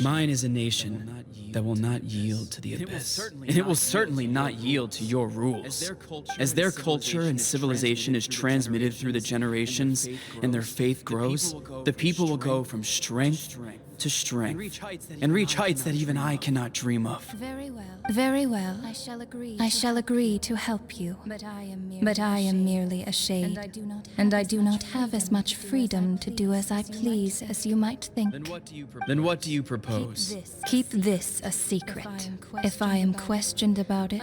Mine is a nation that will not yield to the abyss, and it will certainly not yield to your rules. As their culture and civilization is transmitted through the generations, and their faith grows, the people will go from strength to strength and reach heights that even I cannot dream of. Very well. I shall agree to help you. But I am merely a shade, and I do not have as much freedom to do as I please as you might think. Then what do you propose? Keep this a secret. If I am questioned about it,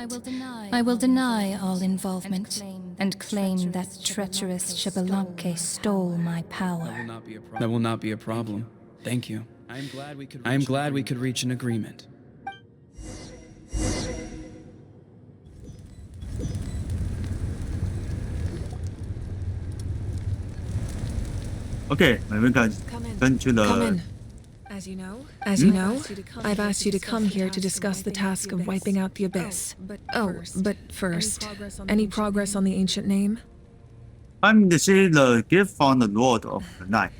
I will deny all involvement and claim that treacherous Xbalanque stole my power. That will not be a problem. Thank you. I am glad we could reach an agreement. Okay, 我们跟去 Come 了 in. As you know, I've asked you to come here to discuss the task of wiping out the abyss. But first, any progress on the ancient name? I'm received the gift from the Lord of the Night.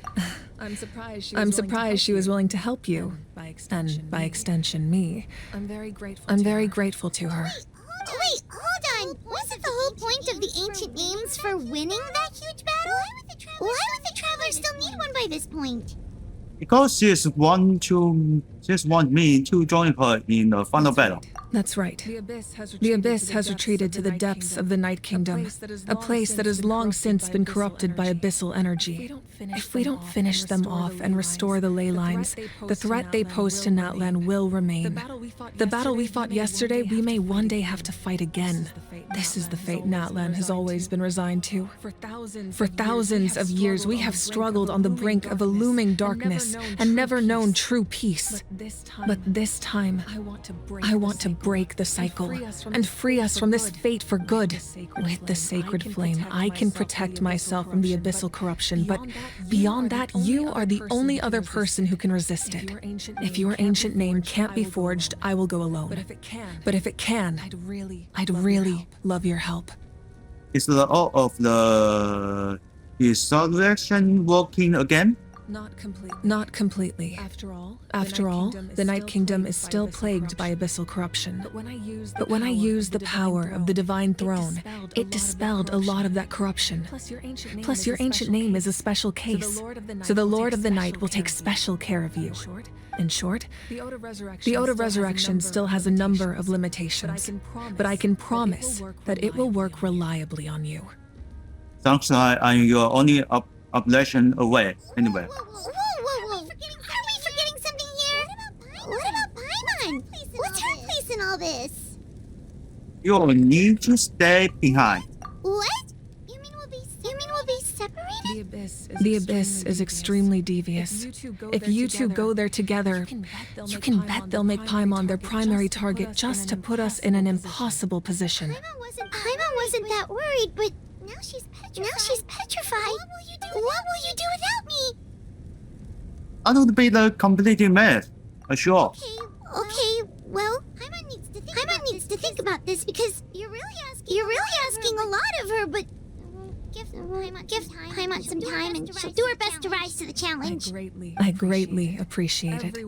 I'm surprised she was willing to help you, and by extension me. I'm very grateful to her. Wait, hold on. Wasn't the whole point of the ancient names for winning that huge battle? Why would the Traveler still need one by this point? Because she just want me to join her in the final battle. That's right. The Abyss has retreated to the depths of the Night Kingdom, a place that has long since been corrupted by abyssal energy. If we don't finish them off and restore the ley lines, the threat they pose to Natlan will remain. The battle we fought yesterday, we may one day have to fight again. This is the fate Natlan has always been resigned to. For thousands of years, we have struggled on the brink of a looming darkness and never known true peace. But this time, I want to break the cycle and free us from this fate for good. With the sacred flame, I can protect myself from the abyssal corruption, but beyond that, you are the only other person who can resist it. If your ancient name can't be forged, I will go alone. But if it can, I'd really love your help. Is the all of the resurrection working again? Not completely. After all, the Night Kingdom is still plagued by abyssal corruption. But when I used the power of the Divine Throne, it dispelled a lot of that corruption. Plus, your ancient name is a special case, so the Lord of the Night will take special care of you. In short, the Ode of Resurrection still has a number of limitations, but I can promise that it will work reliably on you. Sounds like you're only oblation away anyway. Whoa. Are we forgetting something here? What about Paimon? What's her place in all this? You'll need to stay behind. What? You mean we'll be separated? The abyss is extremely devious. If you two go there together, you can bet they'll make Paimon their primary target just to put us in an impossible position. Paimon wasn't that worried, but now she's petrified. What will you do without me? I don't be the completely mad. Sure. Okay, well, Paimon needs to think about this because you're really asking a lot of her, but give Paimon some time and she'll do her best to rise to the challenge. I greatly appreciate it.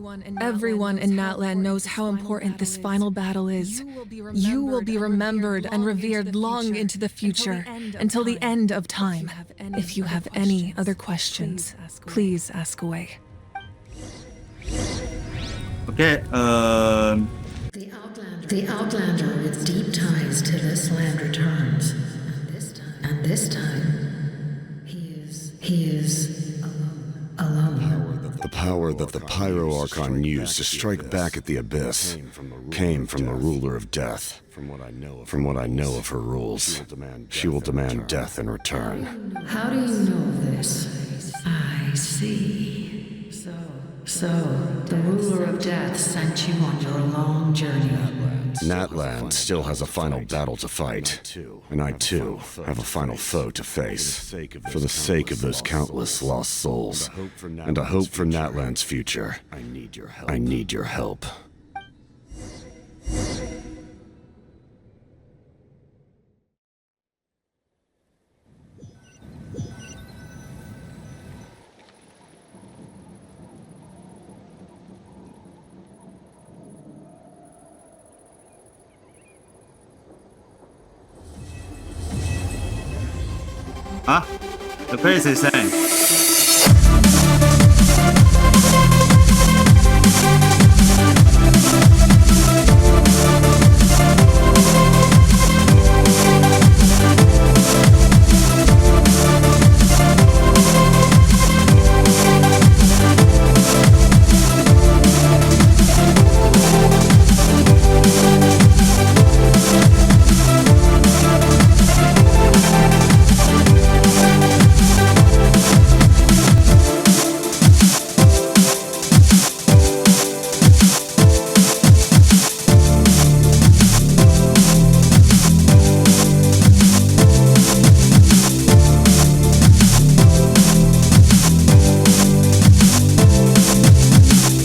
Everyone in Natlan knows how important this final battle is. You will be remembered and revered long into the future, until the end of time. If you have any other questions, please ask away. Okay, The Outlander with deep ties to this land returns. And this time, he is alone. The power that the Pyro Archon used to strike back at the Abyss came from the ruler of death. From what I know of her rules, she will demand death in return. How do you know this? I see. So, the ruler of death sent you on your long journey. Natlan still has a final battle to fight, and I too have a final foe to face, for the sake of those countless lost souls, and a hope for Natlan's future. I need your help. huh? The place is saying.